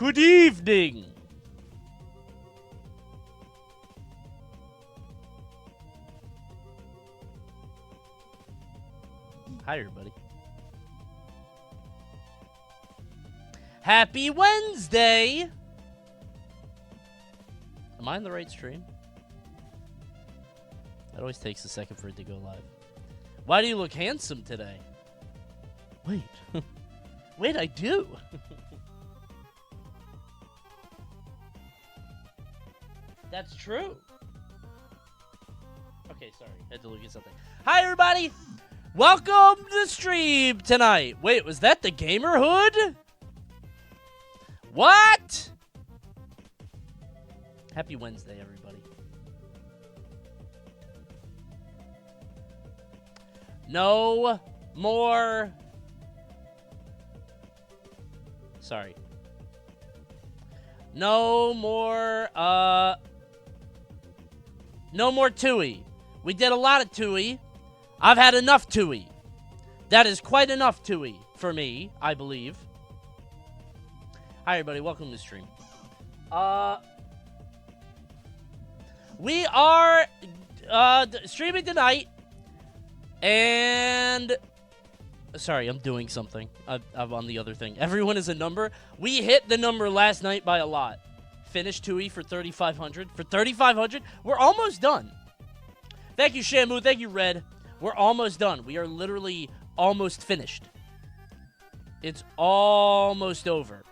Good evening. Hi, everybody. Happy Wednesday. Am I in the right stream? It always takes a second for it to go live. Why do you look handsome today? Wait. Wait, I do. That's true. Okay, sorry. I had to look at something. Hi, everybody. Welcome to the stream tonight. Wait, was that the gamer hood? What? Happy Wednesday, everybody. No more. Sorry. No more, no more Tui. We did a lot of Tui. I've had enough Tui. That is quite enough Tui for me, I believe. Hi, everybody. Welcome to the stream. We are streaming tonight, and sorry, I'm doing something. I'm on the other thing. Everyone is a number. We hit the number last night by a lot. Finished Tui for 3,500. For 3,500, we're almost done. Thank you, Shamu. Thank you, Red. We're almost done. We are literally almost finished. It's almost over.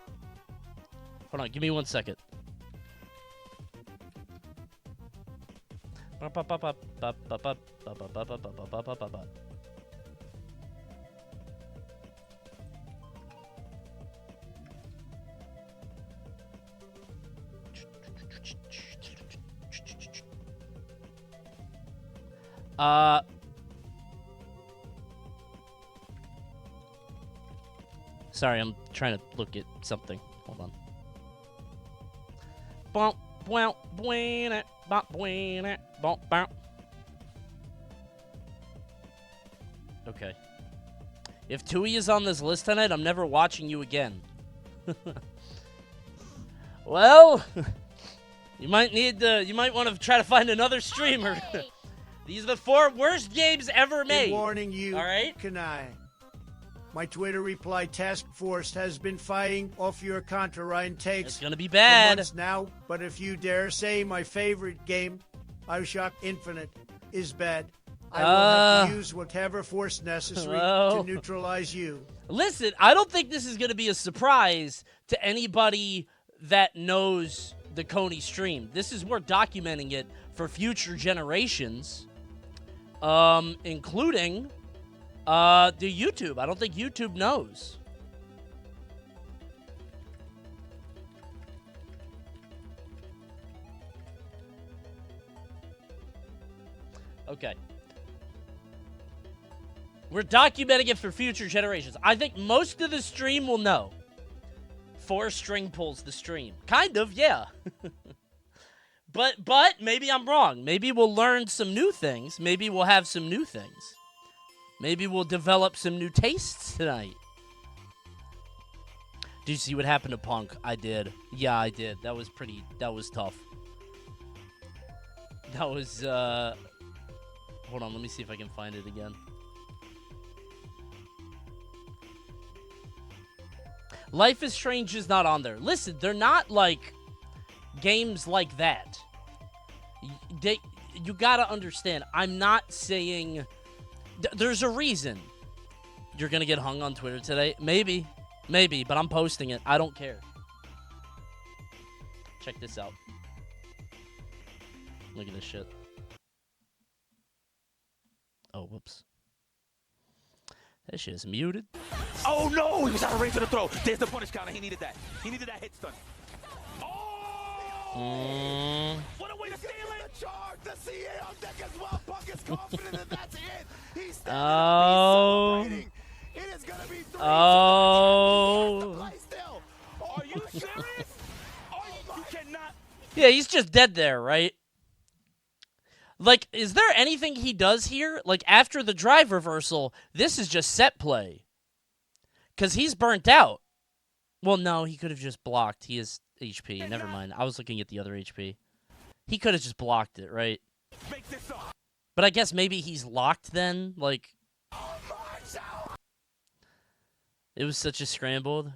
Hold on, give me 1 second. Sorry, I'm trying to look at something. Hold on. Okay. If Tui is on this list tonight, I'm never watching you again. Well, you might want to try to find another streamer. These are the 4 worst games ever made. Warning you, all right? Coney. My Twitter reply task force has been fighting off your Contra Ryan takes. It's gonna be for bad months now. But if you dare say my favorite game, Bioshock Infinite, is bad, I will have to use whatever force necessary to neutralize you. Listen, I don't think this is gonna be a surprise to anybody that knows the Coney stream. This is we're documenting it for future generations, including the YouTube. I don't think YouTube knows. Okay. We're documenting it for future generations. I think most of the stream will know. 4 string pulls the stream. Kind of, yeah. But maybe I'm wrong. Maybe we'll learn some new things. Maybe we'll have some new things. Maybe we'll develop some new tastes tonight. Did you see what happened to Punk? I did. Yeah, I did. That was tough. That was, hold on, let me see if I can find it again. Life is Strange is not on there. Listen, they're not, like, games like that. You gotta understand, I'm not saying... There's a reason you're going to get hung on Twitter today. Maybe, but I'm posting it. I don't care. Check this out. Look at this shit. Oh, whoops. That shit is muted. Oh, no! He was out of range for the throw. There's the punish counter. He needed that. He needed that hit stun. Oh! What a way to steal it! The charge, the CA on deck as well. Punk is confident that that's it. He's celebrating. It is gonna be 3. Oh! Are you serious? You cannot. Yeah, he's just dead there, right? Like, is there anything he does here? Like, after the drive reversal, this is just set play. Because he's burnt out. Well, no, he could have just blocked. He is HP. Never mind. I was looking at the other HP. He could have just blocked it, right? But I guess maybe he's locked then. Like, it was such a scrambled.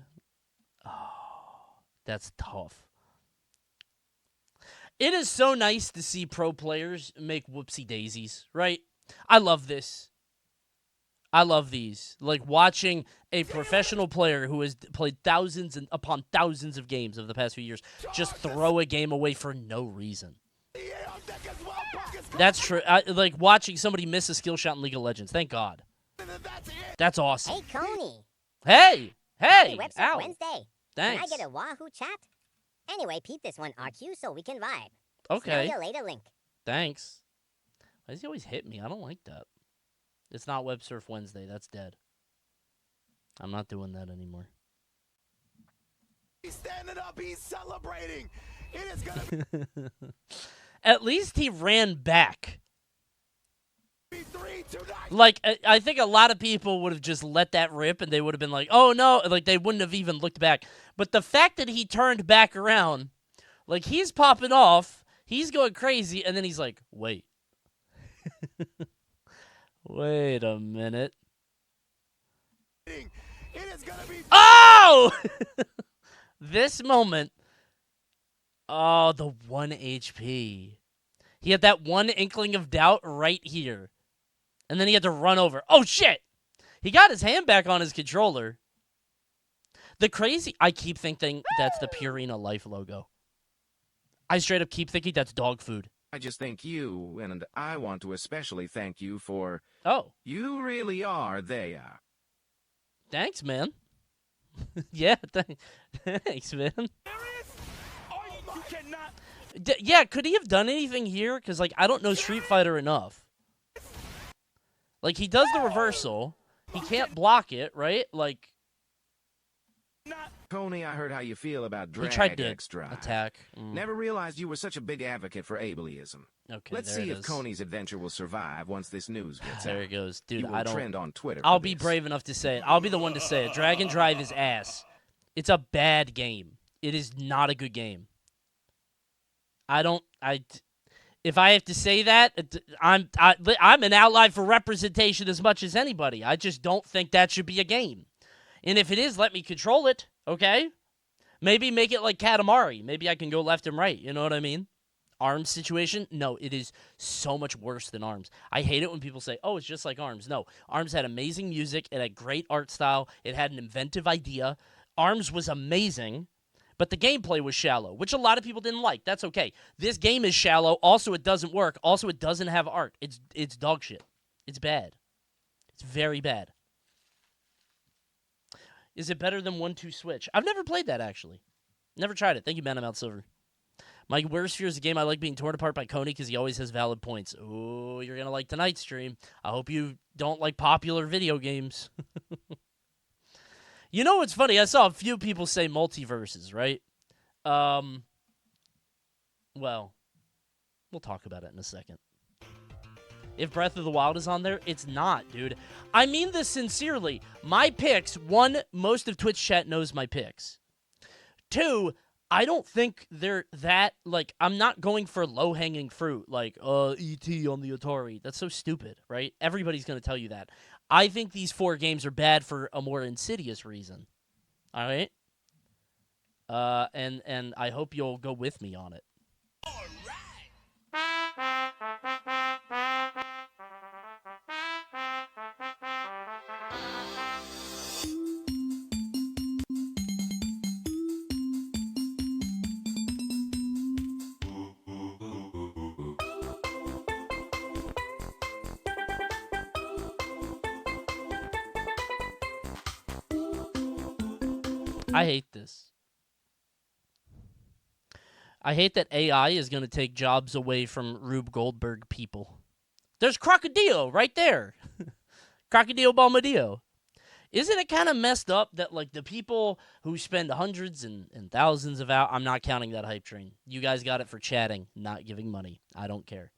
Oh, that's tough. It is so nice to see pro players make whoopsie daisies, right? I love this. I love these. Like watching a professional player who has played thousands and upon thousands of games over the past few years just throw a game away for no reason. That's true. Like watching somebody miss a skill shot in League of Legends. Thank God. That's awesome. Hey, Coney. Hey! Happy Webster Ow. Wednesday. Thanks. Can I get a Wahoo chat? Anyway, peep this one, RQ, so we can vibe. Okay. Smell you later, Link. Thanks. Why does he always hit me? I don't like that. It's not Web Surf Wednesday. That's dead. I'm not doing that anymore. He's standing up. He's celebrating. It is going to At least he ran back. be 3, 2, 9. Like, I think a lot of people would have just let that rip and they would have been like, oh no, like they wouldn't have even looked back. But the fact that he turned back around, like he's popping off, he's going crazy, and then he's like, wait. Wait a minute. It is going to be. Oh! This moment. Oh, the 1 HP. He had that one inkling of doubt right here. And then he had to run over. Oh, shit! He got his hand back on his controller. The crazy... I keep thinking that's the Purina Life logo. I straight up keep thinking that's dog food. I just thank you, and I want to especially thank you for... Oh. You really are there. Thanks, man. Yeah, thanks, man. You cannot. Yeah, could he have done anything here? Because, like, I don't know Street Fighter enough. Like, he does the reversal. He can't block it, right? Like... Coney, I heard how you feel about He tried drag to X-Drive. attack. Never realized you were such a big advocate for ableism. Okay, Let's there see it if is. Coney's adventure will survive once this news gets There out. it goes. Dude, You will I don't... trend on Twitter I'll for be this. brave enough to say it. I'll be the one to say it. Dragon Drive is ass. It's a bad game. It is not a good game. If I have to say that, I'm an ally for representation as much as anybody. I just don't think that should be a game. And if it is, let me control it, okay? Maybe make it like Katamari. Maybe I can go left and right, you know what I mean? ARMS situation? No, it is so much worse than ARMS. I hate it when people say, oh, it's just like ARMS. No, ARMS had amazing music. It had great art style. It had an inventive idea. ARMS was amazing, but the gameplay was shallow, which a lot of people didn't like. That's okay. This game is shallow. Also, it doesn't work. Also, it doesn't have art. It's dog shit. It's bad. It's very bad. Is it better than 1-2 Switch? I've never played that, actually. Never tried it. Thank you, Man of Mount Silver. My worst fear is a game I like being torn apart by Coney because he always has valid points. Oh, you're going to like tonight's stream. I hope you don't like popular video games. You know what's funny? I saw a few people say multiverses, right? Well, we'll talk about it in a second. If Breath of the Wild is on there, it's not, dude. I mean this sincerely. My picks, one, most of Twitch chat knows my picks. Two, I don't think they're that, like, I'm not going for low-hanging fruit, like, E.T. on the Atari. That's so stupid, right? Everybody's going to tell you that. I think these 4 games are bad for a more insidious reason. All right? And I hope you'll go with me on it. I hate this. I hate that AI is going to take jobs away from Rube Goldberg people. There's Crocodile right there. Crocodile Bombadillo. Isn't it kind of messed up that, like, the people who spend hundreds and thousands of hours... I'm not counting that hype train. You guys got it for chatting, not giving money. I don't care.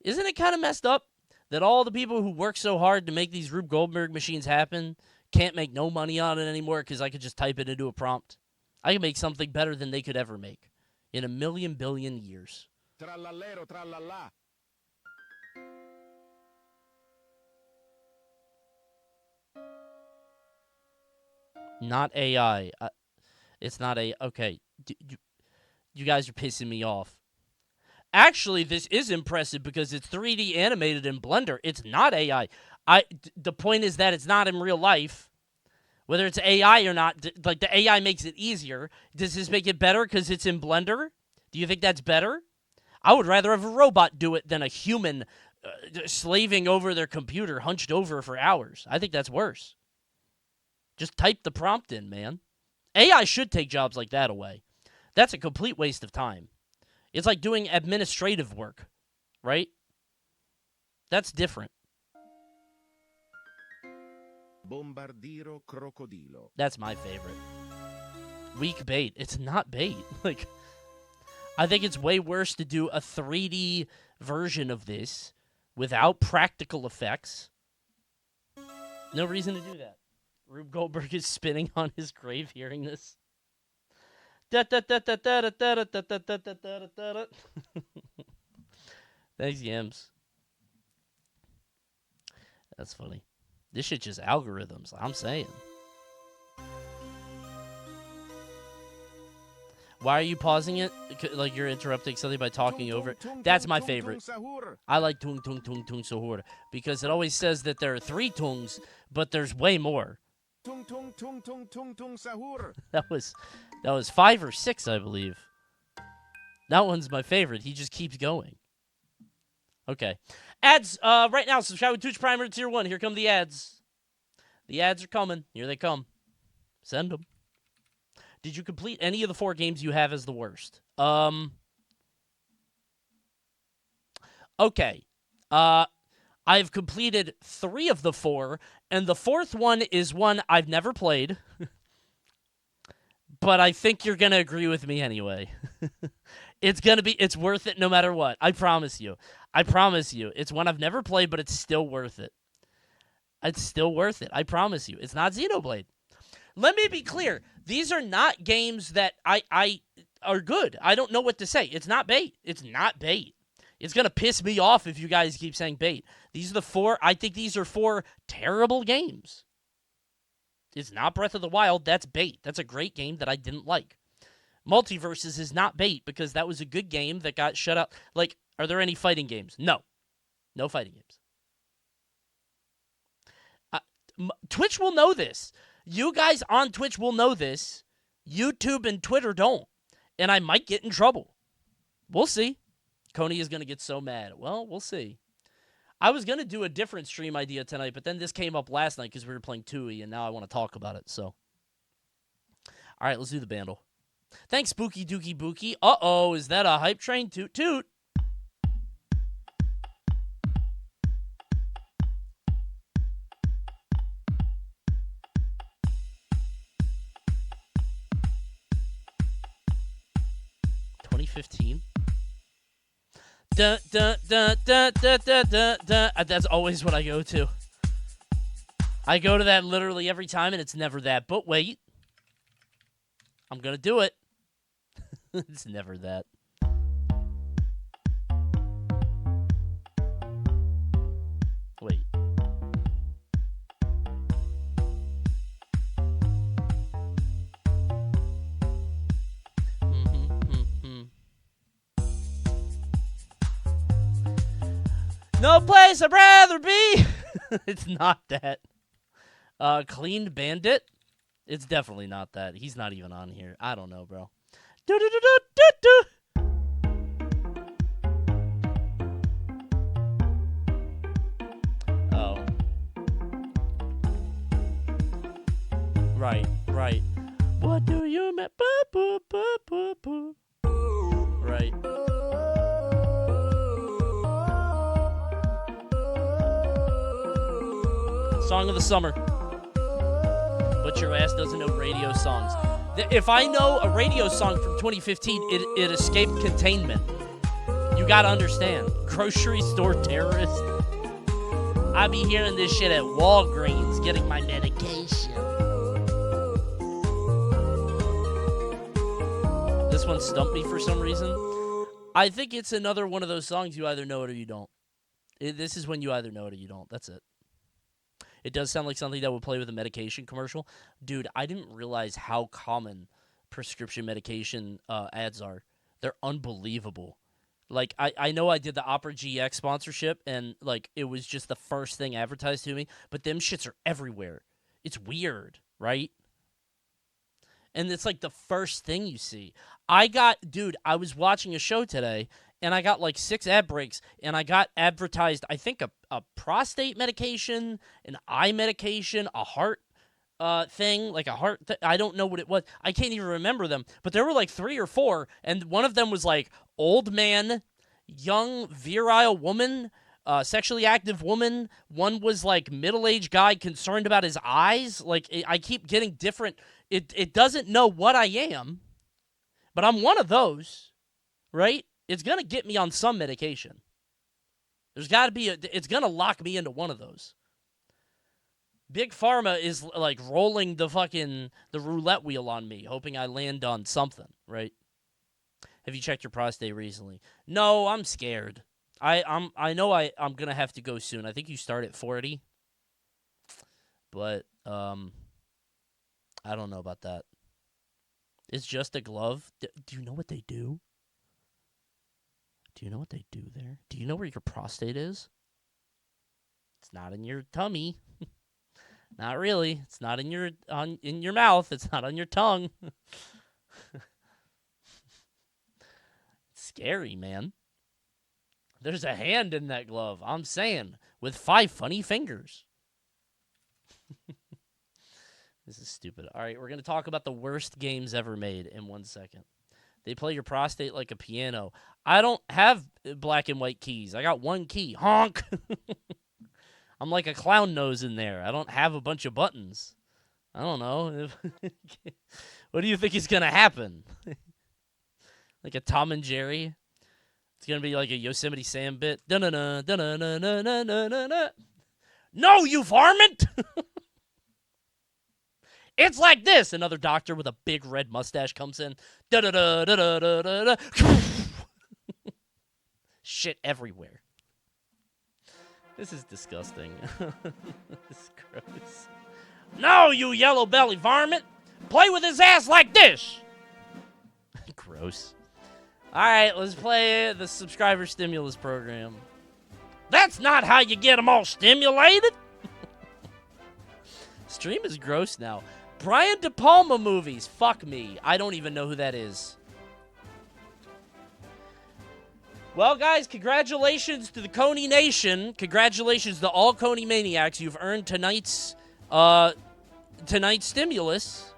Isn't it kind of messed up that all the people who work so hard to make these Rube Goldberg machines happen can't make no money on it anymore because I could just type it into a prompt. I can make something better than they could ever make in a million billion years. Trallallero, trallallà. Not AI. It's not a... Okay. You guys are pissing me off. Actually, this is impressive because it's 3D animated in Blender. It's not AI. The point is that it's not in real life. Whether it's AI or not, like the AI makes it easier. Does this make it better because it's in Blender? Do you think that's better? I would rather have a robot do it than a human slaving over their computer, hunched over for hours. I think that's worse. Just type the prompt in, man. AI should take jobs like that away. That's a complete waste of time. It's like doing administrative work, right? That's different. Bombardiro crocodilo. That's my favorite. Weak bait. It's not bait. Like, I think it's way worse to do a 3D version of this without practical effects. No reason to do that. Rube Goldberg is spinning on his grave hearing this. Thanks, Yams. That's funny. This shit just algorithms, I'm saying. Why are you pausing it? Like you're interrupting something by talking over it? That's my favorite. I like tung tung tung tung sahur because it always says that there are 3 tungs, but there's way more. Tung tung tung tung tung tung sahur. That was 5 or 6, I believe. That one's my favorite. He just keeps going. Okay. Ads, right now, subscribe with Twitch Prime or Tier 1. Here come the ads. The ads are coming. Here they come. Send them. Did you complete any of the 4 games you have as the worst? Okay. I've completed 3 of the 4, and the 4th one is one I've never played. But I think you're going to agree with me anyway. It's worth it no matter what. I promise you. I promise you. It's one I've never played, but it's still worth it. It's still worth it. I promise you. It's not Xenoblade. Let me be clear. These are not games that I are good. I don't know what to say. It's not bait. It's not bait. It's going to piss me off if you guys keep saying bait. These are the 4. I think these are 4 terrible games. It's not Breath of the Wild. That's bait. That's a great game that I didn't like. Multiverses is not bait because that was a good game that got shut up. Like, are there any fighting games? No. No fighting games. Twitch will know this. You guys on Twitch will know this. YouTube and Twitter don't. And I might get in trouble. We'll see. Coney is going to get so mad. Well, we'll see. I was going to do a different stream idea tonight, but then this came up last night because we were playing Tui, and now I want to talk about it, so. All right, let's do the bandle. Thanks, Spooky Dookie Bookie. Uh-oh, is that a hype train? Toot toot. Dun, dun, dun, dun, dun, dun, dun, dun. That's always what I go to. I go to that literally every time, and it's never that. But wait. I'm going to do it. It's never that. Wait. No place I'd rather be. It's not that. Cleaned Bandit. It's definitely not that. He's not even on here. I don't know, bro. Oh. Right, right. What do you mean? Right. Song of the summer. But your ass doesn't know radio songs. If I know a radio song from 2015, it escaped containment. You gotta understand. Grocery store terrorist. I be hearing this shit at Walgreens, getting my medication. This one stumped me for some reason. I think it's another one of those songs you either know it or you don't. This is when you either know it or you don't. That's it. It does sound like something that would play with a medication commercial. Dude, I didn't realize how common prescription medication ads are. They're unbelievable. Like, I know I did the Opera GX sponsorship, and, like, it was just the first thing advertised to me, but them shits are everywhere. It's weird, right? And it's, like, the first thing you see. Dude, I was watching a show today, and I got, like, 6 ad breaks, and I got advertised, I think, a prostate medication, an eye medication, a heart thing, like a heart I don't know what it was. I can't even remember them, but there were like 3 or 4, and one of them was like old man, young virile woman, sexually active woman. One was like middle-aged guy concerned about his eyes. Like, I keep getting different. It doesn't know what I am, but I'm one of those, right? It's gonna get me on some medication. There's got to be it's gonna lock me into one of those. Big Pharma is, like, rolling the roulette wheel on me, hoping I land on something, right? Have you checked your prostate recently? No, I'm scared. I know I'm going to have to go soon. I think you start at 40. But, I don't know about that. It's just a glove. Do you know what they do? Do you know what they do there? Do you know where your prostate is? It's not in your tummy. Not really. It's not in your mouth. It's not on your tongue. It's scary, man. There's a hand in that glove. I'm saying, with 5 funny fingers. This is stupid. All right, we're going to talk about the worst games ever made in 1 second. They play your prostate like a piano. I don't have black and white keys. I got 1 key. Honk. I'm like a clown nose in there. I don't have a bunch of buttons. I don't know. What do you think is going to happen? Like a Tom and Jerry? It's going to be like a Yosemite Sam bit. Da-na-na, da-na-na-na-na-na-na-na. No, you varmint! It's like this. Another doctor with a big red mustache comes in. Da-da-da, da-da-da-da-da. Shit everywhere. This is disgusting. This is gross. No, you yellow belly varmint! Play with his ass like this! Gross. Alright, let's play the subscriber stimulus program. That's not how you get them all stimulated! Stream is gross now. Brian De Palma movies. Fuck me. I don't even know who that is. Well, guys, congratulations to the Coney Nation. Congratulations to all Coney Maniacs. You've earned tonight's stimulus.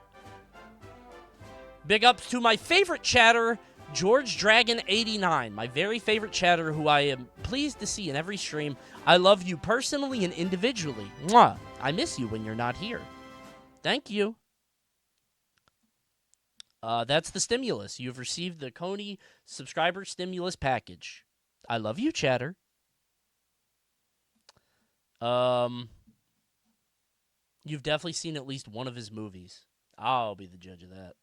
Big ups to my favorite chatter, George Dragon 89, my very favorite chatter, who I am pleased to see in every stream. I love you personally and individually. Mwah. I miss you when you're not here. Thank you. That's the stimulus. You've received the Coney subscriber stimulus package. I love you, chatter. You've definitely seen at least one of his movies. I'll be the judge of that.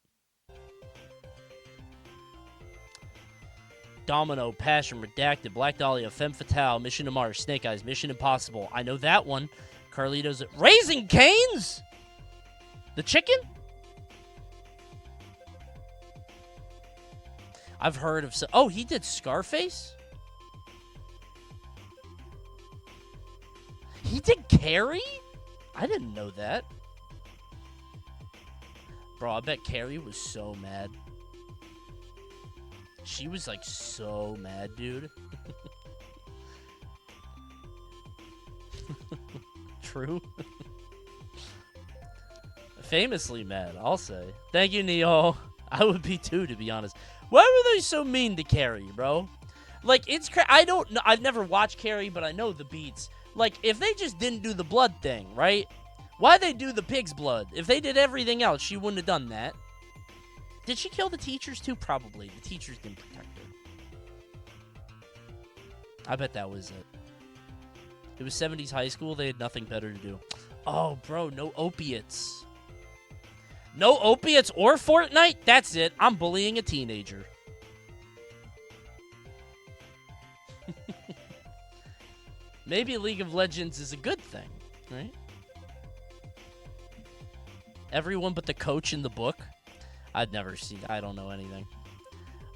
Domino, Passion, Redacted, Black Dahlia, Femme Fatale, Mission to Mars, Snake Eyes, Mission Impossible. I know that one. Carlitos. Raising Cane's? The chicken? I've heard of... Oh, he did Scarface? He did Carrie? I didn't know that. Bro, I bet Carrie was so mad. She was, like, so mad, dude. True. Famously mad, I'll say. Thank you, Neo. I would be too, to be honest. Why were they so mean to Carrie, bro? Like, it's... I don't know. I've never watched Carrie, but I know the beats. Like, if they just didn't do the blood thing, right? Why'd they do the pig's blood? If they did everything else, she wouldn't have done that. Did she kill the teachers, too? Probably. The teachers didn't protect her. I bet that was it. It was 70s high school. They had nothing better to do. Oh, bro, no opiates. No opiates or Fortnite? That's it. I'm bullying a teenager. Maybe League of Legends is a good thing, right? Everyone but the coach in the book? I'd never seen. I don't know anything.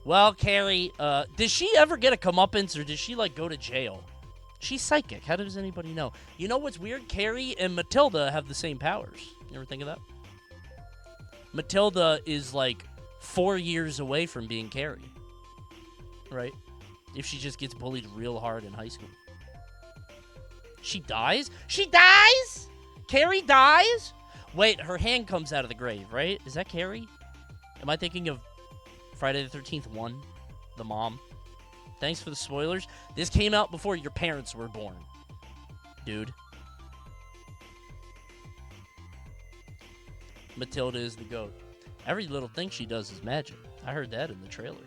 Well, Carrie, did she ever get a comeuppance, or did she, like, go to jail? She's psychic. How does anybody know? You know what's weird? Carrie and Matilda have the same powers. You ever think of that? Matilda is, like, 4 years away from being Carrie. Right? If she just gets bullied real hard in high school. She dies? She dies? Carrie dies? Wait, her hand comes out of the grave, right? Is that Carrie? Am I thinking of Friday the 13th 1? The mom? Thanks for the spoilers. This came out before your parents were born. Dude. Matilda is the GOAT. Every little thing she does is magic. I heard that in the trailer.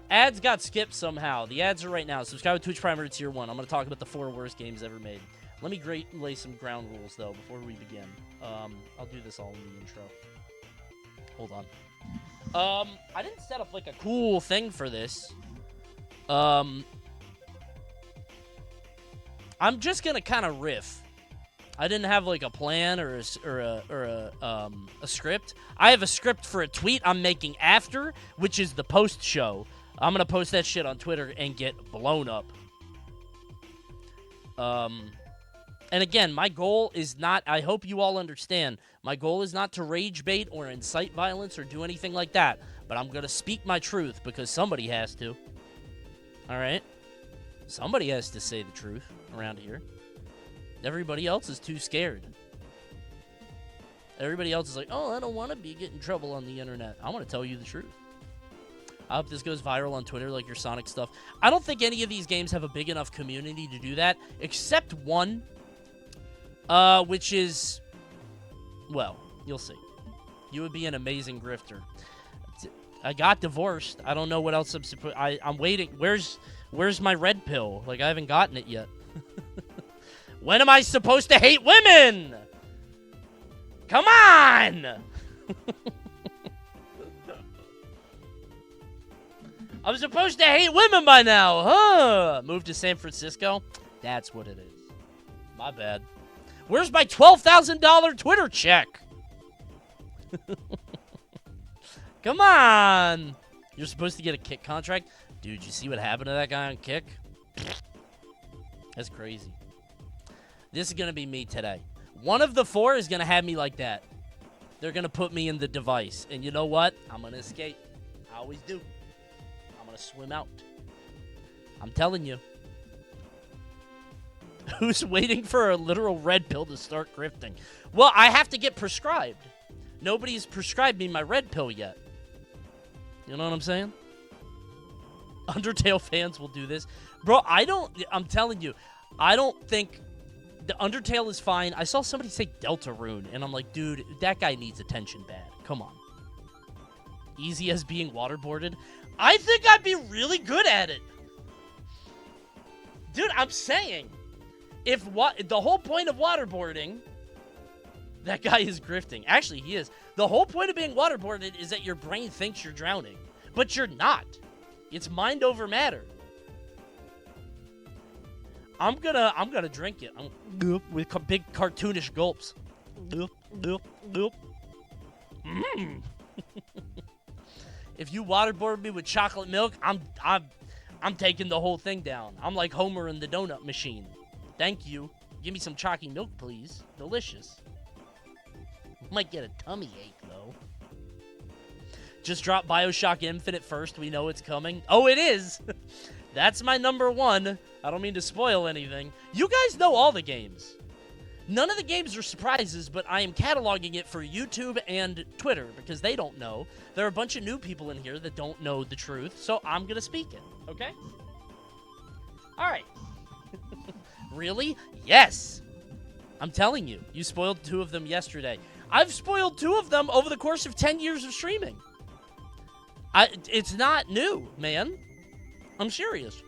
Ads got skipped somehow. The ads are right now. Subscribe to Twitch Prime Tier 1. I'm going to talk about the 4 worst games ever made. Let me lay some ground rules, though, before we begin. I'll do this all in the intro. Hold on. I didn't set up, like, a cool thing for this. I'm just going to kind of riff. I didn't have, like, a plan or a script. I have a script for a tweet I'm making after, which is the post show. I'm going to post that shit on Twitter and get blown up. And again, my goal is not, I hope you all understand, my goal is not to rage bait or incite violence or do anything like that. But I'm going to speak my truth because somebody has to. All right? Somebody has to say the truth around here. Everybody else is too scared. Everybody else is like, oh, I don't want to get in trouble on the internet. I want to tell you the truth. I hope this goes viral on Twitter like your Sonic stuff. I don't think any of these games have a big enough community to do that, except one, which is, well, you'll see. You would be an amazing grifter. I got divorced. I don't know what else I'm supposed. I'm waiting. Where's my red pill? Like, I haven't gotten it yet. When am I supposed to hate women? Come on! I'm supposed to hate women by now, huh? Moved to San Francisco? That's what it is. My bad. Where's my $12,000 Twitter check? Come on! You're supposed to get a Kick contract? Dude, you see what happened to that guy on Kick? That's crazy. This is going to be me today. One of the 4 is going to have me like that. They're going to put me in the device. And you know what? I'm going to escape. I always do. I'm going to swim out. I'm telling you. Who's waiting for a literal red pill to start grifting? Well, I have to get prescribed. Nobody's prescribed me my red pill yet. You know what I'm saying? Undertale fans will do this. Bro, I'm telling you, I don't think the Undertale is fine. I saw somebody say Deltarune, and I'm like, dude, that guy needs attention bad. Come on. Easy as being waterboarded. I think I'd be really good at it. Dude, I'm saying, the whole point of waterboarding, that guy is grifting. Actually, he is. The whole point of being waterboarded is that your brain thinks you're drowning, but you're not. It's mind over matter. I'm gonna drink it. With big cartoonish gulps. If you waterboard me with chocolate milk, I'm taking the whole thing down. I'm like Homer in the donut machine. Thank you. Give me some chalky milk, please. Delicious. Might get a tummy ache, though. Just drop BioShock Infinite first. We know it's coming. Oh, it is! That's my number 1. I don't mean to spoil anything. You guys know all the games. None of the games are surprises, but I am cataloging it for YouTube and Twitter because they don't know. There are a bunch of new people in here that don't know the truth, so I'm going to speak it, okay? All right. Really? Yes. I'm telling you. You spoiled 2 of them yesterday. I've spoiled 2 of them over the course of 10 years of streaming. It's not new, man. I'm serious.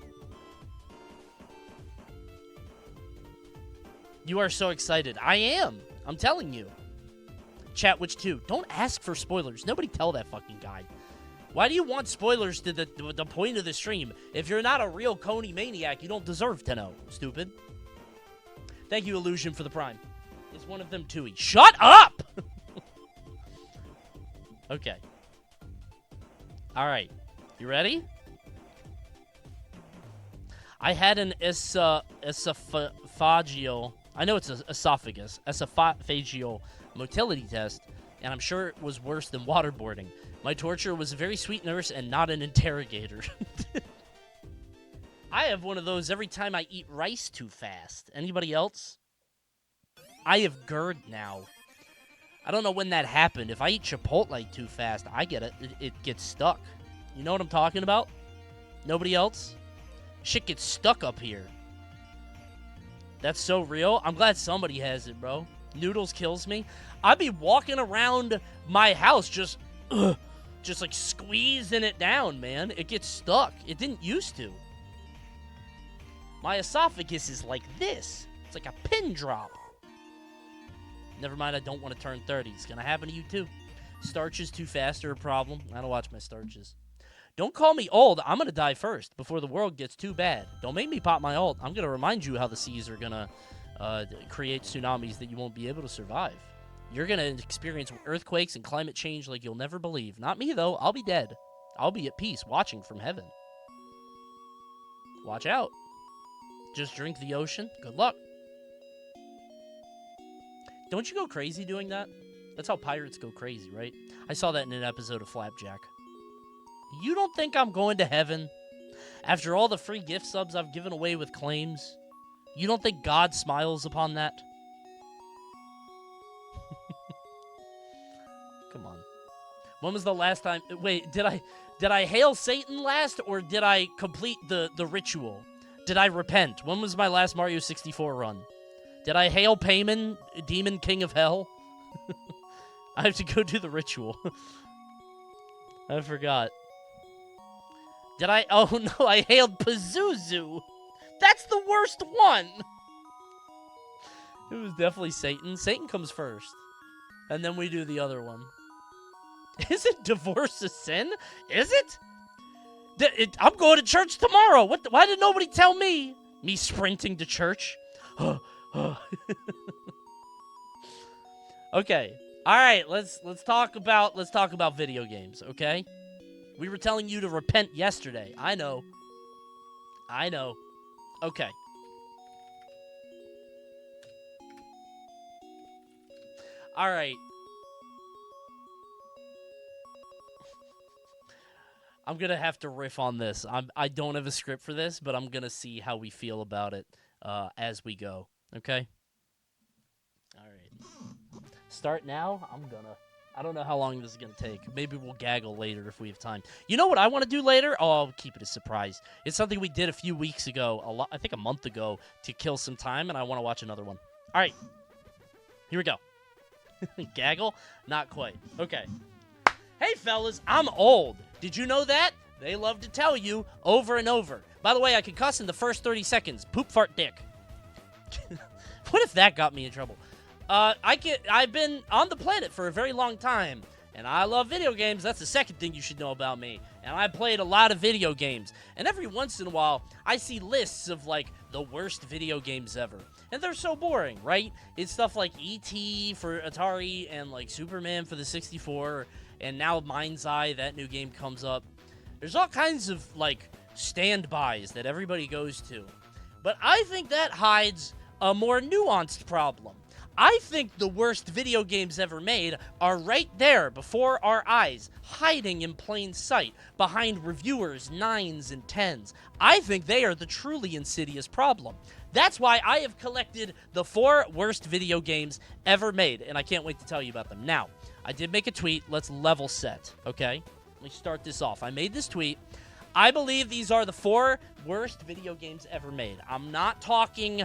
You are so excited. I am. I'm telling you. Chat which two? Don't ask for spoilers. Nobody tell that fucking guy. Why do you want spoilers to the point of the stream? If you're not a real Coney maniac, you don't deserve to know, stupid. Thank you, Illusion, for the prime. Is one of them Tui? Shut up! Okay. Alright. You ready? I had an esophageal... I know it's esophagus. Esophageal motility test, and I'm sure it was worse than waterboarding. My torture was a very sweet nurse and not an interrogator. I have one of those every time I eat rice too fast. Anybody else? I have GERD now. I don't know when that happened. If I eat Chipotle too fast, I get it. It gets stuck. You know what I'm talking about? Nobody else? Shit gets stuck up here. That's so real. I'm glad somebody has it, bro. Noodles kills me. I'd be walking around my house just like squeezing it down, man. It gets stuck. It didn't used to. My esophagus is like this. It's like a pin drop. Never mind, I don't want to turn 30. It's going to happen to you, too. Starches too fast are a problem. I don't watch my starches. Don't call me old. I'm going to die first before the world gets too bad. Don't make me pop my ult. I'm going to remind you how the seas are going to create tsunamis that you won't be able to survive. You're going to experience earthquakes and climate change like you'll never believe. Not me, though. I'll be dead. I'll be at peace, watching from heaven. Watch out. Just drink the ocean. Good luck. Don't you go crazy doing that? That's how pirates go crazy, right? I saw that in an episode of Flapjack. You don't think I'm going to heaven? After all the free gift subs I've given away with claims? You don't think God smiles upon that? Come on. When was the last time... Wait, did I hail Satan last, or did I complete the ritual? Did I repent? When was my last Mario 64 run? Did I hail Payman, Demon King of Hell? I have to go do the ritual. I forgot. Did I... Oh, no, I hailed Pazuzu. That's the worst one. It was definitely Satan. Satan comes first. And then we do the other one. Isn't divorce a sin? Is it? I'm going to church tomorrow. Why did nobody tell me? Me sprinting to church? Okay. All right, let's talk about video games, okay? We were telling you to repent yesterday. I know. Okay. All right. I'm going to have to riff on this. I don't have a script for this, but I'm going to see how we feel about it as we go. Okay? All right. Start now. I don't know how long this is going to take. Maybe we'll gaggle later if we have time. You know what I want to do later? Oh, I'll keep it a surprise. It's something we did a few weeks ago, I think a month ago, to kill some time, and I want to watch another one. All right. Here we go. Gaggle? Not quite. Okay. Hey, fellas, I'm old. Did you know that? They love to tell you over and over. By the way, I can cuss in the first 30 seconds. Poop, fart, dick. What if that got me in trouble? I've been on the planet for a very long time, and I love video games. That's the second thing you should know about me. And I played a lot of video games. And every once in a while, I see lists of, like, the worst video games ever. And they're so boring, right? It's stuff like E.T. for Atari and, like, Superman for the 64. And now Mind's Eye, that new game comes up. There's all kinds of, like, standbys that everybody goes to. But I think that hides a more nuanced problem. I think the worst video games ever made are right there before our eyes, hiding in plain sight, behind reviewers' 9s and 10s. I think they are the truly insidious problem. That's why I have collected the 4 worst video games ever made, and I can't wait to tell you about them. Now, I did make a tweet. Let's level set, okay? Let me start this off. I made this tweet. I believe these are the 4 worst video games ever made. I'm not talking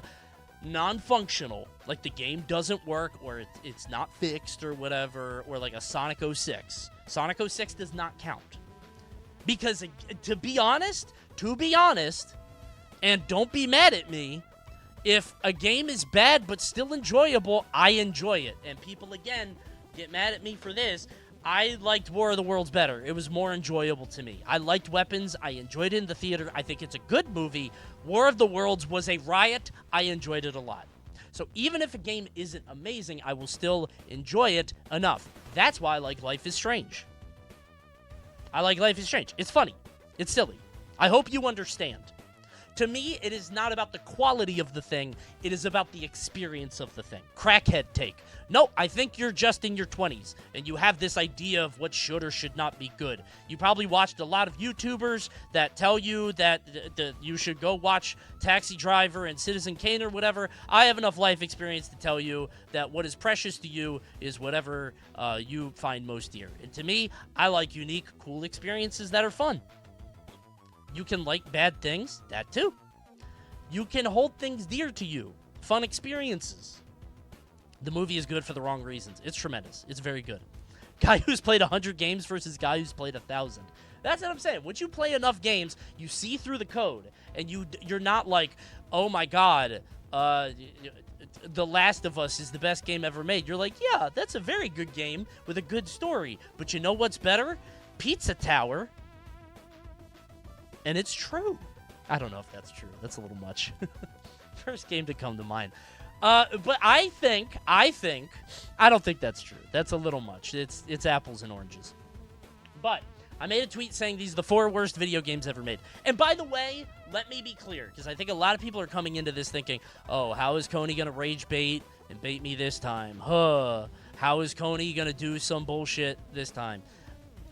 non-functional, like the game doesn't work or it's not fixed or whatever, or like a Sonic 06. Sonic 06 does not count. Because, to be honest, and don't be mad at me, if a game is bad but still enjoyable, I enjoy it. And people, again, get mad at me for this. I liked War of the Worlds better. It was more enjoyable to me. I liked Weapons. I enjoyed it in the theater. I think it's a good movie. War of the Worlds was a riot. I enjoyed it a lot. So even if a game isn't amazing, I will still enjoy it enough. That's why I like Life is Strange. I like Life is Strange. It's funny. It's silly. I hope you understand. To me, it is not about the quality of the thing. It is about the experience of the thing. Crackhead take. No, I think you're just in your 20s, and you have this idea of what should or should not be good. You probably watched a lot of YouTubers that tell you that you should go watch Taxi Driver and Citizen Kane or whatever. I have enough life experience to tell you that what is precious to you is whatever you find most dear. And to me, I like unique, cool experiences that are fun. You can like bad things, that too. You can hold things dear to you, fun experiences. The movie is good for the wrong reasons. It's tremendous. It's very good. Guy who's played 100 games versus guy who's played 1,000. That's what I'm saying. Once you play enough games, you see through the code, and you're not like, oh my god, The Last of Us is the best game ever made. You're like, yeah, that's a very good game with a good story. But you know what's better? Pizza Tower. And it's true. I don't know if that's true. That's a little much. First game to come to mind. But I don't think that's true. That's a little much. It's apples and oranges. But I made a tweet saying these are the 4 worst video games ever made. And by the way, let me be clear, because I think a lot of people are coming into this thinking, oh, how is Coney going to rage bait and bait me this time? How is Coney going to do some bullshit this time?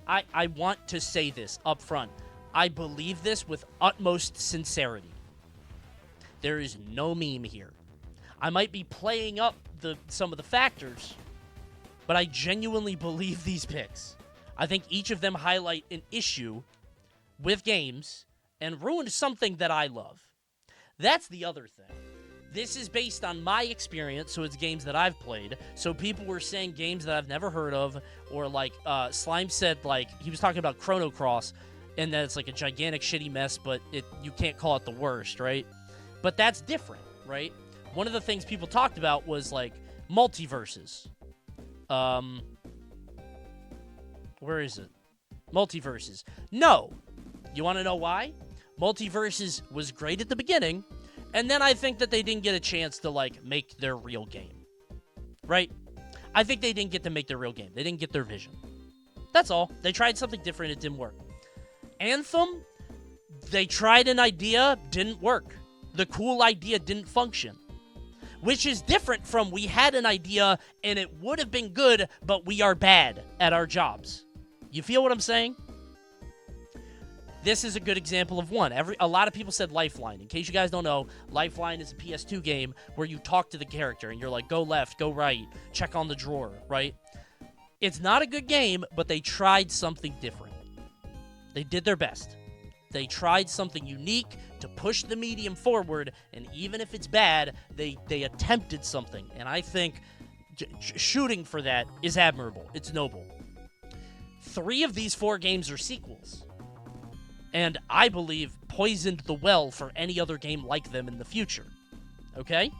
I want to say this up front. I believe this with utmost sincerity. There is no meme here. I might be playing up some of the factors, but I genuinely believe these picks. I think each of them highlight an issue with games and ruin something that I love. That's the other thing. This is based on my experience, so it's games that I've played. So people were saying games that I've never heard of, or like Slime said, like he was talking about Chrono Cross, and that it's like a gigantic shitty mess, but you can't call it the worst, right? But that's different, right? One of the things people talked about was like multiverses. Where is it? Multiverses. No. You want to know why? Multiverses was great at the beginning, and then I think that they didn't get a chance to like make their real game. Right? I think they didn't get to make their real game. They didn't get their vision. That's all. They tried something different, it didn't work. Anthem, they tried an idea, didn't work. The cool idea didn't function. Which is different from we had an idea and it would have been good, but we are bad at our jobs. You feel what I'm saying? This is a good example of one. A lot of people said Lifeline. In case you guys don't know, Lifeline is a PS2 game where you talk to the character and you're like, go left, go right, check on the drawer, right? It's not a good game, but they tried something different. They did their best. They tried something unique to push the medium forward, and even if it's bad, they attempted something. And I think shooting for that is admirable. It's noble. 3 of these 4 games are sequels. And I believe poisoned the well for any other game like them in the future. Okay?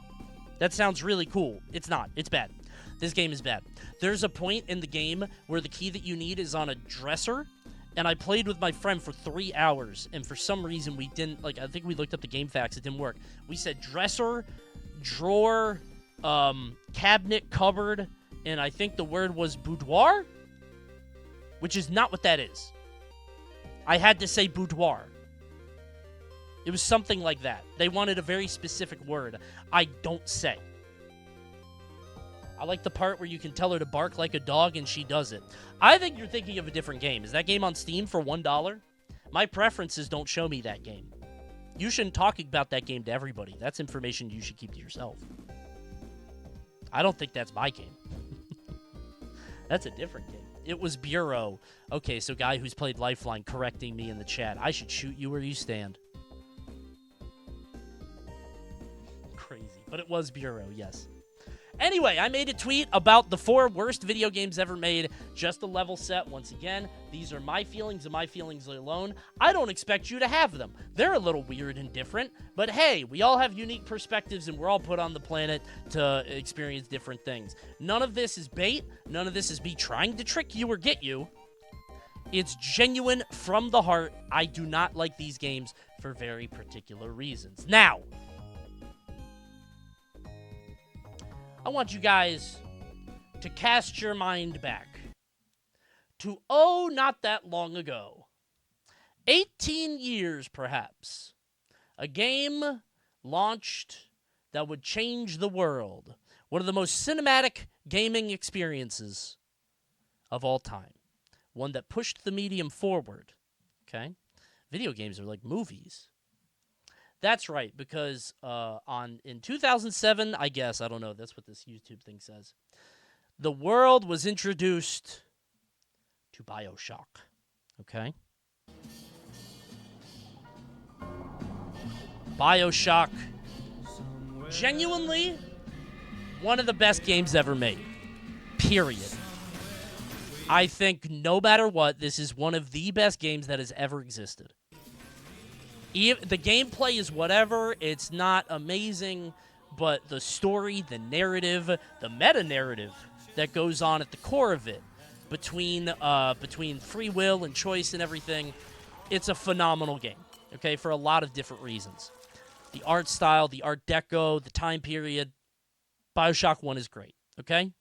That sounds really cool. It's not. It's bad. This game is bad. There's a point in the game where the key that you need is on a dresser, and I played with my friend for 3 hours, and for some reason we didn't, like, I think we looked up the game facts, it didn't work. We said dresser, drawer, cabinet, cupboard, and I think the word was boudoir, which is not what that is. I had to say boudoir. It was something like that. They wanted a very specific word. I don't say. I like the part where you can tell her to bark like a dog and she does it. I think you're thinking of a different game. Is that game on Steam for $1? My preferences don't show me that game. You shouldn't talk about that game to everybody. That's information you should keep to yourself. I don't think that's my game. That's a different game. It was Bureau. Okay, so guy who's played Lifeline correcting me in the chat. I should shoot you where you stand. Crazy. But it was Bureau, yes. Anyway, I made a tweet about the 4 worst video games ever made, just a level set. Once again, these are my feelings and my feelings alone. I don't expect you to have them. They're a little weird and different, but hey, we all have unique perspectives and we're all put on the planet to experience different things. None of this is bait. None of this is me trying to trick you or get you. It's genuine from the heart. I do not like these games for very particular reasons. Now, I want you guys to cast your mind back to, not that long ago. 18 years, perhaps. A game launched that would change the world. One of the most cinematic gaming experiences of all time. One that pushed the medium forward. Okay? Video games are like movies. That's right, because in 2007, I guess, I don't know, that's what this YouTube thing says, the world was introduced to BioShock, okay? BioShock, genuinely one of the best games ever made, period. I think no matter what, this is one of the best games that has ever existed. The gameplay is whatever. It's not amazing, but the story, the narrative, the meta-narrative that goes on at the core of it, between free will and choice and everything, it's a phenomenal game, okay, for a lot of different reasons. The art style, the art deco, the time period, BioShock 1 is great, okay?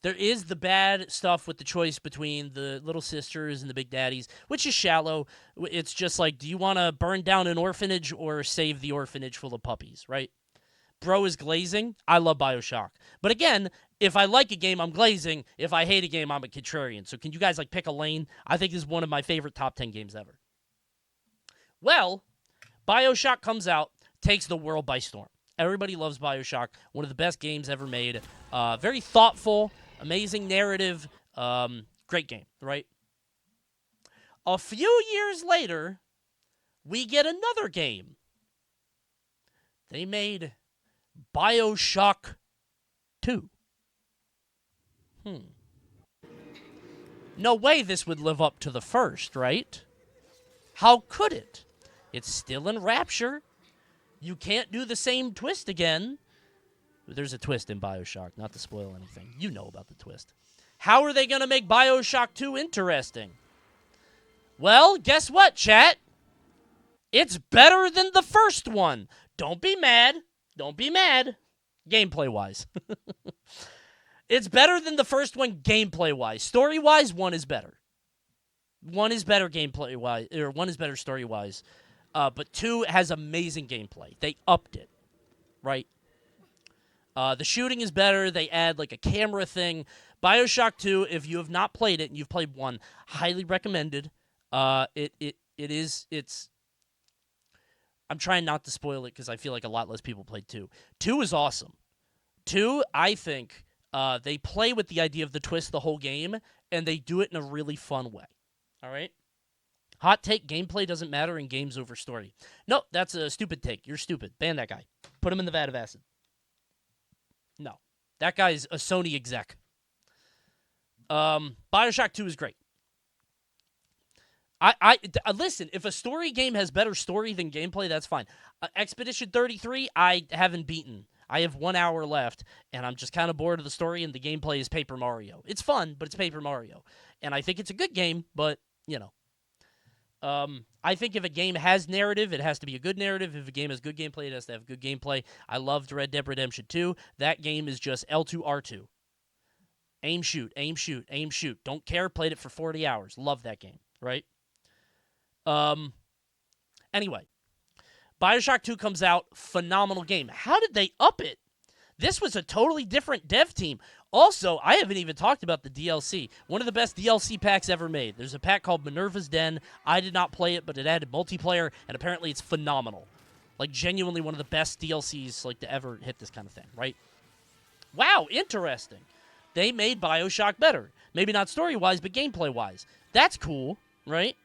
There is the bad stuff with the choice between the little sisters and the big daddies, which is shallow. It's just like, do you want to burn down an orphanage or save the orphanage full of puppies, right? Bro is glazing. I love BioShock. But again, if I like a game, I'm glazing. If I hate a game, I'm a contrarian. So can you guys pick a lane? I think this is one of my favorite top 10 games ever. Well, BioShock comes out, takes the world by storm. Everybody loves BioShock. One of the best games ever made. Very thoughtful. Amazing narrative, great game, right? A few years later, we get another game. They made BioShock 2. No way this would live up to the first, right? How could it? It's still in Rapture. You can't do the same twist again. There's a twist in BioShock, not to spoil anything. You know about the twist. How are they going to make BioShock 2 interesting? Well, guess what, chat? It's better than the first one. Don't be mad. Don't be mad. Gameplay-wise. It's better than the first one gameplay-wise. Story-wise, 1 is better. 1 is better gameplay-wise, or 1 is better story-wise. But 2 has amazing gameplay. They upped it, right? The shooting is better. They add a camera thing. BioShock 2, if you have not played it and you've played 1, highly recommended. It's I'm trying not to spoil it because I feel like a lot less people played 2. 2 is awesome. 2, I think, they play with the idea of the twist the whole game, and they do it in a really fun way. All right? Hot take, gameplay doesn't matter in games over story. No, that's a stupid take. You're stupid. Ban that guy. Put him in the vat of acid. No. That guy's a Sony exec. BioShock 2 is great. Listen, if a story game has better story than gameplay, that's fine. Expedition 33, I haven't beaten. I have 1 hour left, and I'm just kind of bored of the story, and the gameplay is Paper Mario. It's fun, but it's Paper Mario. And I think it's a good game, but, I think if a game has narrative, it has to be a good narrative. If a game has good gameplay, it has to have good gameplay. I loved Red Dead Redemption 2. That game is just L2, R2. Aim, shoot, aim, shoot, aim, shoot. Don't care, played it for 40 hours. Love that game, right? Anyway, BioShock 2 comes out, phenomenal game. How did they up it? This was a totally different dev team. Also, I haven't even talked about the DLC. One of the best DLC packs ever made. There's a pack called Minerva's Den. I did not play it, but it added multiplayer, and apparently it's phenomenal. Genuinely one of the best DLCs, to ever hit this kind of thing, right? Wow, interesting. They made BioShock better. Maybe not story-wise, but gameplay-wise. That's cool, right?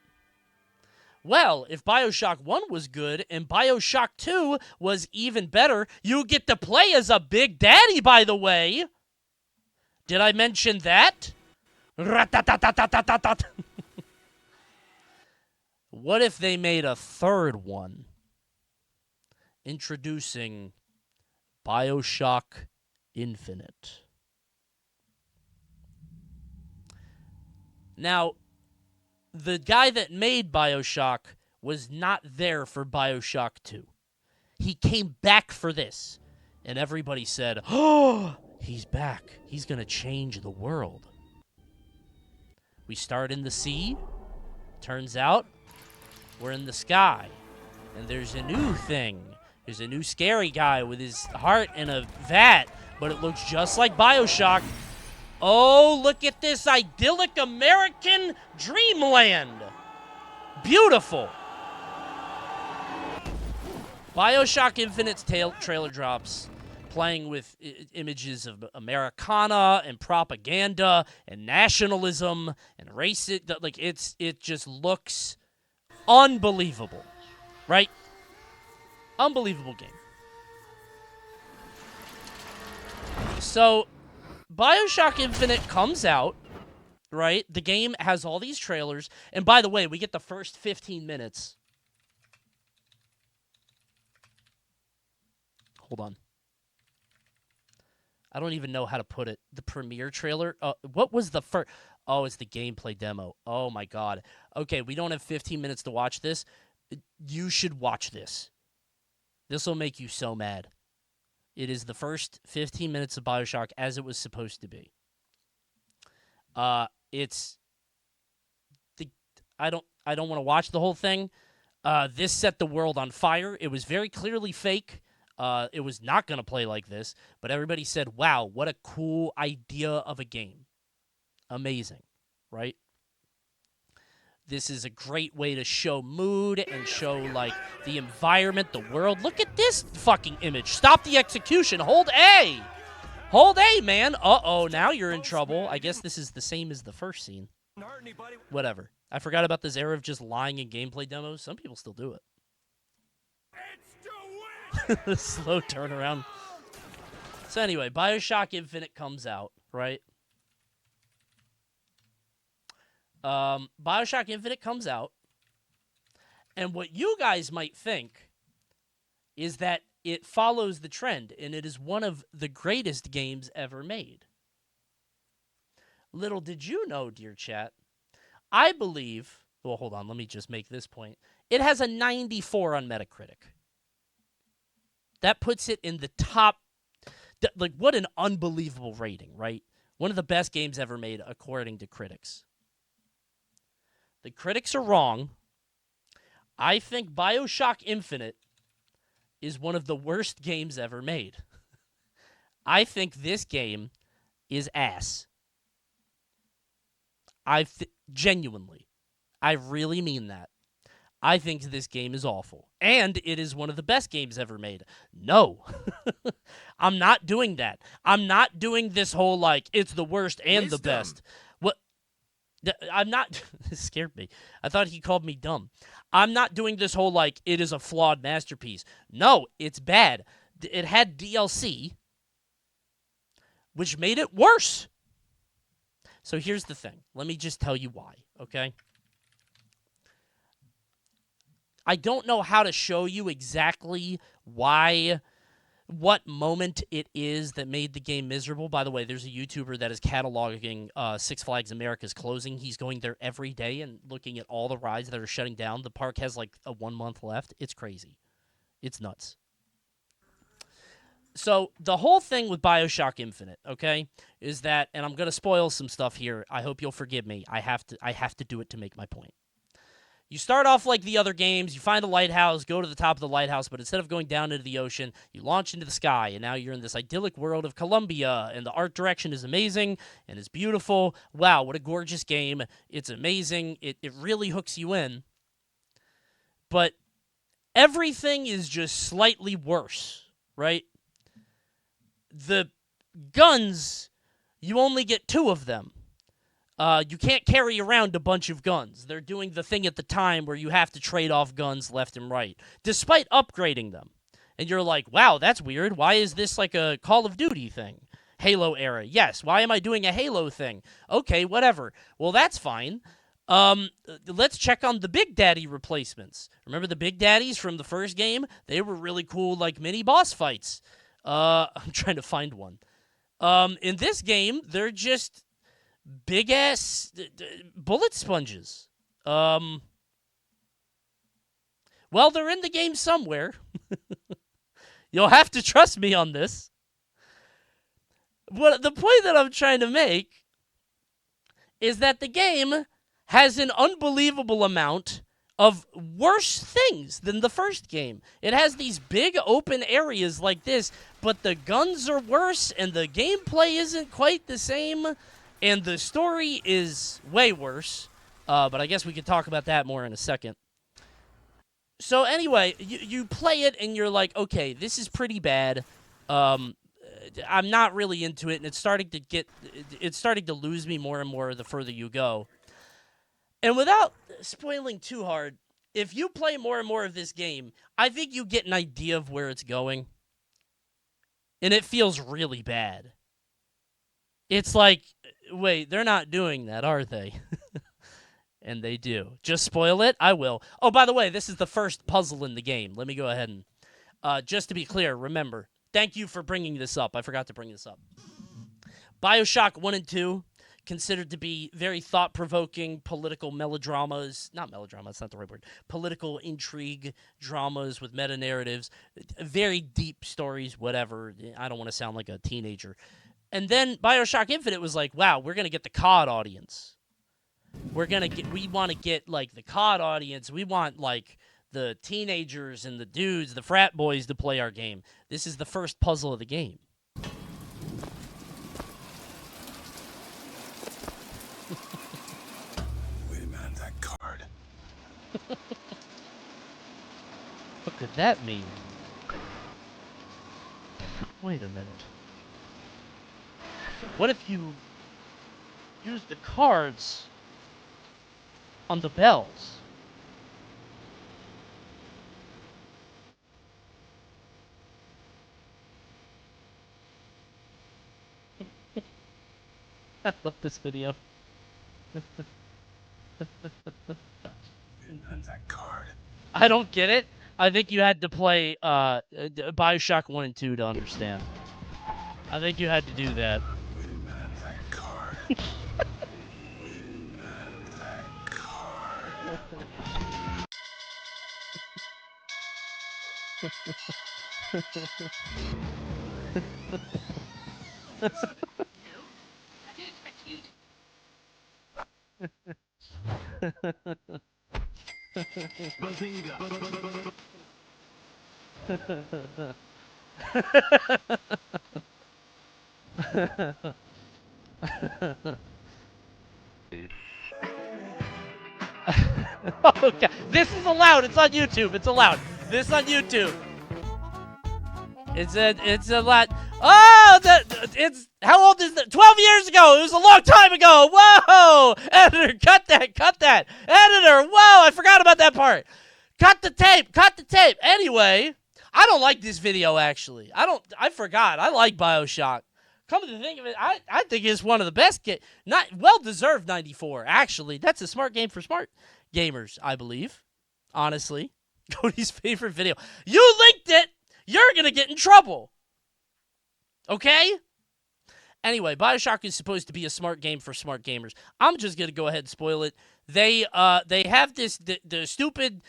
Well, if BioShock 1 was good and BioShock 2 was even better, you get to play as a Big Daddy, by the way. Did I mention that? Rat-tat-tat-tat-tat-tat-tat. What if they made a third one? Introducing BioShock Infinite. Now, the guy that made BioShock was not there for BioShock 2. He came back for this. And everybody said, oh, he's back. He's going to change the world. We start in the sea. Turns out, we're in the sky. And there's a new thing. There's a new scary guy with his heart in a vat. But it looks just like BioShock. Oh, look at this idyllic American dreamland. Beautiful. BioShock Infinite's trailer drops, playing with images of Americana and propaganda and nationalism and race. Like it just looks unbelievable, right? Unbelievable game. So, BioShock Infinite comes out, right? The game has all these trailers. And by the way, we get the first 15 minutes. Hold on. I don't even know how to put it. The premiere trailer? What was the first? Oh, it's the gameplay demo. Oh, my God. Okay, we don't have 15 minutes to watch this. You should watch this. This will make you so mad. It is the first 15 minutes of BioShock as it was supposed to be. It's the I don't want to watch the whole thing. This set the world on fire. It was very clearly fake. It was not going to play like this, but everybody said, "Wow, what a cool idea of a game." Amazing, right? This is a great way to show mood and show, like, the environment, the world. Look at this fucking image. Stop the execution. Hold A. Hold A, man. Uh-oh, now you're in trouble. I guess this is the same as the first scene. Whatever. I forgot about this era of just lying in gameplay demos. Some people still do it. The slow turnaround. So anyway, BioShock Infinite comes out, right? BioShock Infinite comes out, and what you guys might think is that it follows the trend, and it is one of the greatest games ever made. Little did you know, dear chat, I believe, well, hold on, let me just make this point. It has a 94 on Metacritic. That puts it in the top, like, what an unbelievable rating, right? One of the best games ever made, according to critics. The critics are wrong. I think BioShock Infinite is one of the worst games ever made. I think this game is ass. Genuinely. I really mean that. I think this game is awful. And it is one of the best games ever made. No. I'm not doing that. I'm not doing this whole, like, it's the worst and the best. I'm not. This scared me. I thought he called me dumb. I'm not doing this whole, like, it is a flawed masterpiece. No, it's bad. It had DLC, which made it worse. So here's the thing. Let me just tell you why, okay? I don't know how to show you exactly why, what moment it is that made the game miserable. By the way, there's a YouTuber that is cataloging Six Flags America's closing. He's going there every day and looking at all the rides that are shutting down. The park has like a 1 month left. It's crazy. It's nuts. So the whole thing with BioShock Infinite, okay, is that, and I'm going to spoil some stuff here. I hope you'll forgive me. I have to do it to make my point. You start off like the other games. You find a lighthouse, go to the top of the lighthouse, but instead of going down into the ocean, you launch into the sky, and now you're in this idyllic world of Colombia, and the art direction is amazing, and it's beautiful. Wow, what a gorgeous game. It's amazing. It really hooks you in. But everything is just slightly worse, right? The guns, you only get 2 of them. You can't carry around a bunch of guns. They're doing the thing at the time where you have to trade off guns left and right, despite upgrading them. And you're like, wow, that's weird. Why is this like a Call of Duty thing? Halo era. Yes, why am I doing a Halo thing? Okay, whatever. Well, that's fine. Let's check on the Big Daddy replacements. Remember the Big Daddies from the first game? They were really cool, like mini boss fights. I'm trying to find one. In this game, they're just big ass bullet sponges. Well, they're in the game somewhere. You'll have to trust me on this. What the point that I'm trying to make is that the game has an unbelievable amount of worse things than the first game. It has these big open areas like this, but the guns are worse, and the gameplay isn't quite the same, and the story is way worse. But I guess we could talk about that more in a second. So anyway, you play it, and you're like, okay, this is pretty bad. I'm not really into it, and it's starting to lose me more and more the further you go. And without spoiling too hard, if you play more and more of this game, I think you get an idea of where it's going. And it feels really bad. It's like, wait, they're not doing that, are they? And they do. Just spoil it? I will. Oh, by the way, this is the first puzzle in the game. Let me go ahead and, just to be clear, remember, thank you for bringing this up. I forgot to bring this up. BioShock 1 and 2, considered to be very thought-provoking political melodramas. Not melodrama, that's not the right word. Political intrigue dramas with meta-narratives. Very deep stories, whatever. I don't want to sound like a teenager. And then BioShock Infinite was like, wow, we're going to get the COD audience. We want to get, like, the COD audience. We want, like, the teenagers and the dudes, the frat boys to play our game. This is the first puzzle of the game. Wait a minute, that card. What could that mean? Wait a minute. What if you use the cards on the bells? I love this video. That card. I don't get it. I think you had to play BioShock 1 and 2 to understand. I think you had to do that. That card. That card. Okay. This is allowed. It's on YouTube. It's allowed. This on YouTube. It's a lot. Oh, it's how old is that? 12 years ago. It was a long time ago. Whoa, editor, cut that. Editor, whoa, I forgot about that part. Cut the tape. Anyway, I don't like this video actually. I forgot. I like BioShock. Come to think of it, I think it's one of the best not well-deserved 94. Actually, that's a smart game for smart gamers, I believe. Honestly, Cody's favorite video. You linked it. You're going to get in trouble. Okay? Anyway, BioShock is supposed to be a smart game for smart gamers. I'm just going to go ahead and spoil it. They have this the stupid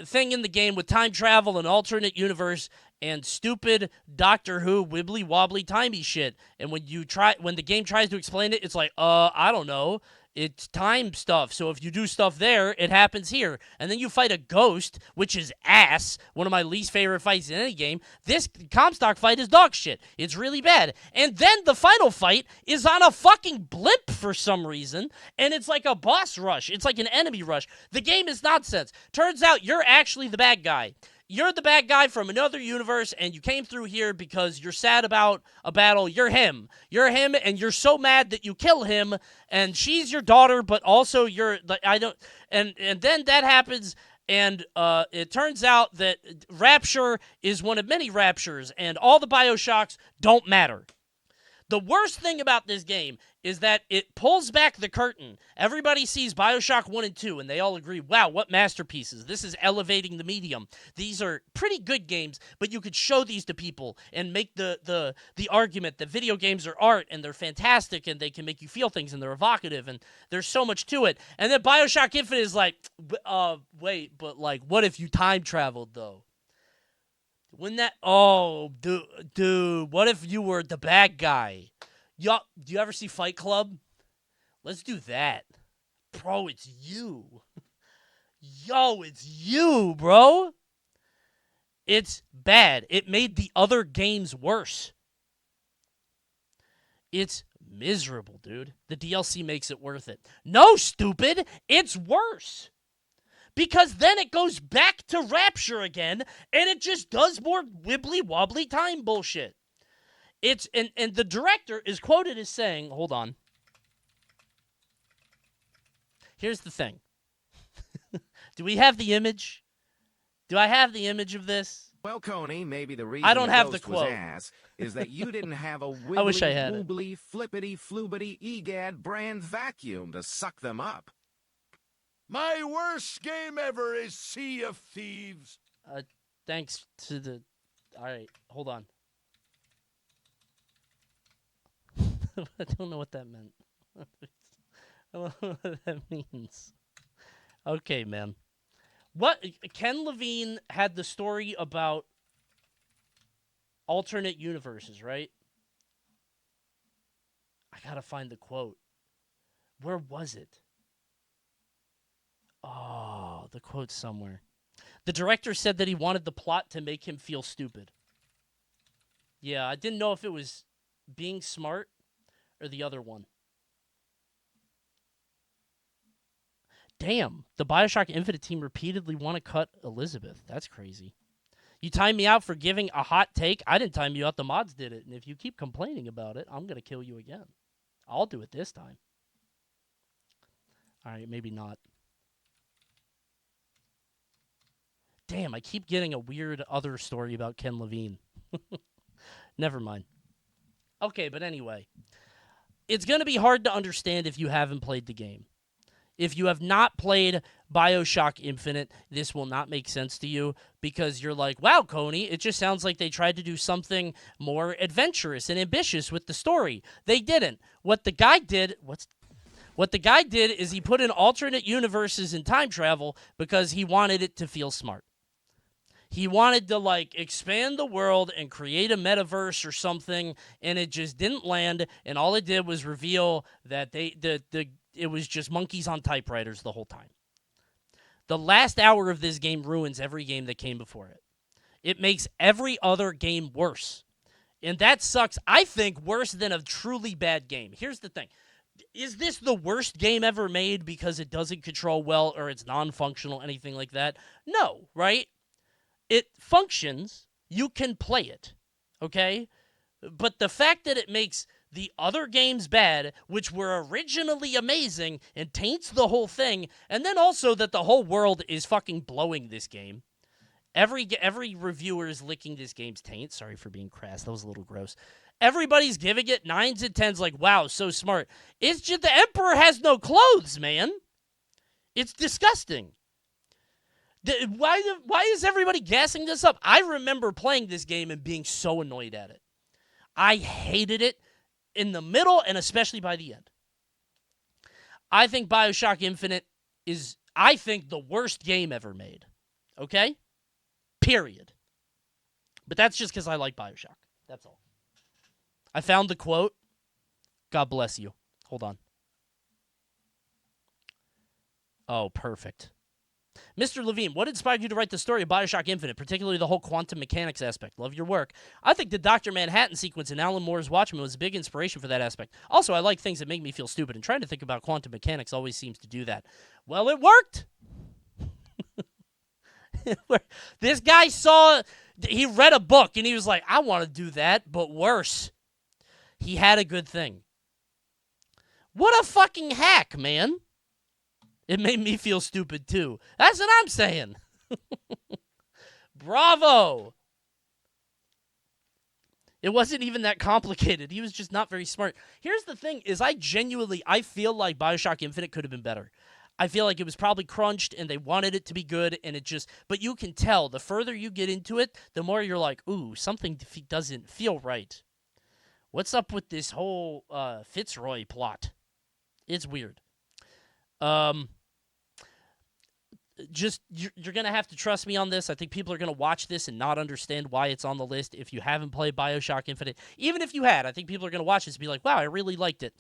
thing in the game with time travel and alternate universe and stupid Doctor Who wibbly wobbly timey shit. And when the game tries to explain it, it's like, I don't know. It's time stuff, so if you do stuff there, it happens here. And then you fight a ghost, which is ass, one of my least favorite fights in any game. This Comstock fight is dog shit. It's really bad. And then the final fight is on a fucking blimp for some reason, and it's like a boss rush. It's like an enemy rush. The game is nonsense. Turns out you're actually the bad guy. You're the bad guy from another universe, and you came through here because you're sad about a battle. You're him. You're him, and you're so mad that you kill him, and she's your daughter, but also you're, and then that happens, and it turns out that Rapture is one of many Raptures, and all the BioShocks don't matter. The worst thing about this game is that it pulls back the curtain. Everybody sees BioShock 1 and 2, and they all agree, wow, what masterpieces. This is elevating the medium. These are pretty good games, but you could show these to people and make the argument that video games are art, and they're fantastic, and they can make you feel things, and they're evocative, and there's so much to it. And then BioShock Infinite is like, wait, but like, what if you time traveled, though? Wouldn't that... Oh, dude, what if you were the bad guy? Yo, do you ever see Fight Club? Let's do that. Bro, it's you. Yo, it's you, bro. It's bad. It made the other games worse. It's miserable, dude. The DLC makes it worth it. No, stupid. It's worse. Because then it goes back to Rapture again, and it just does more wibbly-wobbly time bullshit. It's and the director is quoted as saying, hold on. Here's the thing. Do we have the image? Do I have the image of this? Well, Coney, maybe the reason I don't have the ghost was quote. ass is that you didn't have a I wish I had it. wibbly, flippity, floobity, egad brand vacuum to suck them up. My worst game ever is Sea of Thieves. Thanks to the... All right, hold on. I don't know what that meant. I don't know what that means. Okay, man. What? Ken Levine had the story about alternate universes, right? I gotta find the quote. Where was it? Oh, the quote's somewhere. The director said that he wanted the plot to make him feel stupid. Yeah, I didn't know if it was being smart or the other one. Damn, the BioShock Infinite team repeatedly want to cut Elizabeth. That's crazy. You timed me out for giving a hot take. I didn't time you out. The mods did it. And if you keep complaining about it, I'm going to kill you again. I'll do it this time. All right, maybe not. Damn, I keep getting a weird other story about Ken Levine. Never mind. Okay, but anyway. It's going to be hard to understand if you haven't played the game. If you have not played BioShock Infinite, this will not make sense to you because you're like, wow, Coney, it just sounds like they tried to do something more adventurous and ambitious with the story. They didn't. What the guy did is he put in alternate universes and time travel because he wanted it to feel smart. He wanted to, like, expand the world and create a metaverse or something, and it just didn't land, and all it did was reveal that it was just monkeys on typewriters the whole time. The last hour of this game ruins every game that came before it. It makes every other game worse. And that sucks, I think, worse than a truly bad game. Here's the thing. Is this the worst game ever made because it doesn't control well or it's non-functional, anything like that? No, right? It functions. You can play it, okay? But the fact that it makes the other games bad, which were originally amazing, and taints the whole thing, and then also that the whole world is fucking blowing this game. Every reviewer is licking this game's taint. Sorry for being crass. That was a little gross. Everybody's giving it 9s and 10s like, wow, so smart. It's just the Emperor has no clothes, man. It's disgusting. Why is everybody gassing this up? I remember playing this game and being so annoyed at it. I hated it in the middle and especially by the end. I think BioShock Infinite is, I think, the worst game ever made. Okay? Period. But that's just because I like BioShock. That's all. I found the quote. God bless you. Hold on. Oh, perfect. Mr. Levine, what inspired you to write the story of BioShock Infinite, particularly the whole quantum mechanics aspect? Love your work. I think the Dr. Manhattan sequence in Alan Moore's Watchmen was a big inspiration for that aspect. Also, I like things that make me feel stupid, and trying to think about quantum mechanics always seems to do that. Well, it worked! This guy he read a book, and he was like, I want to do that, but worse. He had a good thing. What a fucking hack, man. It made me feel stupid, too. That's what I'm saying. Bravo. It wasn't even that complicated. He was just not very smart. Here's the thing, is I feel like Bioshock Infinite could have been better. I feel like it was probably crunched and they wanted it to be good and but you can tell the further you get into it, the more you're like, ooh, something doesn't feel right. What's up with this whole Fitzroy plot? It's weird. You're going to have to trust me on this. I think people are going to watch this and not understand why it's on the list if you haven't played Bioshock Infinite. Even if you had, I think people are going to watch this and be like, wow, I really liked it.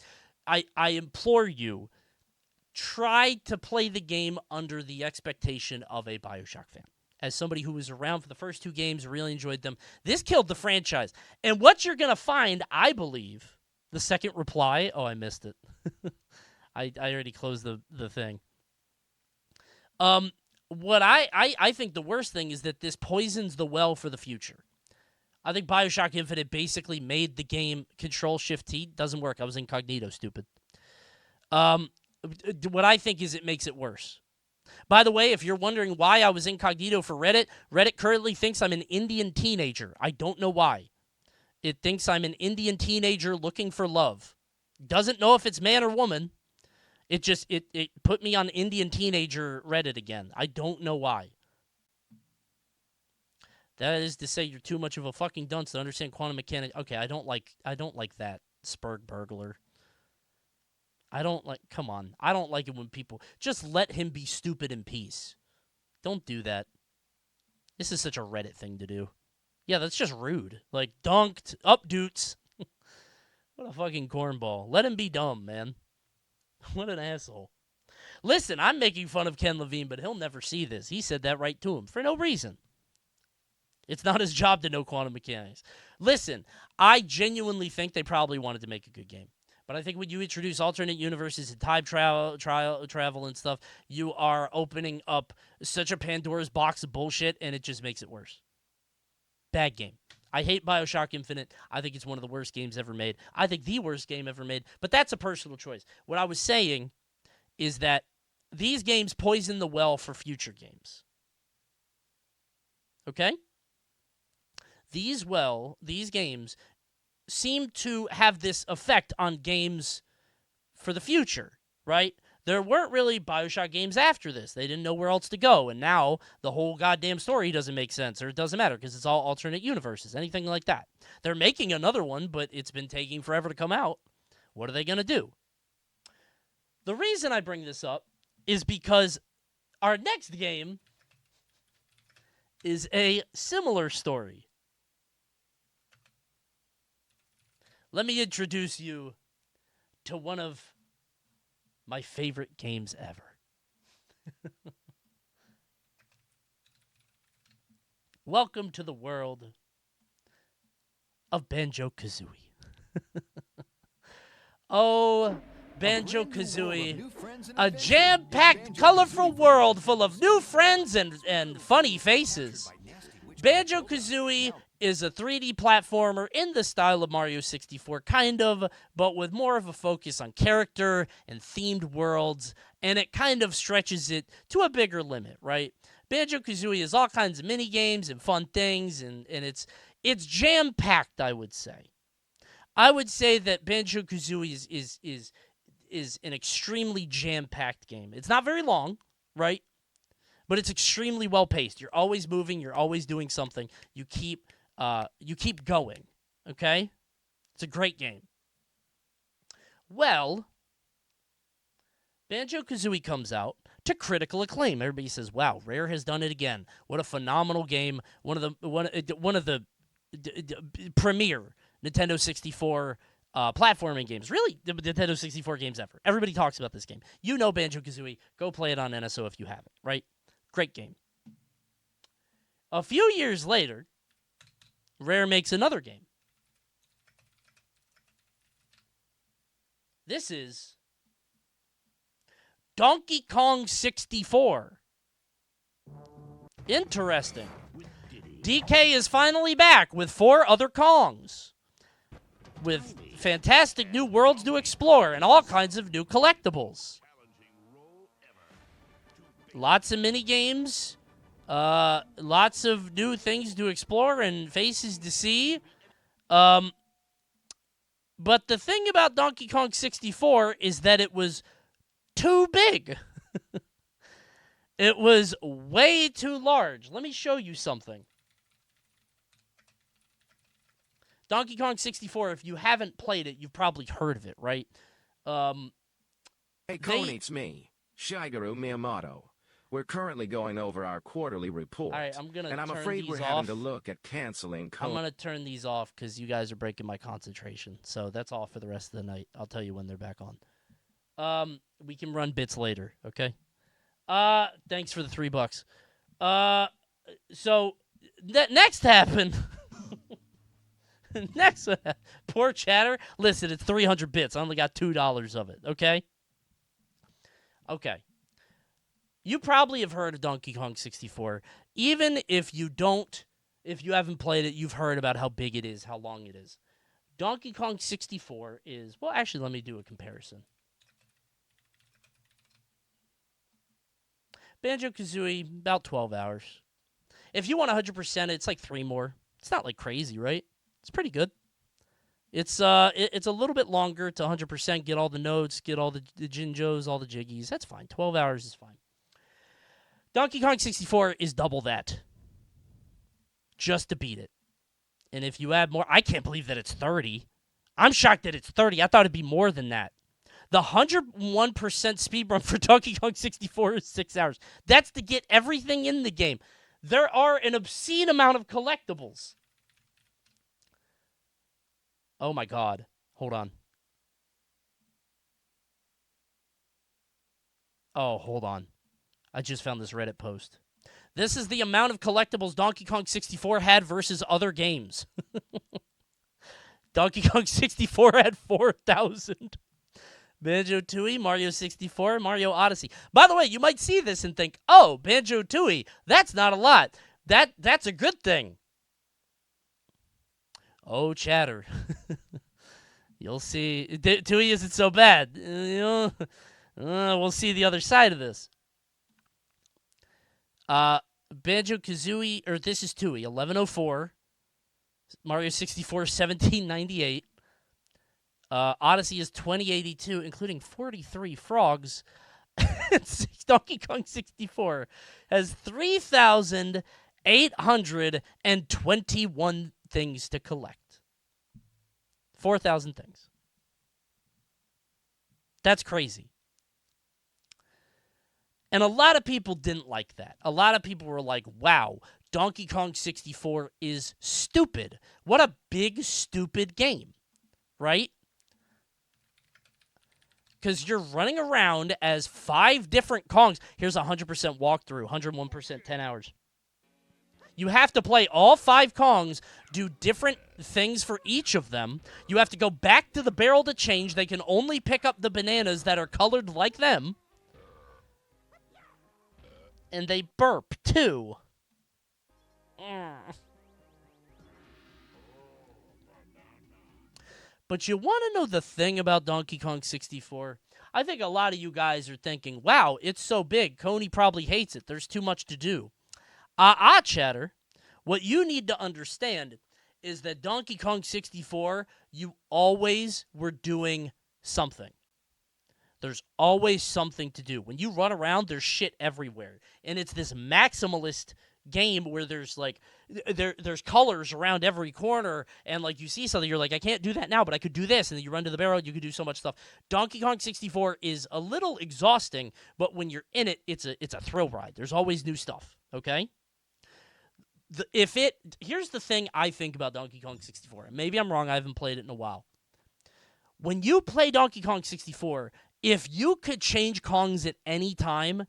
I implore you, try to play the game under the expectation of a Bioshock fan. As somebody who was around for the first 2 games, really enjoyed them, this killed the franchise. And what you're going to find, I believe, the second reply, oh, I missed it. I already closed the thing. What I think the worst thing is that this poisons the well for the future. I think Bioshock Infinite basically made the game Control-Shift-T. Doesn't work. I was incognito, stupid. What I think is it makes it worse. By the way, if you're wondering why I was incognito for Reddit, Reddit currently thinks I'm an Indian teenager. I don't know why. It thinks I'm an Indian teenager looking for love. Doesn't know if it's man or woman. It just, it put me on Indian teenager Reddit again. I don't know why. That is to say you're too much of a fucking dunce to understand quantum mechanics. Okay, I don't like that, Spurg Burglar. Come on. I don't like it when people, just let him be stupid in peace. Don't do that. This is such a Reddit thing to do. Yeah, that's just rude. Like, dunked, up doots. What a fucking cornball. Let him be dumb, man. What an asshole. Listen, I'm making fun of Ken Levine, but he'll never see this. He said that right to him for no reason. It's not his job to know quantum mechanics. Listen, I genuinely think they probably wanted to make a good game. But I think when you introduce alternate universes and time travel and stuff, you are opening up such a Pandora's box of bullshit, and it just makes it worse. Bad game. I hate Bioshock Infinite. I think it's one of the worst games ever made. I think the worst game ever made. But that's a personal choice. What I was saying is that these games poison the well for future games. Okay? These games seem to have this effect on games for the future, right? There weren't really Bioshock games after this. They didn't know where else to go, and now the whole goddamn story doesn't make sense, or it doesn't matter because it's all alternate universes, anything like that. They're making another one, but it's been taking forever to come out. What are they going to do? The reason I bring this up is because our next game is a similar story. Let me introduce you to one of my favorite games ever. Welcome to the world of Banjo-Kazooie. Oh, Banjo-Kazooie, a jam-packed, colorful world full of new friends and funny faces. Banjo-Kazooie is a 3D platformer in the style of Mario 64, kind of, but with more of a focus on character and themed worlds, and it kind of stretches it to a bigger limit, right? Banjo-Kazooie is all kinds of mini-games and fun things, and it's jam-packed, I would say. I would say that Banjo-Kazooie is an extremely jam-packed game. It's not very long, right? But it's extremely well-paced. You're always moving. You're always doing something. You keep going, okay? It's a great game. Well, Banjo-Kazooie comes out to critical acclaim. Everybody says, "Wow, Rare has done it again. What a phenomenal game! One of the premier Nintendo 64 platforming games. Really, the Nintendo 64 games ever. Everybody talks about this game. You know Banjo-Kazooie. Go play it on NSO if you haven't, right? Great game. A few years later, Rare makes another game. This is Donkey Kong 64. Interesting. DK is finally back with 4 other Kongs, with fantastic new worlds to explore and all kinds of new collectibles. Lots of mini games, lots of new things to explore and faces to see. But the thing about Donkey Kong 64 is that it was too big. It was way too large. Let me show you something. Donkey Kong 64, if you haven't played it, you've probably heard of it, right? Hey, Coney, it's me, Shigeru Miyamoto. We're currently going over our quarterly report. All right, I'm going to turn and I'm afraid these we're off. having to look at canceling I'm going to turn these off because you guys are breaking my concentration. So that's all for the rest of the night. I'll tell you when they're back on. We can run bits later, okay? Thanks for the $3. So that next happened. Next, poor chatter. Listen, it's 300 bits. I only got $2 of it, okay? Okay. You probably have heard of Donkey Kong 64. Even if you haven't played it, you've heard about how big it is, how long it is. Donkey Kong 64 is, well, actually, let me do a comparison. Banjo-Kazooie, about 12 hours. If you want 100%, it's like 3 more. It's not like crazy, right? It's pretty good. It's a little bit longer to 100%, get all the notes, get all the Jinjos, all the Jiggies. That's fine. 12 hours is fine. Donkey Kong 64 is double that. Just to beat it. And if you add more, I can't believe that it's 30. I'm shocked that it's 30. I thought it'd be more than that. The 101% speedrun for Donkey Kong 64 is 6 hours. That's to get everything in the game. There are an obscene amount of collectibles. Oh my God. Hold on. Oh, hold on. I just found this Reddit post. This is the amount of collectibles Donkey Kong 64 had versus other games. Donkey Kong 64 had 4,000. Banjo-Tooie, Mario 64, Mario Odyssey. By the way, you might see this and think, oh, Banjo-Tooie, that's not a lot. That's a good thing. Oh, chatter. You'll see. Tooie isn't so bad. We'll see the other side of this. Banjo-Kazooie, or this is Tooie, 1104. Mario 64, 1798. Odyssey is 2082, including 43 frogs. Donkey Kong 64 has 3,821 things to collect. 4,000 things. That's crazy. And a lot of people didn't like that. A lot of people were like, wow, Donkey Kong 64 is stupid. What a big, stupid game. Right? Because you're running around as 5 different Kongs. Here's a 100% walkthrough, 101%, 10 hours. You have to play all 5 Kongs, do different things for each of them. You have to go back to the barrel to change. They can only pick up the bananas that are colored like them. And they burp, too. But you want to know the thing about Donkey Kong 64? I think a lot of you guys are thinking, wow, it's so big. Coney probably hates it. There's too much to do. Chatter. What you need to understand is that Donkey Kong 64, you always were doing something. There's always something to do. When you run around, there's shit everywhere. And it's this maximalist game where there's like there's colors around every corner, and like you see something, you're like, I can't do that now, but I could do this, and then you run to the barrel, you could do so much stuff. Donkey Kong 64 is a little exhausting, but when you're in it, it's a thrill ride. There's always new stuff, okay? Here's the thing I think about Donkey Kong 64. Maybe I'm wrong, I haven't played it in a while. When you play Donkey Kong 64, if you could change Kongs at any time,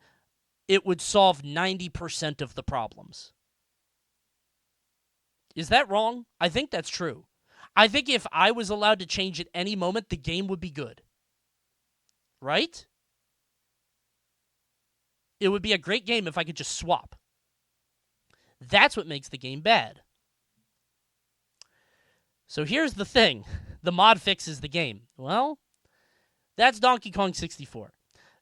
it would solve 90% of the problems. Is that wrong? I think that's true. I think if I was allowed to change at any moment, the game would be good. Right? It would be a great game if I could just swap. That's what makes the game bad. So here's the thing. The mod fixes the game. Well, that's Donkey Kong 64.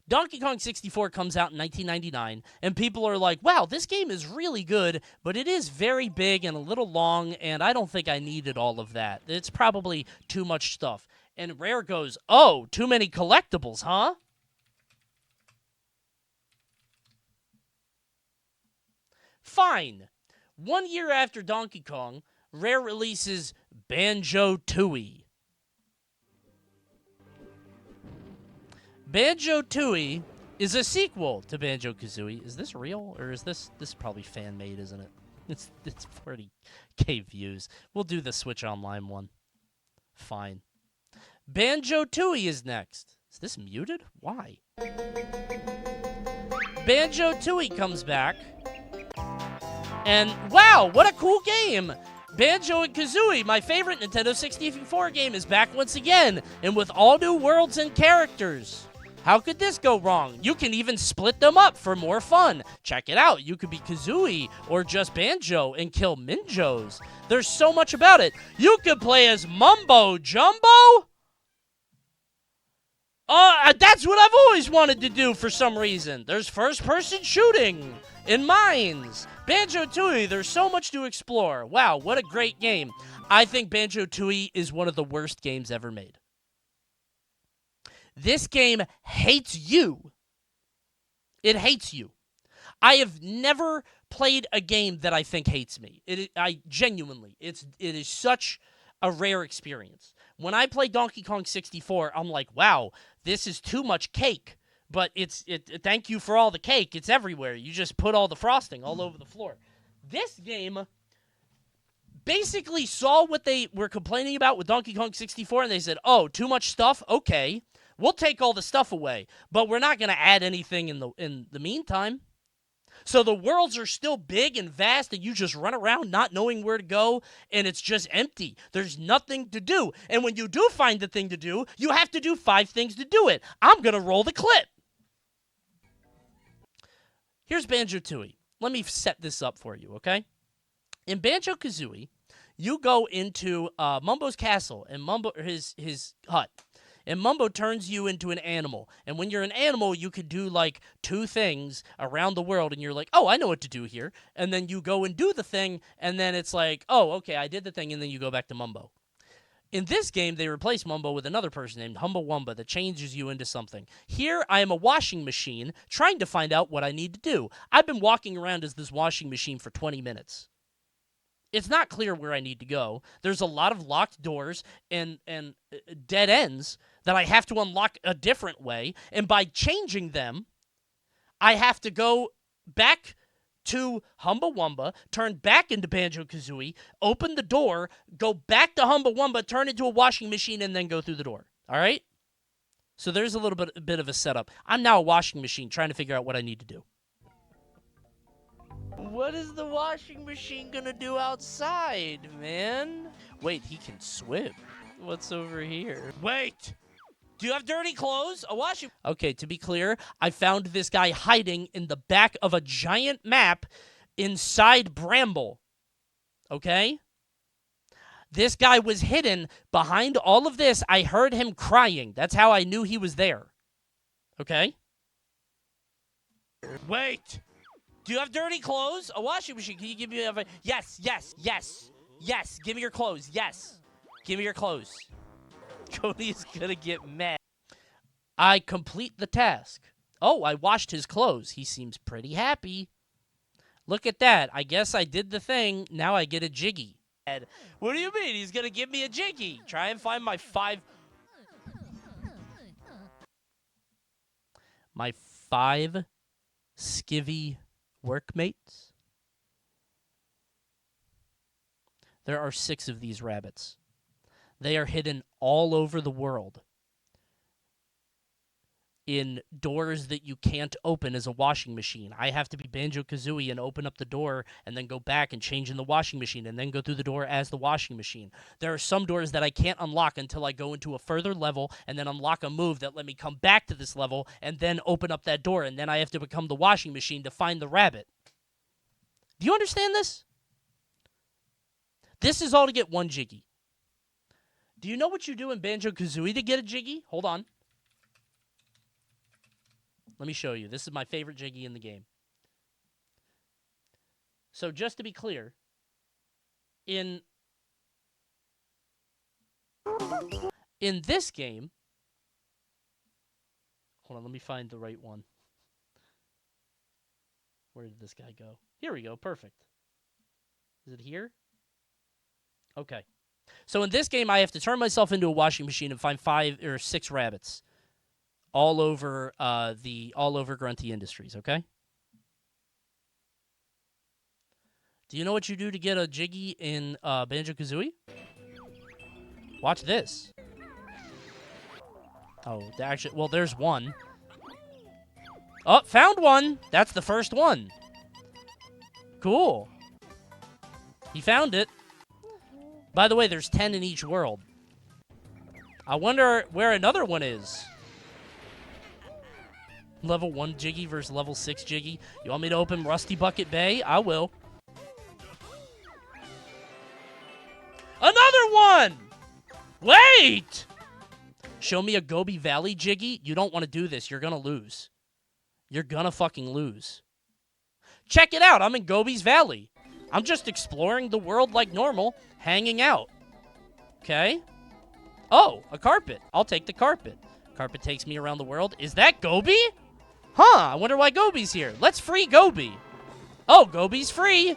Donkey Kong 64 comes out in 1999, and people are like, wow, this game is really good, but it is very big and a little long, and I don't think I needed all of that. It's probably too much stuff. And Rare goes, oh, too many collectibles, huh? Fine. 1 year after Donkey Kong, Rare releases Banjo-Tooie. Banjo-Tooie is a sequel to Banjo-Kazooie. Is this real, or is this is probably fan-made, isn't it? It's 40K views. We'll do the Switch Online one. Fine. Banjo-Tooie is next. Is this muted? Why? Banjo-Tooie comes back. And wow, what a cool game! Banjo and Kazooie, my favorite Nintendo 64 game, is back once again, and with all new worlds and characters. How could this go wrong? You can even split them up for more fun. Check it out. You could be Kazooie or just Banjo and kill Minjos. There's so much about it. You could play as Mumbo Jumbo? That's what I've always wanted to do for some reason. There's first-person shooting in mines. Banjo-Tooie, there's so much to explore. Wow, what a great game. I think Banjo-Tooie is one of the worst games ever made. This game hates you. It hates you. I have never played a game that I think hates me. I genuinely, it is such a rare experience. When I play Donkey Kong 64, I'm like, wow, this is too much cake. But thank you for all the cake. It's everywhere. You just put all the frosting all over the floor. This game basically saw what they were complaining about with Donkey Kong 64, and they said, oh, too much stuff? Okay. We'll take all the stuff away, but we're not going to add anything in the meantime. So the worlds are still big and vast, and you just run around not knowing where to go, and it's just empty. There's nothing to do. And when you do find the thing to do, you have to do 5 things to do it. I'm going to roll the clip. Here's Banjo-Tooie. Let me set this up for you, okay? In Banjo-Kazooie, you go into Mumbo's castle and his hut. And Mumbo turns you into an animal. And when you're an animal, you could do, like, 2 things around the world. And you're like, oh, I know what to do here. And then you go and do the thing. And then it's like, oh, okay, I did the thing. And then you go back to Mumbo. In this game, they replace Mumbo with another person named Humbawamba that changes you into something. Here, I am a washing machine trying to find out what I need to do. I've been walking around as this washing machine for 20 minutes. It's not clear where I need to go. There's a lot of locked doors and dead ends that I have to unlock a different way. And by changing them, I have to go back to Humbawamba, turn back into Banjo-Kazooie, open the door, go back to Humbawamba, turn into a washing machine, and then go through the door. All right? So there's a little bit of a setup. I'm now a washing machine trying to figure out what I need to do. What is the washing machine gonna do outside, man? Wait, he can swim. What's over here? Wait! Do you have dirty clothes? A washing... Okay, to be clear, I found this guy hiding in the back of a giant map inside Bramble. Okay? This guy was hidden behind all of this. I heard him crying. That's how I knew he was there. Okay? Wait! Do you have dirty clothes? A washing machine. Can you give me a... Yes, yes, yes. Yes, give me your clothes. Yes. Give me your clothes. Coney is gonna get mad. I complete the task. Oh, I washed his clothes. He seems pretty happy. Look at that. I guess I did the thing. Now I get a jiggy. What do you mean? He's gonna give me a jiggy. Try and find my 5 skivvy workmates. There are 6 of these rabbits. They are hidden all over the world in doors that you can't open as a washing machine. I have to be Banjo-Kazooie and open up the door and then go back and change in the washing machine and then go through the door as the washing machine. There are some doors that I can't unlock until I go into a further level and then unlock a move that let me come back to this level and then open up that door, and then I have to become the washing machine to find the rabbit. Do you understand this? This is all to get 1 jiggy. Do you know what you do in Banjo-Kazooie to get a jiggy? Hold on. Let me show you. This is my favorite Jiggy in the game. So just to be clear, in this game, hold on, let me find the right one. Where did this guy go? Here we go. Perfect. Is it here? Okay. So in this game, I have to turn myself into a washing machine and find 5 or 6 rabbits all over Grunty Industries. Okay. Do you know what you do to get a Jiggy in Banjo-Kazooie? Watch this. Oh, actually, well, there's one. Oh, found one. That's the first one. Cool. He found it. By the way, there's 10 in each world. I wonder where another one is. Level 1 Jiggy versus level 6 Jiggy. You want me to open Rusty Bucket Bay? I will. Another one! Wait! Show me a Gobi Valley Jiggy? You don't want to do this. You're going to lose. You're going to fucking lose. Check it out. I'm in Gobi's Valley. I'm just exploring the world like normal, hanging out. Okay? Oh, a carpet. I'll take the carpet. Carpet takes me around the world. Is that Gobi? Huh, I wonder why Gobi's here. Let's free Gobi. Oh, Gobi's free.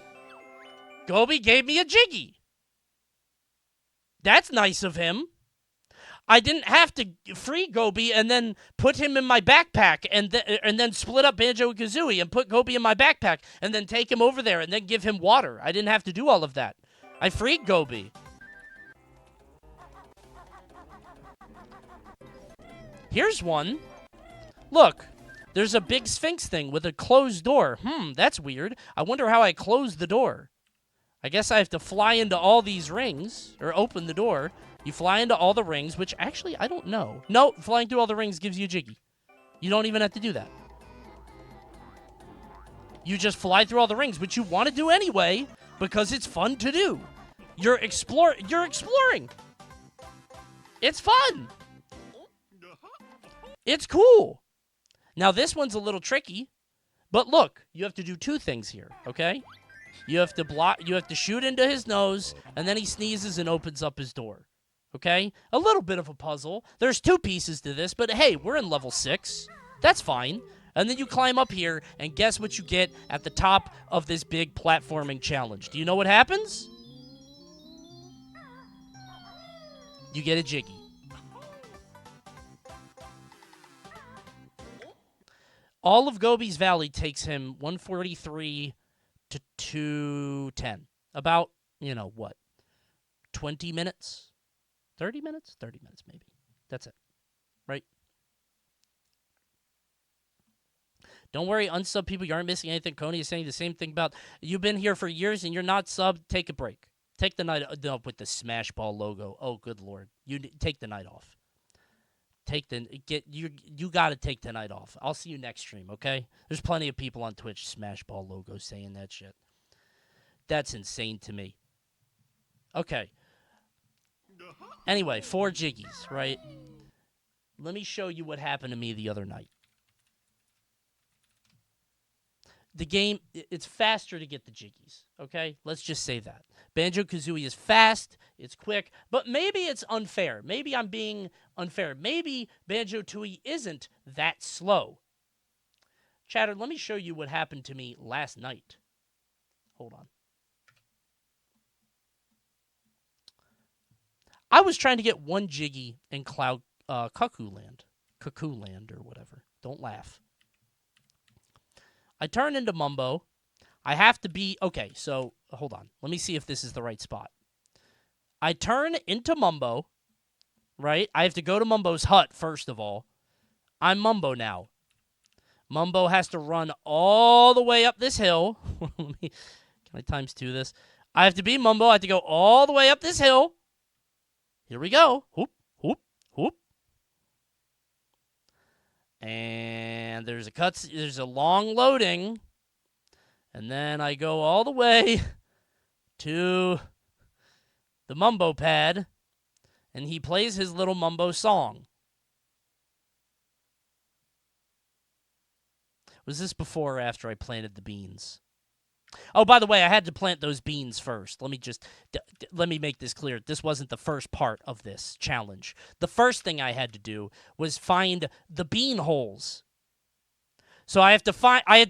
Gobi gave me a Jiggy. That's nice of him. I didn't have to free Gobi and then put him in my backpack and then split up Banjo-Kazooie and put Gobi in my backpack and then take him over there and then give him water. I didn't have to do all of that. I freed Gobi. Here's one. Look, there's a big Sphinx thing with a closed door. That's weird. I wonder how I closed the door. I guess I have to fly into all these rings, or open the door. You fly into all the rings, which actually, I don't know. No, flying through all the rings gives you a Jiggy. You don't even have to do that. You just fly through all the rings, which you want to do anyway, because it's fun to do. You're exploring. It's fun. It's cool. Now, this one's a little tricky, but look, you have to do 2 things here, okay? You have to shoot into his nose, and then he sneezes and opens up his door. Okay? A little bit of a puzzle. There's 2 pieces to this, but hey, we're in level 6. That's fine. And then you climb up here, and guess what you get at the top of this big platforming challenge? Do you know what happens? You get a Jiggy. All of Gobi's Valley takes him 143 to 210. About, what? 20 minutes? 30 minutes? 30 minutes, maybe. That's it. Right? Don't worry, unsub people. You aren't missing anything. Coney is saying the same thing about, you've been here for years and you're not subbed. Take a break. Take the night off with the Smash Ball logo. Oh, good Lord. You take the night off. You got to take the night off. I'll see you next stream, okay? There's plenty of people on Twitch, Smash Ball logo, saying that shit. That's insane to me. Okay. Anyway, 4 Jiggies, right? Let me show you what happened to me the other night. The game, it's faster to get the Jiggies, okay? Let's just say that. Banjo-Kazooie is fast, it's quick, but maybe it's unfair. Maybe I'm being unfair. Maybe Banjo-Tooie isn't that slow. Chatter, let me show you what happened to me last night. Hold on. I was trying to get 1 Jiggy in Cloud Cuckoo Land or whatever. Don't laugh. I turn into Mumbo. I have to be... Okay, so hold on. Let me see if this is the right spot. I turn into Mumbo, right? I have to go to Mumbo's hut, first of all. I'm Mumbo now. Mumbo has to run all the way up this hill. Can I times 2 this? I have to be Mumbo. I have to go all the way up this hill. Here we go. Whoop, whoop, whoop. And there's a long loading. And then I go all the way to the Mumbo pad. And he plays his little Mumbo song. Was this before or after I planted the beans? Oh, by the way, I had to plant those beans first. Let me make this clear. This wasn't the first part of this challenge. The first thing I had to do was find the bean holes. So I had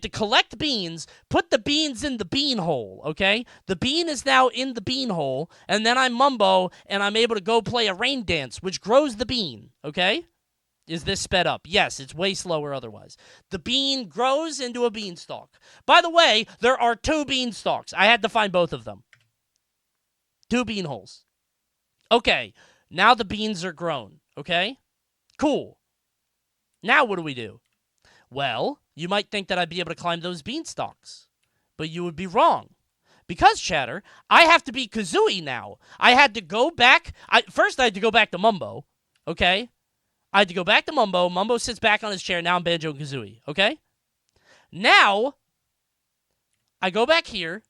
to collect beans, put the beans in the bean hole, okay? The bean is now in the bean hole, and then I'm Mumbo, and I'm able to go play a rain dance, which grows the bean, okay? Is this sped up? Yes, it's way slower otherwise. The bean grows into a beanstalk. By the way, there are 2 beanstalks. I had to find both of them. 2 bean holes. Okay, now the beans are grown, okay? Cool. Now what do we do? Well, you might think that I'd be able to climb those beanstalks, but you would be wrong. Because, Chatter, I have to be Kazooie now. I had to go back. First, I had to go back to Mumbo, okay? I had to go back to Mumbo. Mumbo sits back on his chair. Now I'm Banjo and Kazooie, okay? Now, I go back here,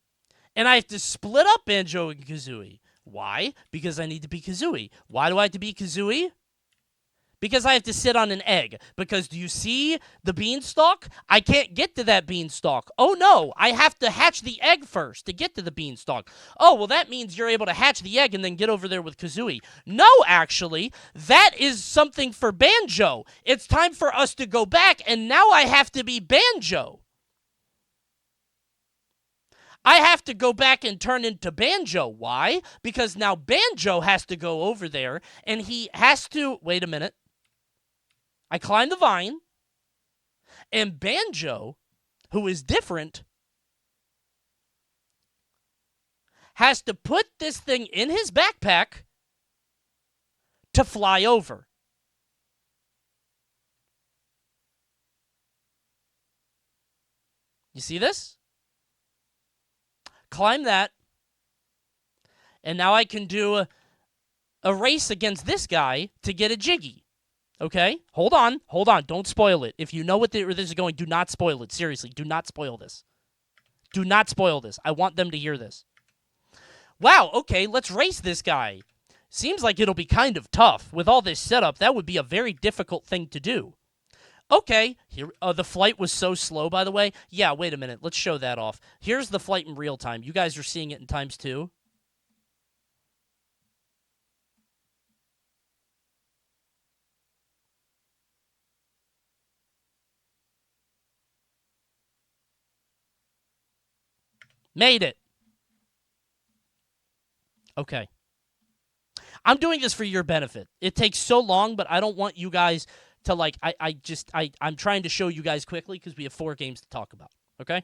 and I have to split up Banjo and Kazooie. Why? Because I need to be Kazooie. Why do I have to be Kazooie? Because I have to sit on an egg. Because do you see the beanstalk? I can't get to that beanstalk. Oh, no. I have to hatch the egg first to get to the beanstalk. Oh, well, that means you're able to hatch the egg and then get over there with Kazooie. No, actually. That is something for Banjo. It's time for us to go back, and now I have to be Banjo. I have to go back and turn into Banjo. Why? Because now Banjo has to go over there, and he has to... Wait a minute. I climb the vine, and Banjo, who is different, has to put this thing in his backpack to fly over. You see this? Climb that, and now I can do a race against this guy to get a Jiggy. Okay? Hold on. Don't spoil it. If you know what this is going, do not spoil it. Seriously, do not spoil this. Do not spoil this. I want them to hear this. Wow, okay, let's race this guy. Seems like it'll be kind of tough. With all this setup, that would be a very difficult thing to do. Okay, here. The flight was so slow, by the way. Yeah, wait a minute. Let's show that off. Here's the flight in real time. You guys are seeing it in ×2. Made it. Okay. I'm doing this for your benefit. It takes so long, but I don't want you guys to, like, I'm trying to show you guys quickly because we have 4 games to talk about. Okay?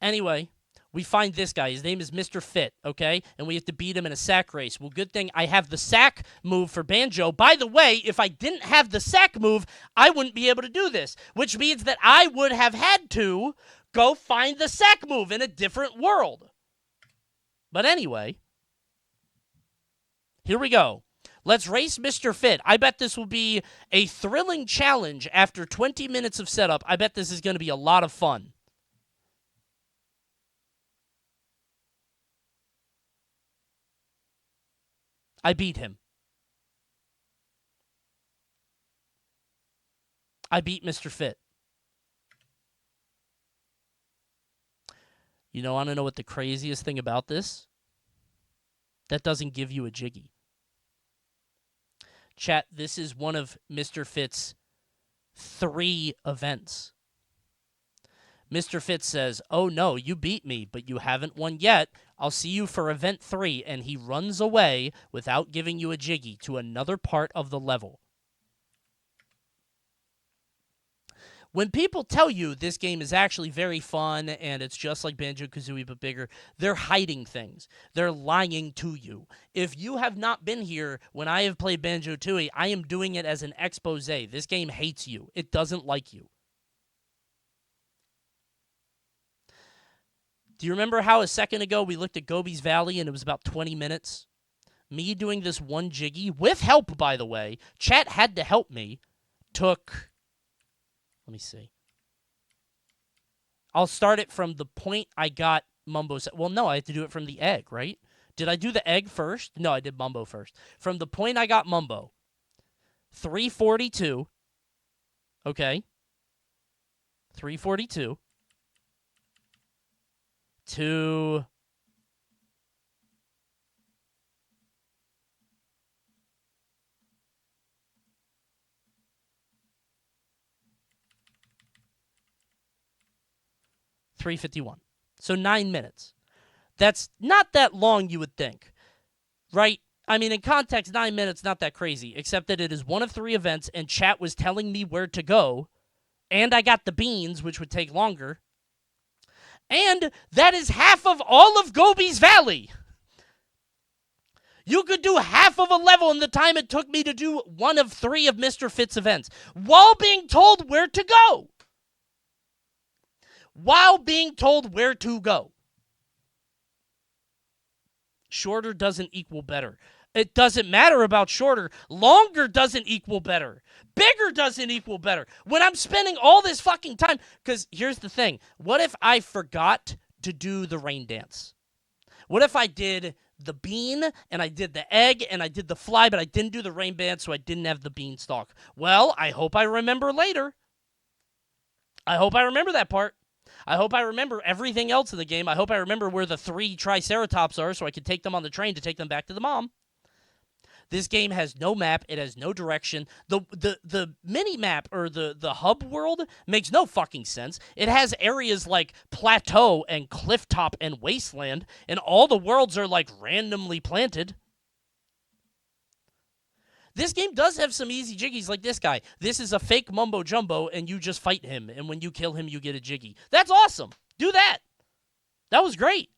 Anyway, we find this guy. His name is Mr. Fit, okay? And we have to beat him in a sack race. Well, good thing I have the sack move for Banjo. By the way, if I didn't have the sack move, I wouldn't be able to do this, which means that I would have had to go find the sack move in a different world. But anyway, here we go. Let's race Mr. Fit. I bet this will be a thrilling challenge after 20 minutes of setup. I bet this is going to be a lot of fun. I beat him. I beat Mr. Fit. You know, want to know what the craziest thing about this? That doesn't give you a Jiggy. Chat, this is one of Mr. Fit's 3 events. Mr. Fit says, "Oh no, you beat me, but you haven't won yet. I'll see you for event 3, and he runs away without giving you a Jiggy to another part of the level. When people tell you this game is actually very fun and it's just like Banjo-Kazooie but bigger, they're hiding things. They're lying to you. If you have not been here when I have played Banjo-Tooie, I am doing it as an expose. This game hates you. It doesn't like you. Do you remember how a second ago we looked at Gobi's Valley and it was about 20 minutes? Me doing this one Jiggy, with help, by the way, chat had to help me, took... Let me see. I'll start it from the point I got Mumbo. Well, no, I had to do it from the egg, right? Did I do the egg first? No, I did Mumbo first. From the point I got Mumbo, 342, okay? 342 to 351. So 9 minutes. That's not that long, you would think, right? I mean, in context, 9 minutes, not that crazy, except that it is one of 3 events, and chat was telling me where to go, and I got the beans, which would take longer, and that is half of all of Gobi's Valley. You could do half of a level in the time it took me to do one of 3 of Mr. Fitz events, while being told where to go. While being told where to go. Shorter doesn't equal better. It doesn't matter about shorter. Longer doesn't equal better. Bigger doesn't equal better. When I'm spending all this fucking time, because here's the thing. What if I forgot to do the rain dance? What if I did the bean, and I did the egg, and I did the fly, but I didn't do the rain dance, so I didn't have the beanstalk? Well, I hope I remember later. I hope I remember that part. I hope I remember everything else in the game. I hope I remember where the 3 Triceratops are so I can take them on the train to take them back to the mom. This game has no map. It has no direction. The mini-map or the hub world makes no fucking sense. It has areas like Plateau and Clifftop and Wasteland, and all the worlds are like randomly planted. This game does have some easy jiggies like this guy. This is a fake mumbo jumbo, and you just fight him, and when you kill him, you get a jiggy. That's awesome. Do that. That was great.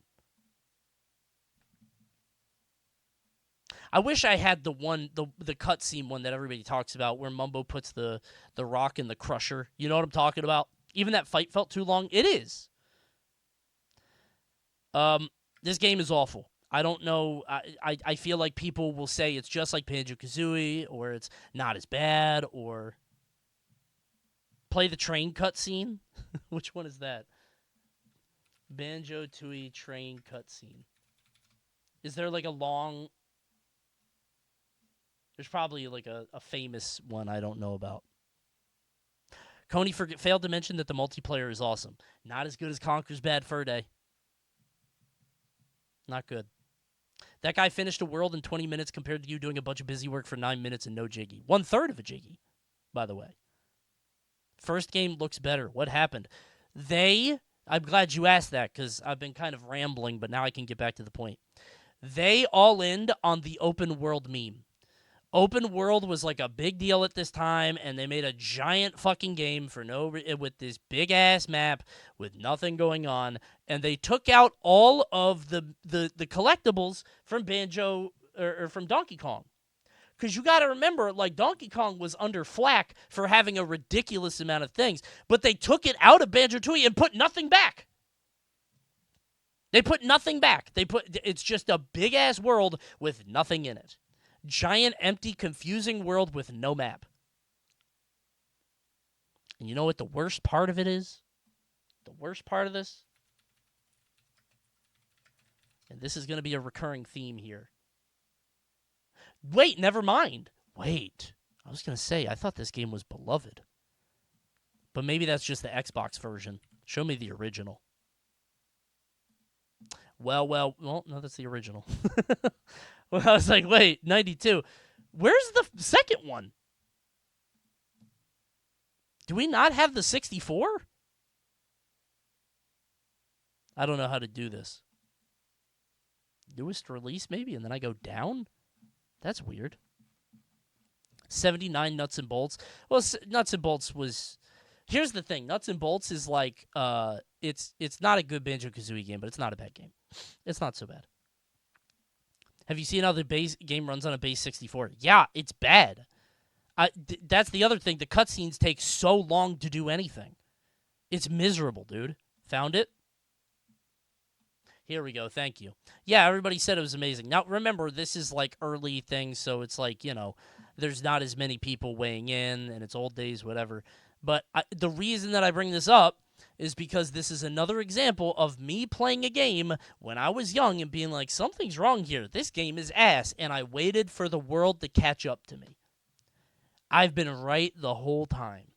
I wish I had the cutscene one that everybody talks about, where Mumbo puts the rock in the crusher. You know what I'm talking about? Even that fight felt too long. It is. This game is awful. I don't know. I feel like people will say it's just like Banjo-Kazooie, or it's not as bad, or play the train cutscene. Which one is that? Banjo-Tooie train cutscene. Is there like a long... There's probably like a famous one I don't know about. Coney failed to mention that the multiplayer is awesome. Not as good as Conker's Bad Fur Day. Not good. That guy finished a world in 20 minutes compared to you doing a bunch of busy work for 9 minutes and no jiggy. 1/3 of a jiggy, by the way. First game looks better. What happened? I'm glad you asked that, because I've been kind of rambling, but now I can get back to the point. They all end on the open world meme. Open world was like a big deal at this time, and they made a giant fucking game with this big ass map with nothing going on, and they took out all of the collectibles from Banjo or from Donkey Kong. Because you got to remember, like, Donkey Kong was under flack for having a ridiculous amount of things, but they took it out of Banjo-Tooie and put nothing back. They put nothing back. It's just a big ass world with nothing in it. Giant, empty, confusing world with no map. And you know what the worst part of it is? The worst part of this? And this is going to be a recurring theme here. Wait, never mind. Wait. I was going to say, I thought this game was beloved. But maybe that's just the Xbox version. Show me the original. Well, no, that's the original. Well, I was like, wait, 92. Where's the second one? Do we not have the 64? I don't know how to do this. Newest release, maybe, and then I go down? That's weird. 79 Nuts and Bolts. Well, Nuts and Bolts was... Here's the thing. Nuts and Bolts is like... It's not a good Banjo-Kazooie game, but it's not a bad game. It's not so bad. Have you seen how the base game runs on a base 64? Yeah, it's bad. That's the other thing. The cutscenes take so long to do anything. It's miserable, dude. Found it? Here we go. Thank you. Yeah, everybody said it was amazing. Now, remember, this is like early things, so it's like, there's not as many people weighing in, and it's old days, whatever. But the reason that I bring this up is because this is another example of me playing a game when I was young and being like, something's wrong here. This game is ass, and I waited for the world to catch up to me. I've been right the whole time.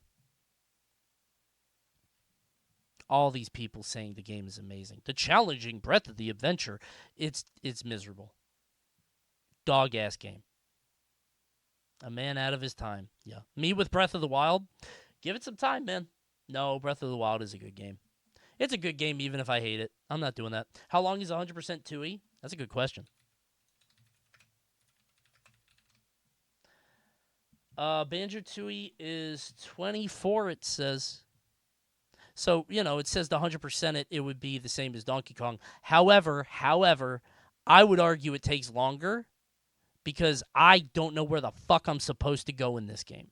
All these people saying the game is amazing. The challenging breadth of the adventure, it's miserable. Dog-ass game. A man out of his time. Yeah. Me with Breath of the Wild, give it some time, man. No, Breath of the Wild is a good game. It's a good game even if I hate it. I'm not doing that. How long is 100% 2E? That's a good question. Banjo-Tooie is 24, it says. So, it says the 100% it would be the same as Donkey Kong. However, I would argue it takes longer because I don't know where the fuck I'm supposed to go in this game.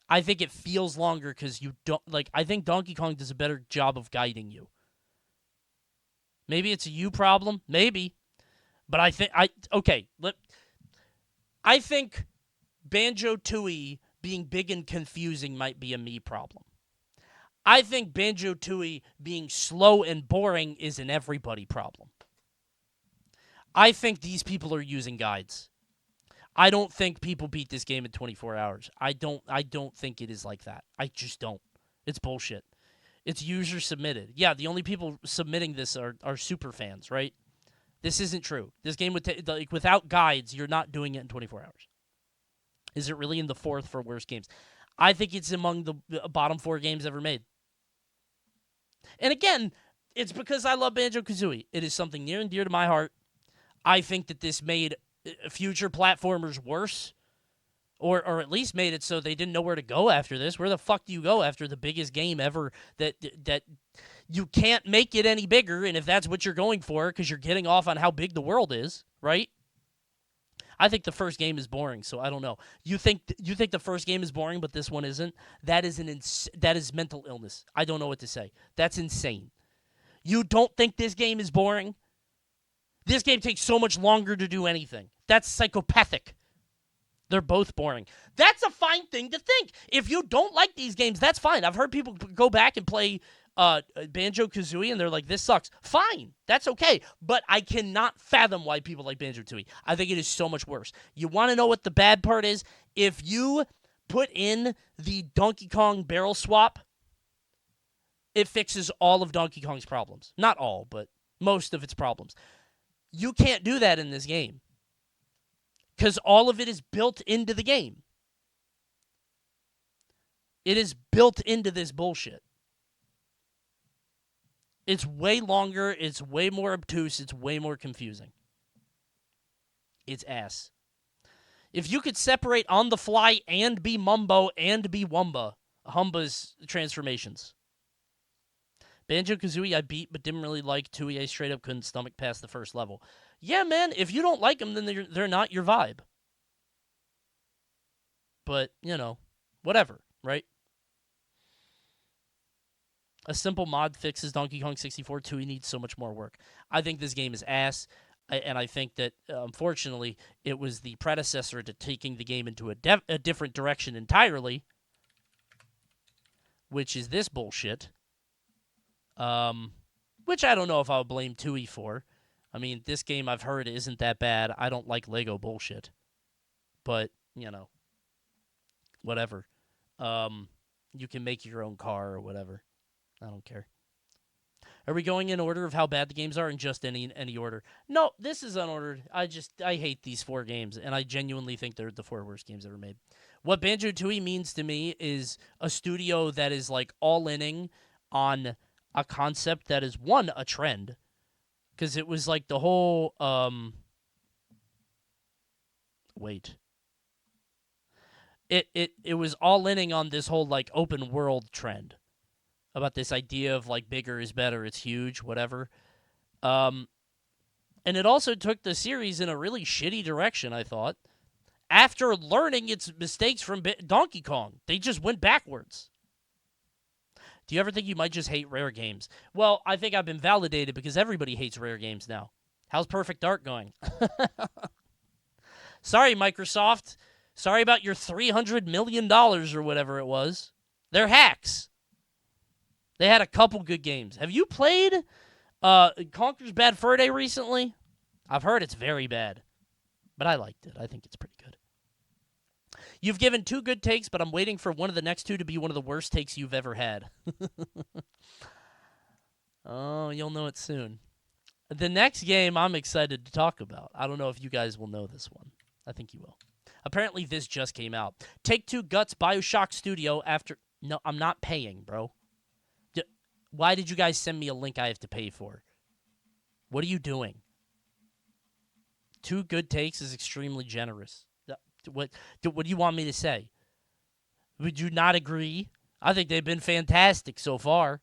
I think it feels longer because you don't, I think Donkey Kong does a better job of guiding you. Maybe it's a you problem. Maybe. But I think, I think Banjo-Tooie being big and confusing might be a me problem. I think Banjo-Tooie being slow and boring is an everybody problem. I think these people are using guides. I don't think people beat this game in 24 hours. I don't think it is like that. I just don't. It's bullshit. It's user submitted. Yeah, the only people submitting this are super fans, right? This isn't true. This game would take, without guides, you're not doing it in 24 hours. Is it really in the 4th for worst games? I think it's among the bottom 4 games ever made. And again, it's because I love Banjo-Kazooie. It is something near and dear to my heart. I think that this made future platformers worse, or at least made it so they didn't know where to go after this. Where the fuck do you go after the biggest game ever that you can't make it any bigger? And if that's what you're going for, because you're getting off on how big the world is, right? I think the first game is boring, so I don't know. You think the first game is boring, but this one isn't? That is mental illness. I don't know what to say. That's insane. You don't think this game is boring? This game takes so much longer to do anything. That's psychopathic. They're both boring. That's a fine thing to think. If you don't like these games, that's fine. I've heard people go back and play Banjo-Kazooie, and they're like, this sucks. Fine. That's okay. But I cannot fathom why people like Banjo-Tooie. I think it is so much worse. You want to know what the bad part is? If you put in the Donkey Kong barrel swap, it fixes all of Donkey Kong's problems. Not all, but most of its problems. You can't do that in this game because all of it is built into the game. It is built into this bullshit. It's way longer. It's way more obtuse. It's way more confusing. It's ass. If you could separate on the fly and be Mumbo and be Wumba, Humba's transformations. Banjo-Kazooie I beat but didn't really like. Tooie I straight up couldn't stomach past the first level. Yeah, man, if you don't like them, then they're not your vibe. But, whatever, right? A simple mod fixes Donkey Kong 64. Tooie needs so much more work. I think this game is ass, and I think that, unfortunately, it was the predecessor to taking the game into a different direction entirely, which is this bullshit. Which I don't know if I would blame Tooie for. I mean, this game I've heard isn't that bad. I don't like Lego bullshit. But, whatever. You can make your own car or whatever. I don't care. Are we going in order of how bad the games are in just any order? No, this is unordered. I hate these 4 games, and I genuinely think they're the 4 worst games ever made. What Banjo-Tooie means to me is a studio that is, all-inning on a concept that is, one, a trend. Because it was the whole, wait. It was all-inning on this whole, open world trend. About this idea of, bigger is better, it's huge, whatever. And it also took the series in a really shitty direction, I thought. After learning its mistakes from Donkey Kong, they just went backwards. Do you ever think you might just hate rare games? Well, I think I've been validated because everybody hates rare games now. How's Perfect Dark going? Sorry, Microsoft. Sorry about your $300 million or whatever it was. They're hacks. They had a couple good games. Have you played Conker's Bad Fur Day recently? I've heard it's very bad. But I liked it. I think it's pretty good. You've given 2 good takes, but I'm waiting for one of the next 2 to be one of the worst takes you've ever had. Oh, you'll know it soon. The next game I'm excited to talk about. I don't know if you guys will know this one. I think you will. Apparently, this just came out. Take-Two Guts BioShock Studio after... No, I'm not paying, bro. Why did you guys send me a link I have to pay for? What are you doing? 2 good takes is extremely generous. What do you want me to say? Would you not agree? I think they've been fantastic so far.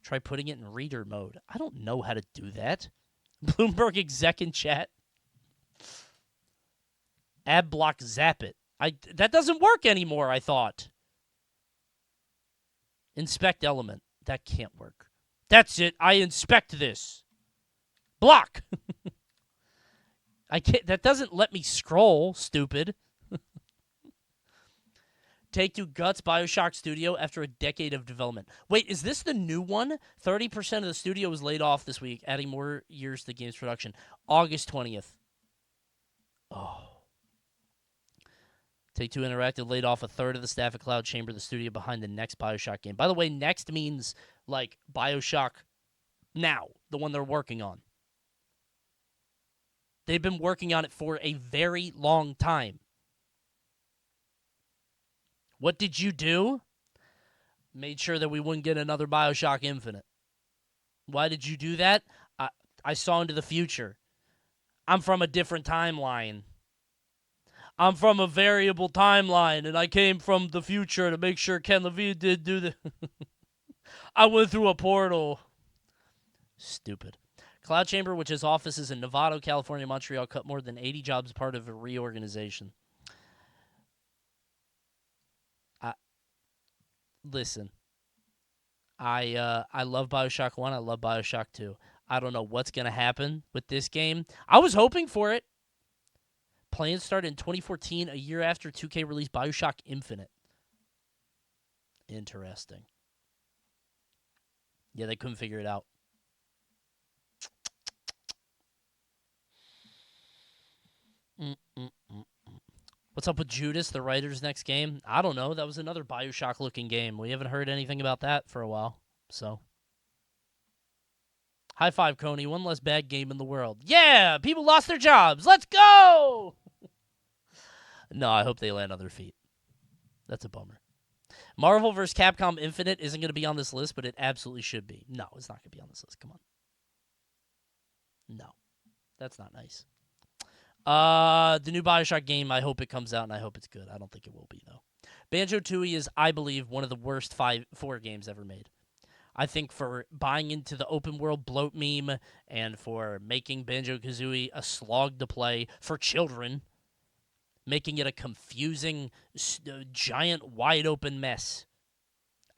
Try putting it in reader mode. I don't know how to do that. Bloomberg exec in chat. Ad block zap it. That doesn't work anymore, I thought. Inspect element. That can't work. That's it. I inspect this. Block. I can't. That doesn't let me scroll, stupid. Take-Two Guts BioShock Studio after a decade of development. Wait, is this the new one? 30% of the studio was laid off this week, adding more years to the game's production. August 20th. Oh. Take-Two Interactive laid off a third of the staff at Cloud Chamber, the studio behind the next BioShock game. By the way, next means, like, BioShock now, the one they're working on. They've been working on it for a very long time. What did you do? Made sure that we wouldn't get another BioShock Infinite. Why did you do that? I saw into the future. I'm from a different timeline. I'm from a variable timeline, and I came from the future to make sure Ken Levine did do the... I went through a portal. Stupid. Cloud Chamber, which has offices in Nevada, California, Montreal, cut more than 80 jobs as part of a reorganization. Listen, I love BioShock 1. I love BioShock 2. I don't know what's going to happen with this game. I was hoping for it. Plans started in 2014, a year after 2K released BioShock Infinite. Interesting. Yeah, they couldn't figure it out. What's up with Judas, the writer's next game? I don't know. That was another BioShock-looking game. We haven't heard anything about that for a while. So, high five, Coney. One less bad game in the world. Yeah! People lost their jobs. Let's go! No, I hope they land on their feet. That's a bummer. Marvel vs. Capcom Infinite isn't going to be on this list, but it absolutely should be. No, it's not going to be on this list. Come on. No. That's not nice. The new BioShock game, I hope it comes out, and I hope it's good. I don't think it will be, though. Banjo-Tooie is, I believe, one of the worst 4 games ever made. I think for buying into the open-world bloat meme and for making Banjo-Kazooie a slog to play for children, making it a confusing, giant, wide-open mess.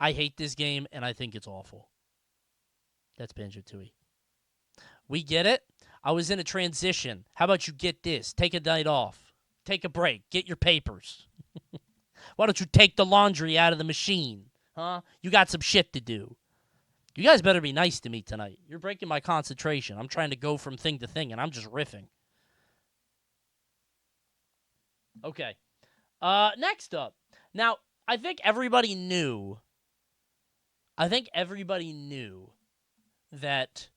I hate this game, and I think it's awful. That's Banjo-Tooie. We get it. I was in a transition. How about you get this? Take a night off. Take a break. Get your papers. Why don't you take the laundry out of the machine? Huh? You got some shit to do. You guys better be nice to me tonight. You're breaking my concentration. I'm trying to go from thing to thing, and I'm just riffing. Okay. Next up. Now, I think everybody knew that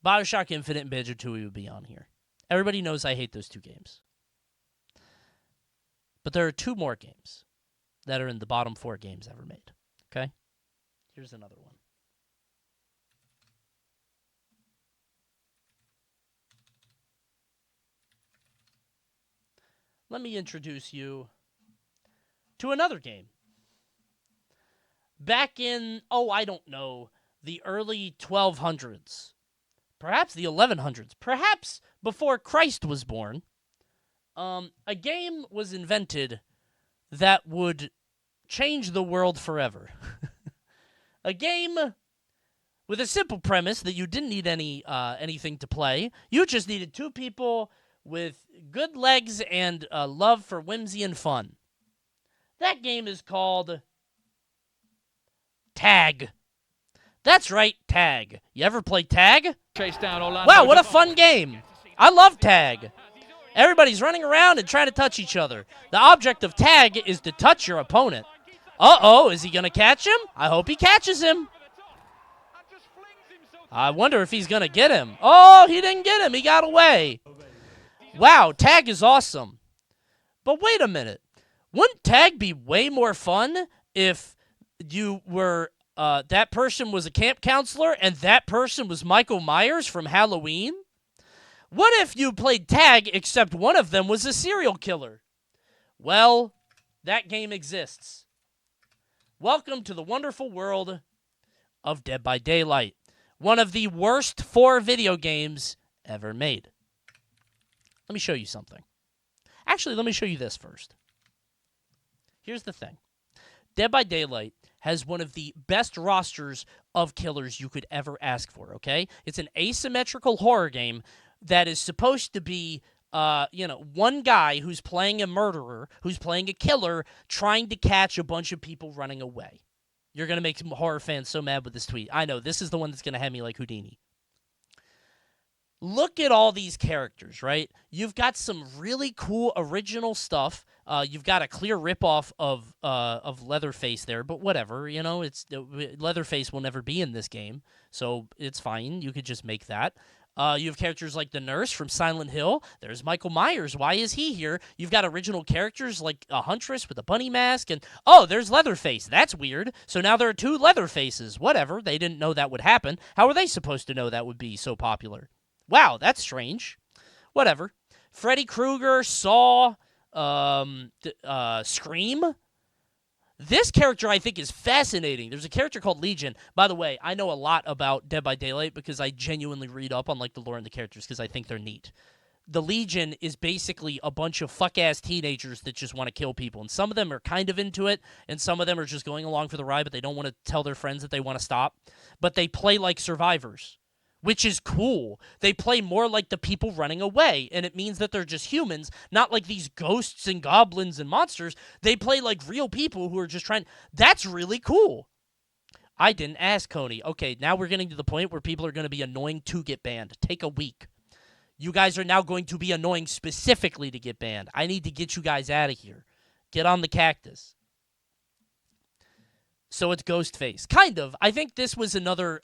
BioShock Infinite and Banjo-Tooie would be on here. Everybody knows I hate those 2 games. But there are 2 more games that are in the bottom 4 games ever made. Okay? Here's another one. Let me introduce you to another game. Back in, I don't know, the early 1200s. Perhaps the 1100s, perhaps before Christ was born, a game was invented that would change the world forever. A game with a simple premise that you didn't need anything to play. You just needed 2 people with good legs and a love for whimsy and fun. That game is called Tag. That's right, Tag. You ever play Tag? Chase down Orlando. Wow, what a fun game. I love Tag. Everybody's running around and trying to touch each other. The object of tag is to touch your opponent. Uh-oh, is he going to catch him? I hope he catches him. I wonder if he's going to get him. Oh, he didn't get him. He got away. Wow, tag is awesome. But wait a minute. Wouldn't tag be way more fun if you were, that person was a camp counselor and that person was Michael Myers from Halloween? What if you played tag except one of them was a serial killer? Well, that game exists. Welcome to the wonderful world of Dead by Daylight. One of the worst 4 video games ever made. Let me show you something. Actually, let me show you this first. Here's the thing. Dead by Daylight has one of the best rosters of killers you could ever ask for, okay? It's an asymmetrical horror game that is supposed to be, one guy who's playing a murderer, who's playing a killer, trying to catch a bunch of people running away. You're going to make some horror fans so mad with this tweet. I know, this is the one that's going to have me like Houdini. Look at all these characters, right? You've got some really cool original stuff. You've got a clear ripoff of Leatherface there, but whatever, it's Leatherface will never be in this game, so it's fine. You could just make that. You have characters like the nurse from Silent Hill. There's Michael Myers. Why is he here? You've got original characters like a huntress with a bunny mask, and oh, there's Leatherface. That's weird. So now there are 2 Leatherfaces. Whatever. They didn't know that would happen. How are they supposed to know that would be so popular? Wow, that's strange. Whatever. Freddy Krueger, Saw, Scream. This character, I think, is fascinating. There's a character called Legion. By the way, I know a lot about Dead by Daylight because I genuinely read up on the lore and the characters because I think they're neat. The Legion is basically a bunch of fuck-ass teenagers that just want to kill people. And some of them are kind of into it, and some of them are just going along for the ride, but they don't want to tell their friends that they want to stop. But they play like survivors, which is cool. They play more like the people running away, and it means that they're just humans, not like these ghosts and goblins and monsters. They play like real people who are just trying. That's really cool. I didn't ask Coney. Okay, now we're getting to the point where people are going to be annoying to get banned. Take a week. You guys are now going to be annoying specifically to get banned. I need to get you guys out of here. Get on the cactus. So it's Ghostface. Kind of. I think this was another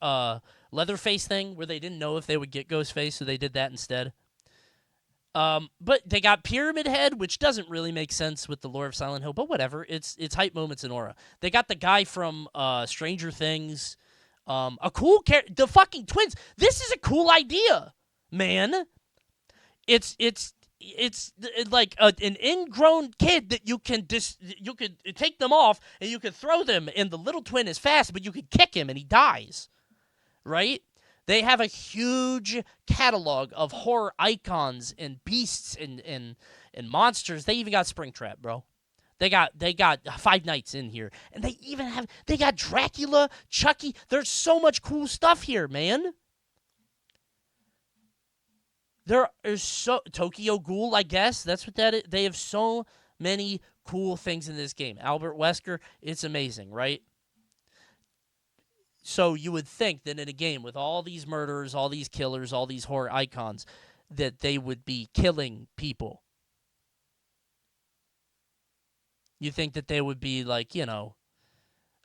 Leatherface thing where they didn't know if they would get Ghostface, so they did that instead. But they got Pyramid Head, which doesn't really make sense with the lore of Silent Hill, but whatever. It's hype moments in aura. They got the guy from Stranger Things. A cool character. The fucking twins. This is a cool idea, man. It's like an ingrown kid that you could take them off and you could throw them, and the little twin is fast, but you could kick him and he dies. Right? They have a huge catalog of horror icons and beasts and monsters. They even got Springtrap, bro. They got Five Nights in here. And they got Dracula, Chucky. There's so much cool stuff here, man. There is Tokyo Ghoul, I guess. That's what that is. They have so many cool things in this game. Albert Wesker, it's amazing, right? So you would think that in a game with all these murderers, all these killers, all these horror icons, that they would be killing people. You think that they would be like,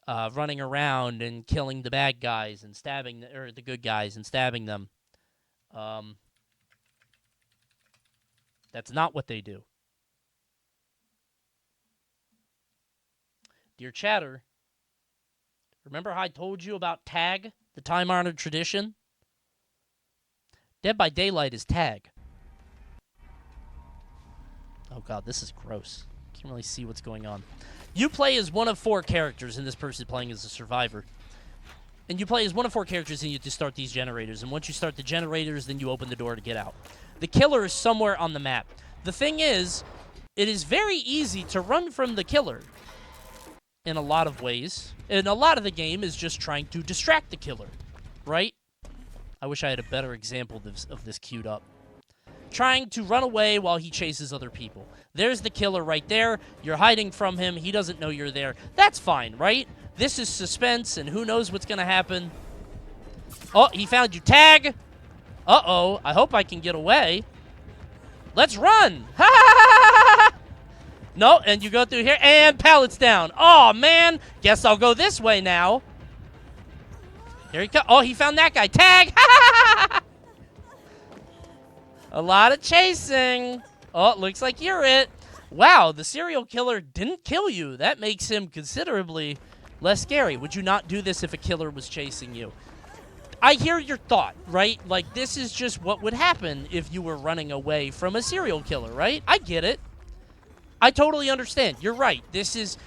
running around and killing the bad guys and stabbing, or the good guys and stabbing them. That's not what they do. Dear chatter, remember how I told you about tag, the time-honored tradition? Dead by Daylight is tag. Oh god, this is gross. Can't really see what's going on. You play as one of 4 characters, and this person is playing as a survivor. And you play as one of 4 characters, and you have to start these generators. And once you start the generators, then you open the door to get out. The killer is somewhere on the map. The thing is, it is very easy to run from the killer in a lot of ways. And a lot of the game is just trying to distract the killer, right? I wish I had a better example of this queued up. Trying to run away while he chases other people. There's the killer right there. You're hiding from him. He doesn't know you're there. That's fine, right? This is suspense, and who knows what's going to happen. Oh, he found you. Tag! Uh-oh. I hope I can get away. Let's run. No, and you go through here, and pallets down. Oh, man. Guess I'll go this way now. Here he comes. Oh, he found that guy. Tag. A lot of chasing. Oh, it looks like you're it. Wow, the serial killer didn't kill you. That makes him considerably less scary. Would you not do this if a killer was chasing you? I hear your thought, right? Like, this is just what would happen if you were running away from a serial killer, right? I get it. I totally understand. You're right. This is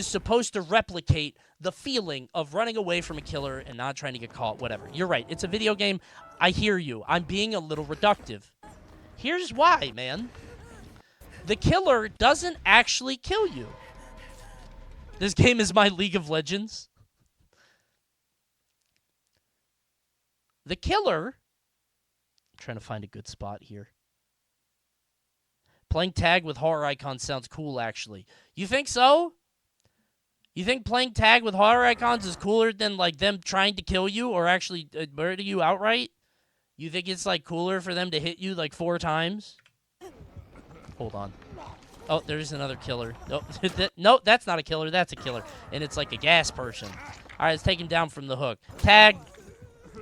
supposed to replicate the feeling of running away from a killer and not trying to get caught, whatever. You're right. It's a video game. I hear you. I'm being a little reductive. Here's why, man. The killer doesn't actually kill you. This game is my League of Legends. The killer... I'm trying to find a good spot here. Playing tag with horror icons sounds cool, actually. You think so? You think playing tag with horror icons is cooler than, like, them trying to kill you or actually murder you outright? You think it's, like, cooler for them to hit you, like, 4 times? Hold on. Oh, there's another killer. Nope. No, that's not a killer. That's a killer. And it's like a gas person. All right, let's take him down from the hook. Tag.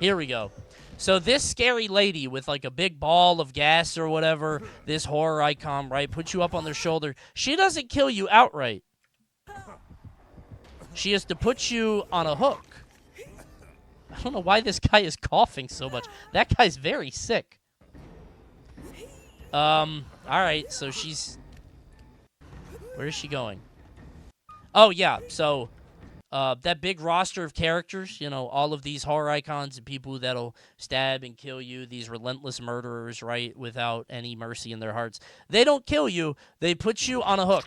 Here we go. So this scary lady with like a big ball of gas or whatever, this horror icon, right, puts you up on their shoulder. She doesn't kill you outright. She has to put you on a hook. I don't know why this guy is coughing so much. That guy's very sick. All right, so she's... Where is she going? Oh, yeah, so that big roster of characters, you know, all of these horror icons and people that'll stab and kill you, these relentless murderers, right, without any mercy in their hearts. They don't kill you. They put you on a hook.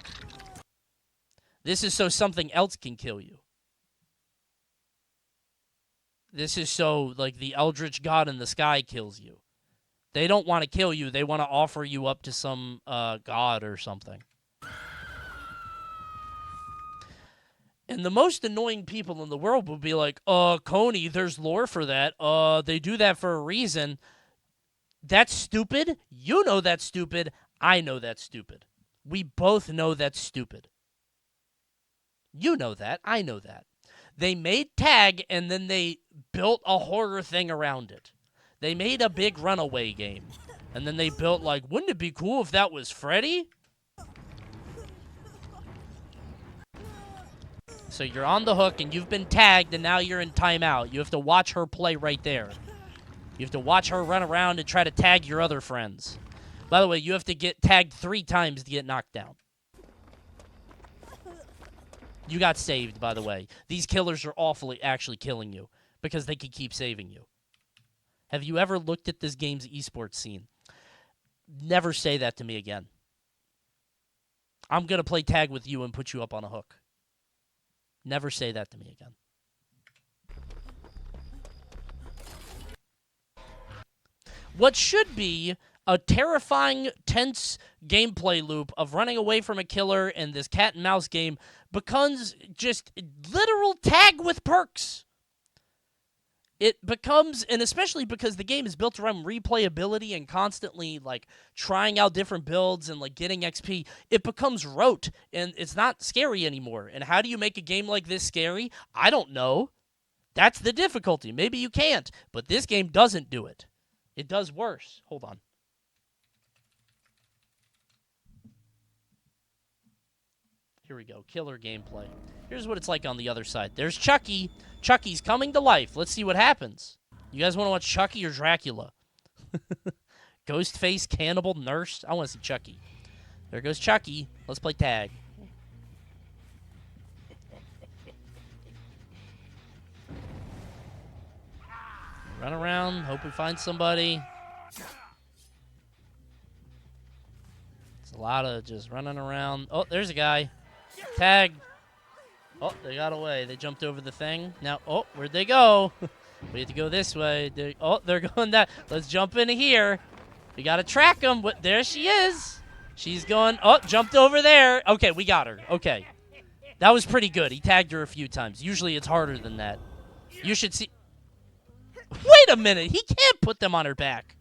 This is so something else can kill you. This is so, like, the eldritch god in the sky kills you. They don't want to kill you. They want to offer you up to some god or something. And the most annoying people in the world will be like, Coney, there's lore for that. They do that for a reason. That's stupid. You know that's stupid. I know that's stupid. We both know that's stupid. You know that. I know that. They made tag, and then they built a horror thing around it. They made a big runaway game. And then they built, like, wouldn't it be cool if that was Freddy? So you're on the hook, and you've been tagged, and now you're in timeout. You have to watch her play right there. You have to watch her run around and try to tag your other friends. By the way, you have to get tagged 3 times to get knocked down. You got saved, by the way. These killers are awfully actually killing you because they can keep saving you. Have you ever looked at this game's esports scene? Never say that to me again. I'm going to play tag with you and put you up on a hook. Never say that to me again. What should be a terrifying, tense gameplay loop of running away from a killer and this cat and mouse game becomes just literal tag with perks. It becomes, and especially because the game is built around replayability and constantly, like, trying out different builds and, like, getting XP, it becomes rote, and it's not scary anymore. And how do you make a game like this scary? I don't know. That's the difficulty. Maybe you can't, but this game doesn't do it. It does worse. Hold on. Here we go. Killer gameplay. Here's what it's like on the other side. There's Chucky. Chucky's coming to life. Let's see what happens. You guys want to watch Chucky or Dracula? Ghostface, cannibal, nurse. I want to see Chucky. There goes Chucky. Let's play tag. Run around. Hope we find somebody. It's a lot of just running around. Oh, there's a guy. Tag. Oh, they got away. They jumped over the thing. Now, oh, where'd they go? We have to go this way. They're going that. Let's jump into here. We got to track them. There she is. She's going. Oh, jumped over there. Okay, we got her. Okay. That was pretty good. He tagged her a few times. Usually it's harder than that. You should see. Wait a minute. He can't put them on her back.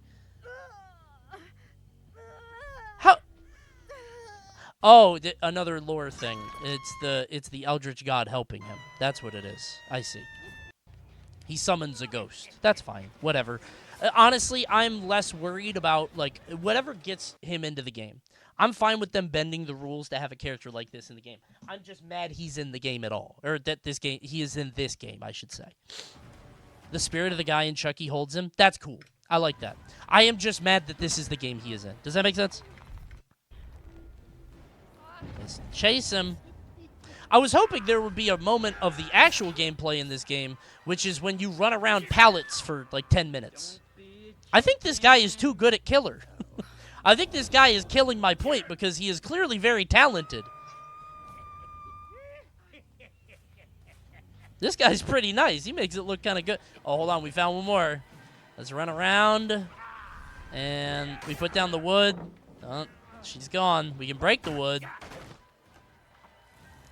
Oh, another lore thing. It's the Eldritch God helping him. That's what it is. I see. He summons a ghost. That's fine. Whatever. Honestly, I'm less worried about, like, whatever gets him into the game. I'm fine with them bending the rules to have a character like this in the game. I'm just mad he's in the game at all. Or that he is in this game, I should say. The spirit of the guy in Chucky holds him. That's cool. I like that. I am just mad that this is the game he is in. Does that make sense? Let's chase him. I was hoping there would be a moment of the actual gameplay in this game, which is when you run around pallets for like 10 minutes. I think this guy is too good at killer. I think this guy is killing my point because he is clearly very talented. This guy's pretty nice. He makes it look kind of good. Oh, hold on. We found one more. Let's run around. And we put down the wood. Oh, she's gone. We can break the wood.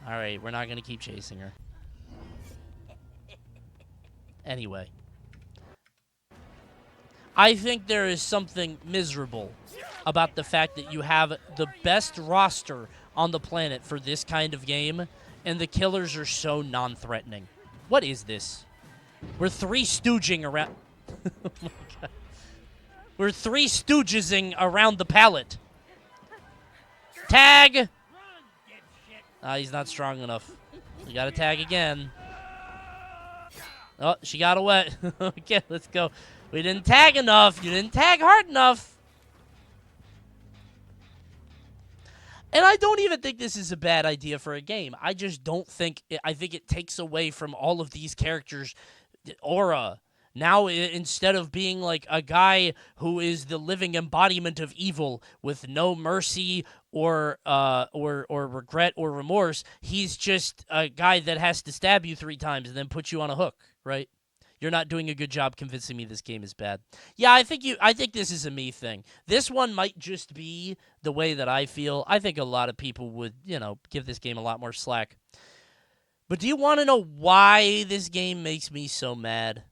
All right, we're not going to keep chasing her. Anyway. I think there is something miserable about the fact that you have the best roster on the planet for this kind of game, and the killers are so non-threatening. What is this? We're three stooging around... Oh my God. We're three stoogesing around the pallet. Tag! He's not strong enough. We gotta tag again. Oh, she got away. Okay, let's go. We didn't tag enough. You didn't tag hard enough. And I don't even think this is a bad idea for a game. I just don't think... I think it takes away from all of these characters' aura. Now, instead of being like a guy who is the living embodiment of evil with no mercy or regret or remorse, he's just a guy that has to stab you 3 times and then put you on a hook, right? You're not doing a good job convincing me this game is bad. Yeah, I think this is a me thing. This one might just be the way that I feel. I think a lot of people would, give this game a lot more slack. But do you want to know why this game makes me so mad?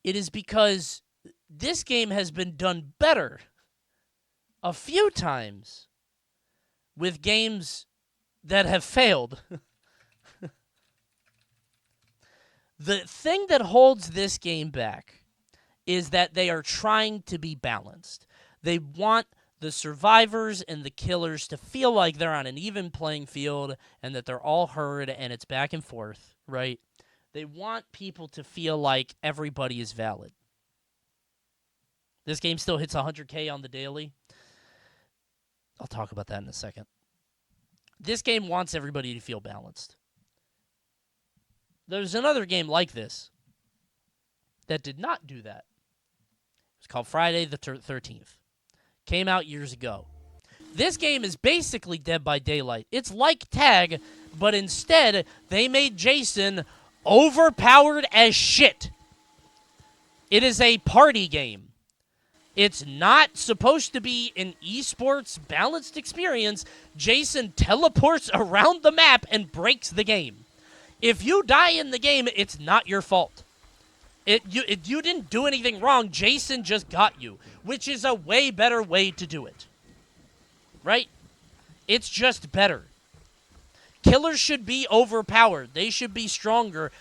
It is because this game has been done better a few times with games that have failed. The thing that holds this game back is that they are trying to be balanced. They want the survivors and the killers to feel like they're on an even playing field and that they're all heard and it's back and forth, right? They want people to feel like everybody is valid. This game still hits 100K on the daily. I'll talk about that in a second. This game wants everybody to feel balanced. There's another game like this that did not do that. It's called Friday the 13th. Came out years ago. This game is basically Dead by Daylight. It's like Tag, but instead they made Jason overpowered as shit. It is a party game. It's not supposed to be an esports balanced experience. Jason teleports around the map and breaks the game. If you die in the game, it's not your fault. You didn't do anything wrong. Jason just got you, which is a way better way to do it. Right? It's just better. Killers should be overpowered. They should be stronger.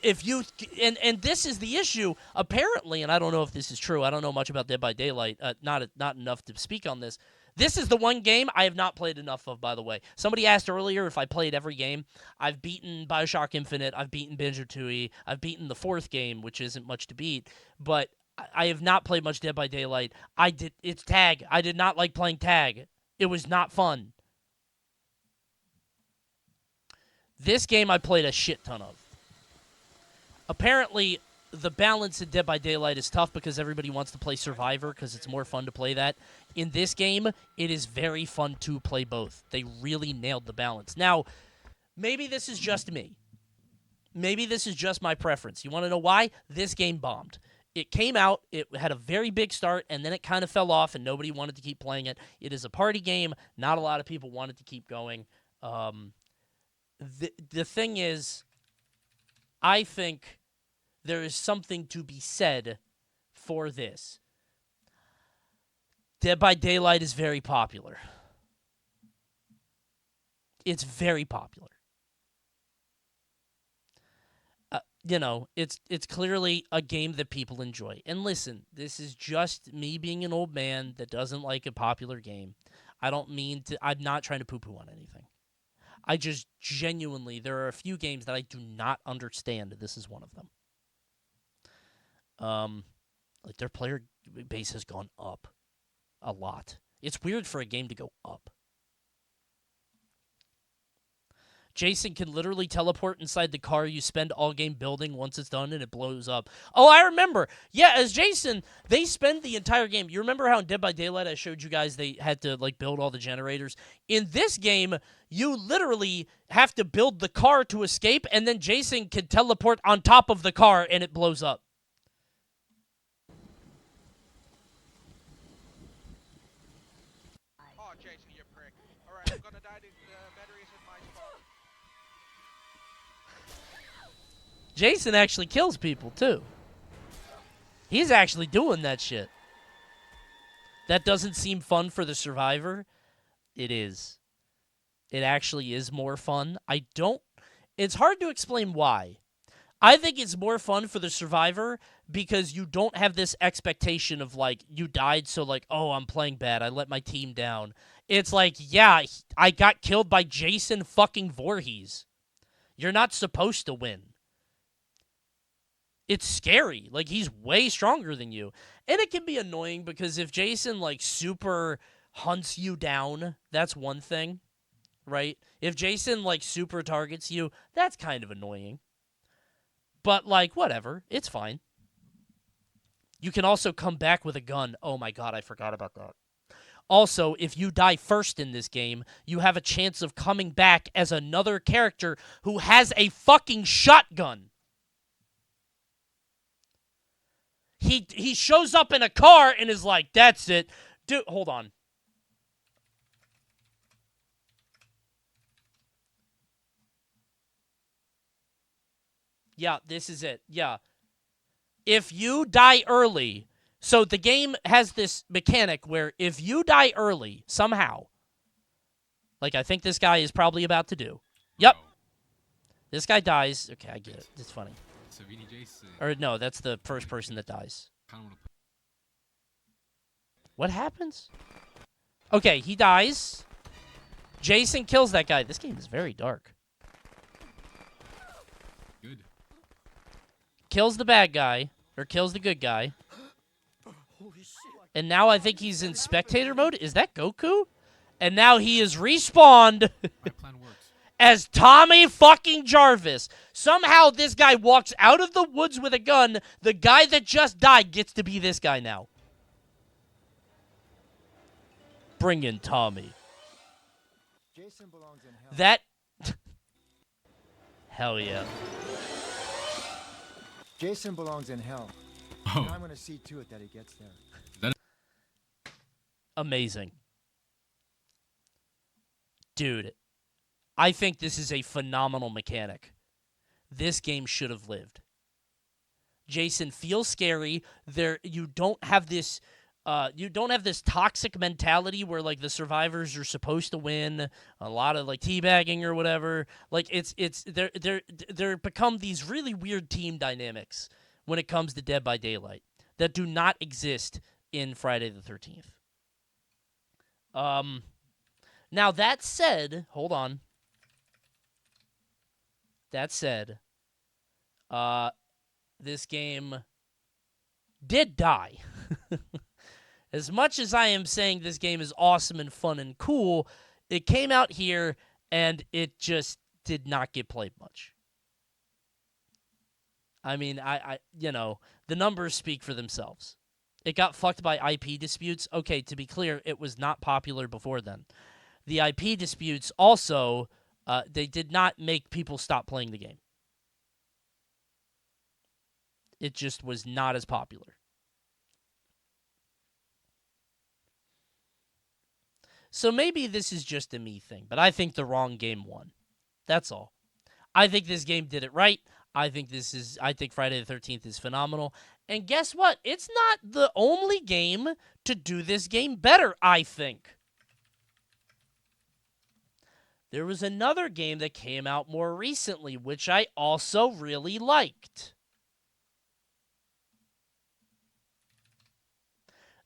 If you and this is the issue apparently, and I don't know if this is true. I don't know much about Dead by Daylight. Not enough to speak on this. This is the one game I have not played enough of, by the way. Somebody asked earlier if I played every game. I've beaten BioShock Infinite. I've beaten Banjo-Tooie. I've beaten the 4th game, which isn't much to beat. But I have not played much Dead by Daylight. It's Tag. I did not like playing Tag. It was not fun. This game I played a shit ton of. Apparently, the balance in Dead by Daylight is tough because everybody wants to play Survivor because it's more fun to play that. In this game, it is very fun to play both. They really nailed the balance. Now, maybe this is just me. Maybe this is just my preference. You want to know why? This game bombed. It came out, it had a very big start, and then it kind of fell off, and nobody wanted to keep playing it. It is a party game. Not a lot of people wanted to keep going. The thing is, I think there is something to be said for this. Dead by Daylight is very popular. It's very popular. You know, it's clearly a game that people enjoy. And listen, this is just me being an old man that doesn't like a popular game. I'm not trying to poo-poo on anything. I just genuinely, there are a few games that I do not understand. This is one of them. Like their player base has gone up a lot. It's weird for a game to go up. Jason can literally teleport inside the car you spend all game building once it's done and it blows up. Oh, I remember. Yeah, as Jason, they spend the entire game. You remember how in Dead by Daylight I showed you guys they had to like build all the generators? In this game, you literally have to build the car to escape, and then Jason can teleport on top of the car and it blows up. Oh, Jason, you prick. Alright, I'm gonna die. The battery is in my spot. Jason actually kills people, too. He's actually doing that shit. That doesn't seem fun for the survivor. It is. It actually is more fun. It's hard to explain why. I think it's more fun for the survivor because you don't have this expectation of, like, you died, so, like, oh, I'm playing bad. I let my team down. It's like, yeah, I got killed by Jason fucking Voorhees. You're not supposed to win. It's scary. Like, he's way stronger than you. And it can be annoying because if Jason, like, super hunts you down, that's one thing, right? If Jason, like, super targets you, that's kind of annoying. But, like, whatever. It's fine. You can also come back with a gun. Oh, my God, I forgot about that. Also, if you die first in this game, you have a chance of coming back as another character who has a fucking shotgun. He shows up in a car and is like, that's it. Dude, hold on. Yeah, this is it. Yeah. If you die early, so the game has this mechanic where if you die early, somehow, like I think this guy is probably about to do. Yep. This guy dies. Okay, I get it. It's funny. Or no, that's the first person that dies. What happens? Okay, he dies. Jason kills that guy. This game is very dark. Good. Kills the bad guy, or kills the good guy. And now I think he's in spectator mode. Is that Goku? And now he is respawned My plan works. as Tommy fucking Jarvis. Somehow this guy walks out of the woods with a gun. The guy that just died gets to be this guy now. Bring in Tommy. Jason belongs in hell. That... Hell yeah. Jason belongs in hell. Oh. And I'm going to see to it that he gets there. Amazing. Dude, I think this is a phenomenal mechanic. This game should have lived. Jason feels scary. You don't have this toxic mentality where like the survivors are supposed to win. A lot of like teabagging or whatever. Like there become these really weird team dynamics when it comes to Dead by Daylight that do not exist in Friday the 13th. Now that said, hold on. That said, this game did die. As much as I am saying this game is awesome and fun and cool, it came out here and it just did not get played much. I mean, the numbers speak for themselves. It got fucked by IP disputes. Okay, to be clear, it was not popular before then. The IP disputes also, they did not make people stop playing the game. It just was not as popular. So maybe this is just a me thing, but I think the wrong game won. That's all. I think this game did it right. I think Friday the 13th is phenomenal. And guess what? It's not the only game to do this game better, I think. There was another game that came out more recently, which I also really liked.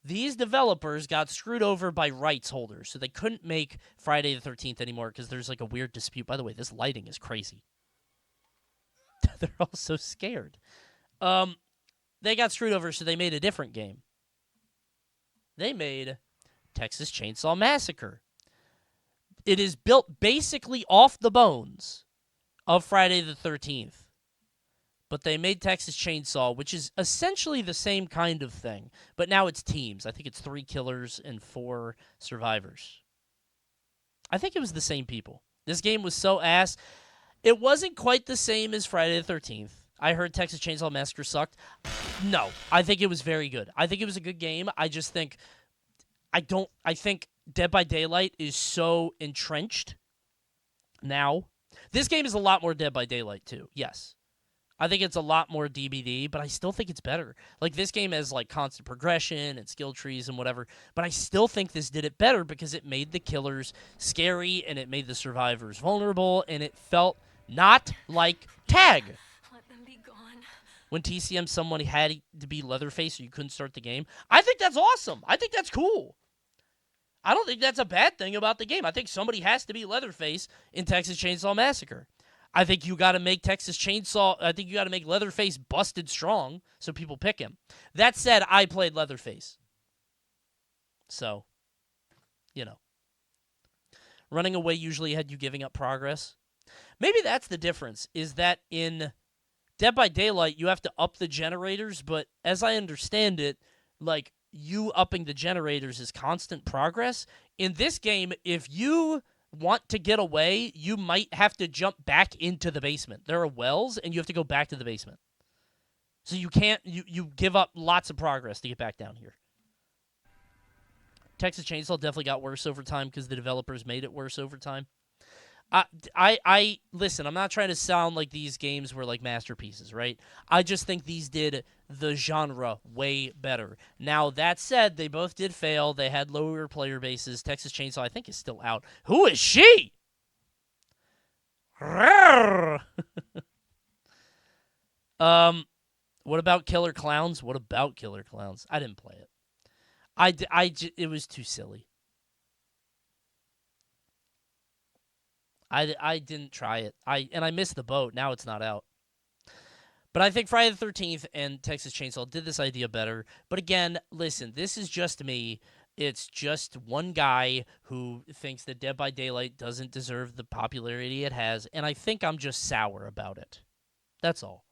These developers got screwed over by rights holders, so they couldn't make Friday the 13th anymore because there's like a weird dispute. By the way, this lighting is crazy. They're all so scared. They got screwed over, so they made a different game. They made Texas Chainsaw Massacre. It is built basically off the bones of Friday the 13th. But they made Texas Chainsaw, which is essentially the same kind of thing. But now it's teams. I think it's 3 killers and 4 survivors. I think it was the same people. This game was so ass. It wasn't quite the same as Friday the 13th. I heard Texas Chainsaw Massacre sucked. No, I think it was very good. I think it was a good game. I just think... I think Dead by Daylight is so entrenched now. This game is a lot more Dead by Daylight, too. Yes. I think it's a lot more DBD, but I still think it's better. Like, this game has, like, constant progression and skill trees and whatever, but I still think this did it better because it made the killers scary and it made the survivors vulnerable, and it felt not like Tag. Let them be gone. When TCM someone had to be Leatherface or you couldn't start the game, I think that's awesome. I think that's cool. I don't think that's a bad thing about the game. I think somebody has to be Leatherface in Texas Chainsaw Massacre. I think you got to make I think you got to make Leatherface busted strong so people pick him. That said, I played Leatherface. So, you know. Running away usually had you giving up progress. Maybe that's the difference, is that in Dead by Daylight, you have to up the generators, but as I understand it, like, you upping the generators is constant progress. In this game, if you want to get away, you might have to jump back into the basement. There are wells, and you have to go back to the basement. So you can't, you give up lots of progress to get back down here. Texas Chainsaw definitely got worse over time because the developers made it worse over time. I listen, I'm not trying to sound like these games were like masterpieces, right? I just think these did the genre way better. Now, that said, they both did fail. They had lower player bases. Texas Chainsaw, I think, is still out. Who is she? What about Killer Clowns? What about Killer Clowns? I didn't play it. It was too silly. I didn't try it. I missed the boat. Now it's not out. But I think Friday the 13th and Texas Chainsaw did this idea better. But again, listen, this is just me. It's just one guy who thinks that Dead by Daylight doesn't deserve the popularity it has, and I think I'm just sour about it. That's all.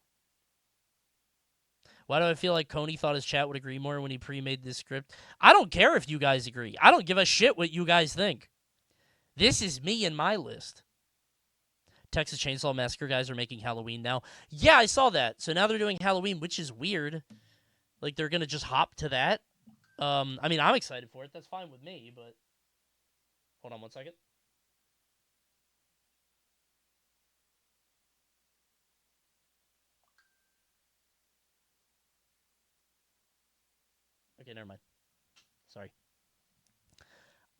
Why do I feel like Coney thought his chat would agree more when he pre-made this script? I don't care if you guys agree. I don't give a shit what you guys think. This is me and my list. Texas Chainsaw Massacre guys are making Halloween now. Yeah, I saw that. So now they're doing Halloween, which is weird. Like, they're going to just hop to that. I mean, I'm excited for it. That's fine with me, but... Hold on one second. Okay, never mind. Sorry.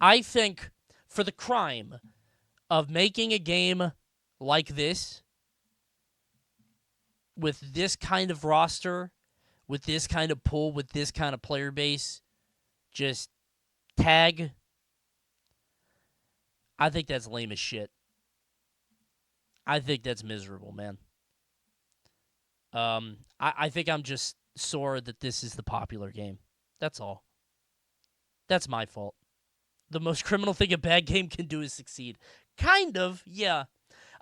I think for the crime of making a game like this, with this kind of roster, with this kind of pool, with this kind of player base, just Tag, I think that's lame as shit. I think that's miserable, man. I think I'm just sore that this is the popular game. That's all. That's my fault. The most criminal thing a bad game can do is succeed. Kind of, yeah.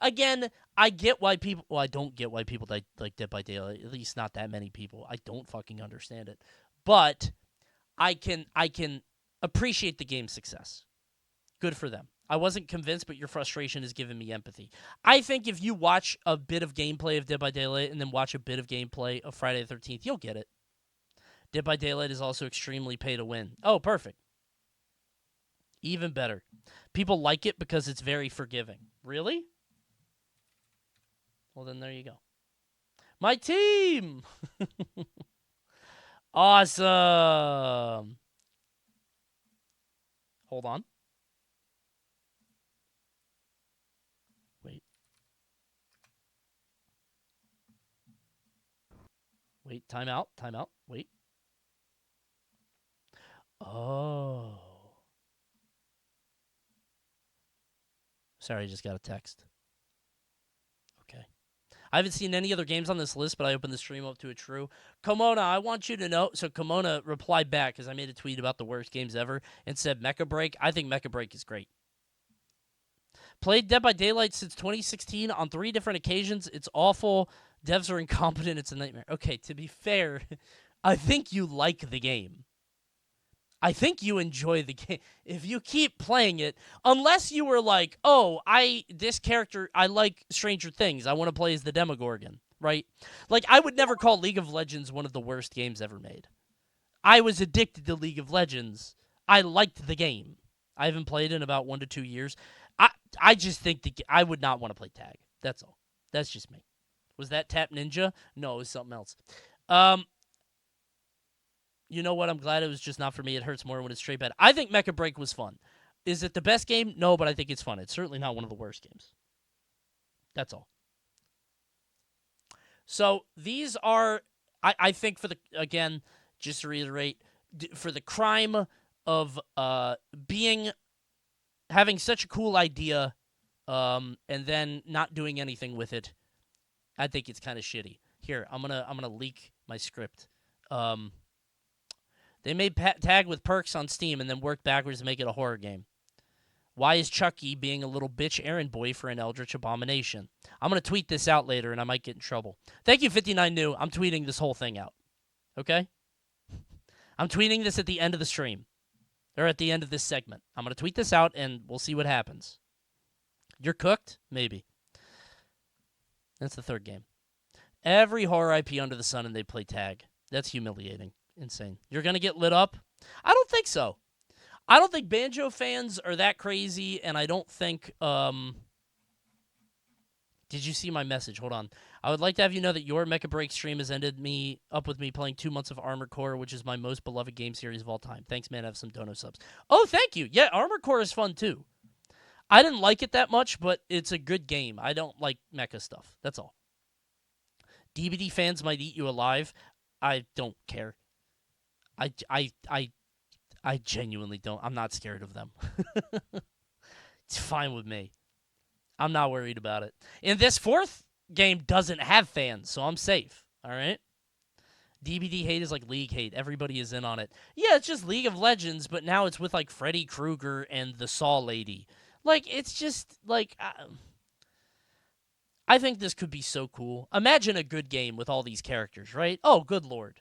Again, I get why people... Well, I don't get why people like Dead by Daylight. At least not that many people. I don't fucking understand it. But I can appreciate the game's success. Good for them. I wasn't convinced, but your frustration has given me empathy. I think if you watch a bit of gameplay of Dead by Daylight and then watch a bit of gameplay of Friday the 13th, you'll get it. Dead by Daylight is also extremely pay to win. Oh, perfect. Even better. People like it because it's very forgiving. Really? Well, then there you go. My team! Awesome! Hold on. Wait, time out. Wait. Oh. Sorry, I just got a text. Okay. I haven't seen any other games on this list, but I opened the stream up to a true. Komona, I want you to know. So Komona replied back because I made a tweet about the worst games ever and said Mecha Break. I think Mecha Break is great. Played Dead by Daylight since 2016 on 3 different occasions. It's awful. Devs are incompetent. It's a nightmare. Okay, to be fair, I think you like the game. I think you enjoy the game. If you keep playing it, unless you were like, oh, this character, I like Stranger Things. I want to play as the Demogorgon, right? Like, I would never call League of Legends one of the worst games ever made. I was addicted to League of Legends. I liked the game. I haven't played in about 1 to 2 years. I just think I would not want to play tag. That's all. That's just me. Was that Tap Ninja? No, it was something else. You know what? I'm glad it was just not for me. It hurts more when it's straight bad. I think Mecha Break was fun. Is it the best game? No, but I think it's fun. It's certainly not one of the worst games. That's all. So these are, I think again, just to reiterate, for the crime of having such a cool idea and then not doing anything with it, I think it's kind of shitty. Here, I'm gonna leak my script. They made tag with perks on Steam and then worked backwards to make it a horror game. Why is Chucky being a little bitch errand boy for an eldritch abomination? I'm going to tweet this out later, and I might get in trouble. Thank you, 59 New. I'm tweeting this whole thing out. Okay? I'm tweeting this at the end of the stream. Or at the end of this segment. I'm going to tweet this out, and we'll see what happens. You're cooked? Maybe. That's the third game. Every horror IP under the sun, and they play tag. That's humiliating. Insane. You're going to get lit up? I don't think so. I don't think Banjo fans are that crazy, and I don't think, Did you see my message? Hold on. I would like to have you know that your Mecha Break stream has ended me up with me playing 2 months of Armored Core, which is my most beloved game series of all time. Thanks, man. I have some dono subs. Oh, thank you. Yeah, Armored Core is fun, too. I didn't like it that much, but it's a good game. I don't like mecha stuff. That's all. DBD fans might eat you alive. I don't care. I genuinely don't. I'm not scared of them. It's fine with me. I'm not worried about it. And this fourth game doesn't have fans, so I'm safe. All right? DBD hate is like League hate. Everybody is in on it. Yeah, it's just League of Legends, but now it's with like Freddy Krueger and the Saw Lady. Like, it's just like... I think this could be so cool. Imagine a good game with all these characters, right? Oh, good lord.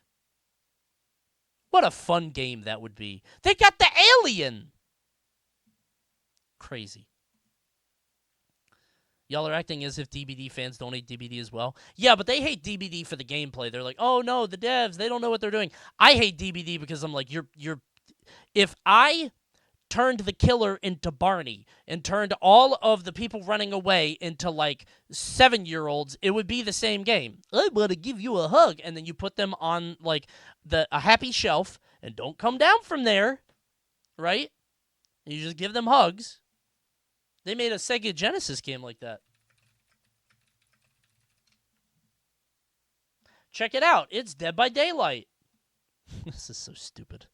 What a fun game that would be. They got the alien! Crazy. Y'all are acting as if DBD fans don't hate DBD as well. Yeah, but they hate DBD for the gameplay. They're like, oh no, the devs, they don't know what they're doing. I hate DBD because I'm like, if I turned the killer into Barney and turned all of the people running away into like 7-year-olds, it would be the same game. I want to give you a hug. And then you put them on like a happy shelf and don't come down from there, right? And you just give them hugs. They made a Sega Genesis game like that. Check it out. It's Dead by Daylight. This is so stupid.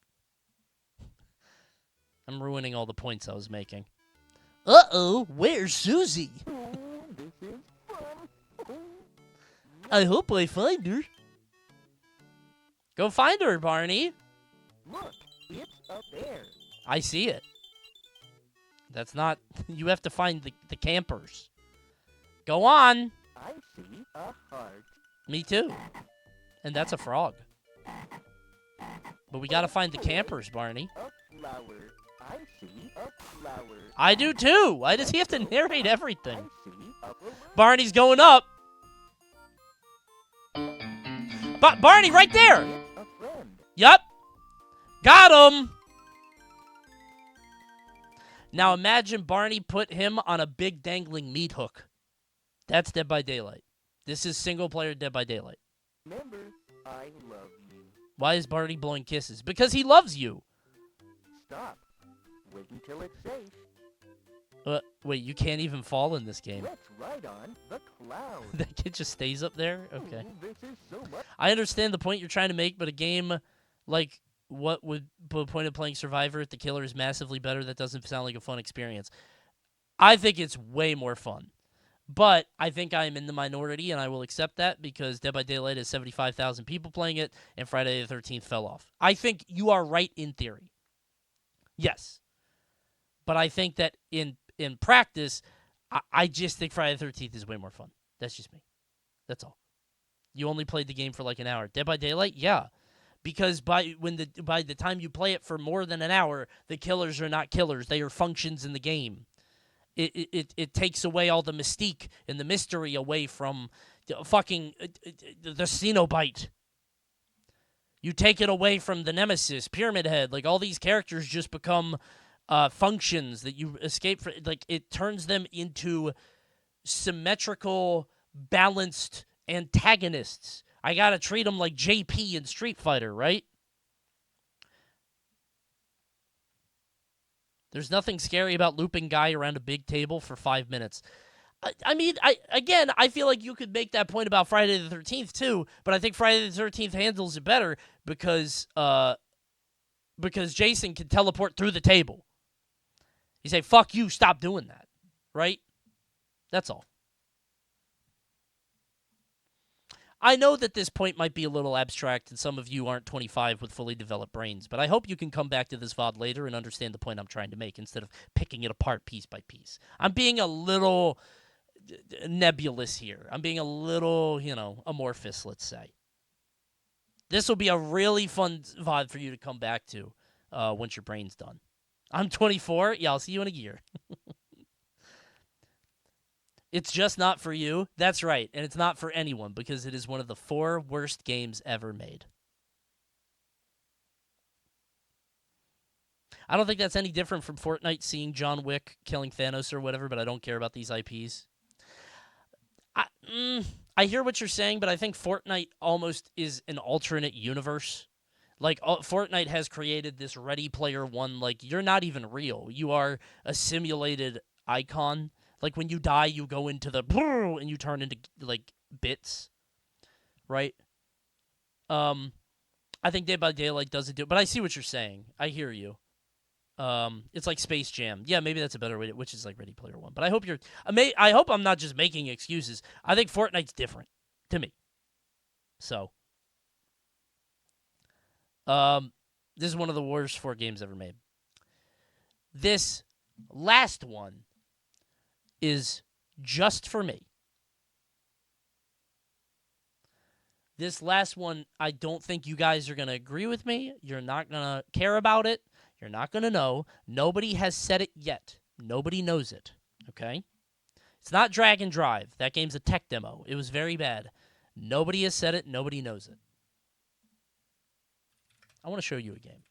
I'm ruining all the points I was making. Uh-oh, where's Susie? I hope I find her. Go find her, Barney. Look, it's up there. I see it. That's not... You have to find the campers. Go on. I see a heart. Me too. And that's a frog. But we gotta find the campers, Barney. A flower. I see a flower. I do too. Why does he have to narrate everything? I see a balloon. Barney's going up. But Barney, right there. It's a friend. Yup. Got him. Now imagine Barney put him on a big dangling meat hook. That's Dead by Daylight. This is single player Dead by Daylight. Remember, I love you. Why is Barney blowing kisses? Because he loves you. Stop. Wait until it's safe. Wait, you can't even fall in this game. Let's ride on the cloud. That kid just stays up there? Okay. Ooh, this is so much. I understand the point you're trying to make, but a game like what would the point of playing Survivor if the killer is massively better? That doesn't sound like a fun experience. I think it's way more fun. But I think I am in the minority, and I will accept that because Dead by Daylight has 75,000 people playing it, and Friday the 13th fell off. I think you are right in theory. Yes. But I think that in practice, I just think Friday the 13th is way more fun. That's just me. That's all. You only played the game for like an hour. Dead by Daylight, yeah. Because by the time you play it for more than an hour, the killers are not killers. They are functions in the game. It takes away all the mystique and the mystery away from the fucking the Cenobite. You take it away from the Nemesis, Pyramid Head. Like, all these characters just become functions that you escape from. Like, it turns them into symmetrical, balanced antagonists. I gotta treat them like JP in Street Fighter, right? There's nothing scary about looping Guy around a big table for 5 minutes. I mean, I feel like you could make that point about Friday the 13th too, but I think Friday the 13th handles it better because Jason can teleport through the table. You say, fuck you, stop doing that, right? That's all. I know that this point might be a little abstract and some of you aren't 25 with fully developed brains, but I hope you can come back to this VOD later and understand the point I'm trying to make instead of picking it apart piece by piece. I'm being a little nebulous here. I'm being a little, amorphous, let's say. This will be a really fun VOD for you to come back to once your brain's done. I'm 24. Yeah, I'll see you in a year. It's just not for you. That's right. And it's not for anyone because it is one of the 4 worst games ever made. I don't think that's any different from Fortnite seeing John Wick killing Thanos or whatever, but I don't care about these IPs. I hear what you're saying, but I think Fortnite almost is an alternate universe. Like, Fortnite has created this Ready Player One, like, you're not even real. You are a simulated icon. Like, when you die, you go into the and you turn into, like, bits, right? I think Dead by Daylight doesn't do it, but I see what you're saying. I hear you. It's like Space Jam. Yeah, maybe that's a better way, which is like Ready Player One. But I hope I hope I'm not just making excuses. I think Fortnite's different to me. So, this is one of the worst 4 games ever made. This last one is just for me. This last one, I don't think you guys are going to agree with me. You're not going to care about it. You're not going to know. Nobody has said it yet. Nobody knows it, okay? It's not Drag and Drive. That game's a tech demo. It was very bad. Nobody has said it. Nobody knows it. I want to show you a game.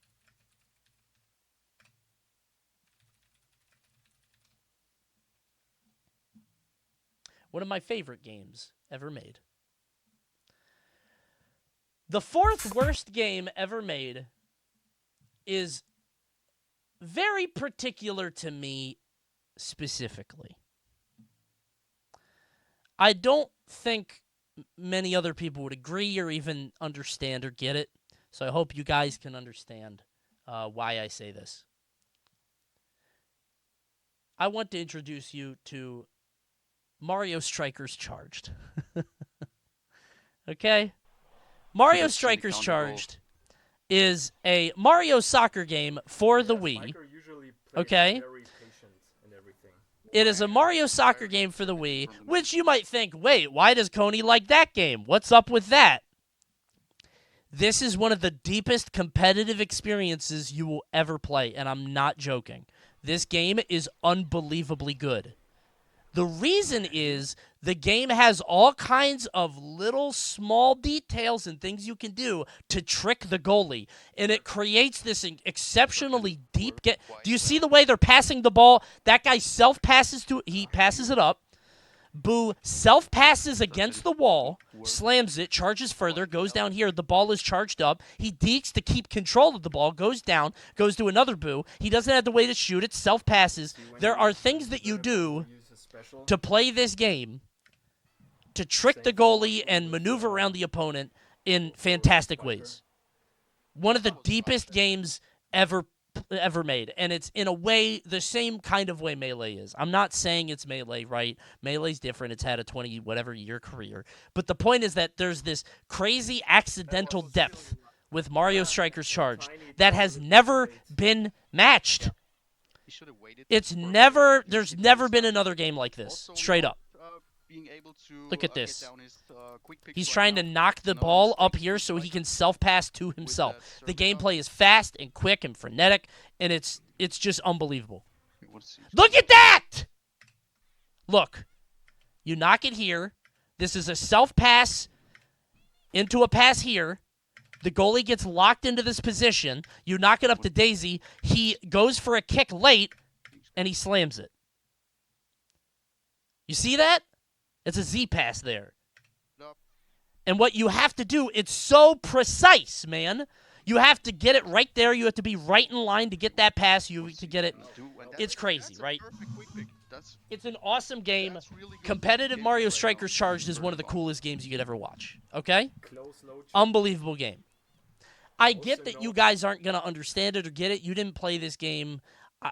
One of my favorite games ever made. The 4th worst game ever made is very particular to me specifically. I don't think many other people would agree or even understand or get it, so I hope you guys can understand why I say this. I want to introduce you to Mario Strikers Charged. Okay? Mario Strikers Charged is a Mario soccer game for the Wii. Okay? It is a Mario soccer game for the Wii, which you might think, wait, why does Coney like that game? What's up with that? This is one of the deepest competitive experiences you will ever play, and I'm not joking. This game is unbelievably good. The reason is the game has all kinds of little small details and things you can do to trick the goalie. And it creates this exceptionally deep Do you see the way they're passing the ball? That guy self-passes to it. He passes it up. Boo self-passes against the wall, slams it, charges further, goes down here. The ball is charged up. He deeks to keep control of the ball, goes down, goes to another Boo. He doesn't have the way to shoot it, self-passes. There are things that you do to play this game to trick the goalie and maneuver around the opponent in fantastic ways. One of the deepest games ever made, and it's in a way the same kind of way Melee is. I'm not saying it's Melee, right? Melee's different. It's had a 20-whatever-year career. But the point is that there's this crazy accidental depth with Mario Strikers Charged that has never been matched. There's never been another game like this, straight up. Look at this. He's trying to knock the ball up here so he can self-pass to himself. The gameplay is fast and quick and frenetic, and it's just unbelievable. Look at that! Look. You knock it here. This is a self-pass into a pass here. The goalie gets locked into this position. You knock it up to Daisy. He goes for a kick late, and he slams it. You see that? It's a Z pass there. And what you have to do, it's so precise, man. You have to get it right there. You have to be right in line to get that pass. You to get it. It's crazy, right? It's an awesome game. Competitive Mario Strikers Charged is one of the coolest games you could ever watch. Okay? Unbelievable game. I get that you guys aren't going to understand it or get it. You didn't play this game.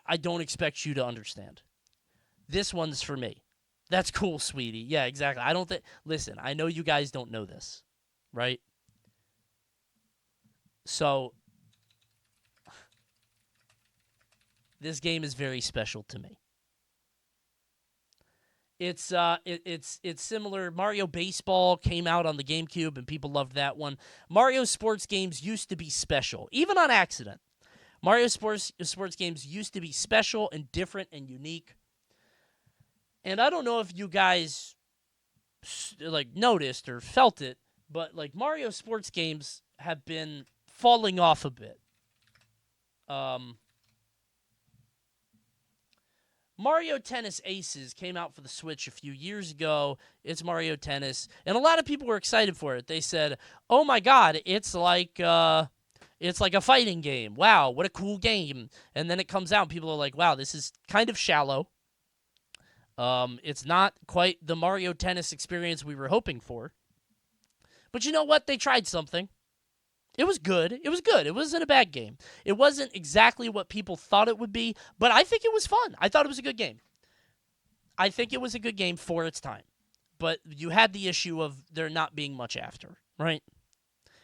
I don't expect you to understand. This one's for me. That's cool, sweetie. Yeah, exactly. I don't think... Listen, I know you guys don't know this, right? So, this game is very special to me. It's similar. Mario Baseball came out on the GameCube, and people loved that one. Mario sports games used to be special, even on accident. Mario sports games used to be special and different and unique. And I don't know if you guys noticed or felt it, but Mario sports games have been falling off a bit. Mario Tennis Aces came out for the Switch a few years ago. It's Mario Tennis, and a lot of people were excited for it. They said, "Oh my God, it's like a fighting game. Wow, what a cool game!" And then it comes out, and people are like, "Wow, this is kind of shallow. It's not quite the Mario Tennis experience we were hoping for." But you know what? They tried something. It was good. It was good. It wasn't a bad game. It wasn't exactly what people thought it would be, but I think it was fun. I thought it was a good game. I think it was a good game for its time. But you had the issue of there not being much after, right?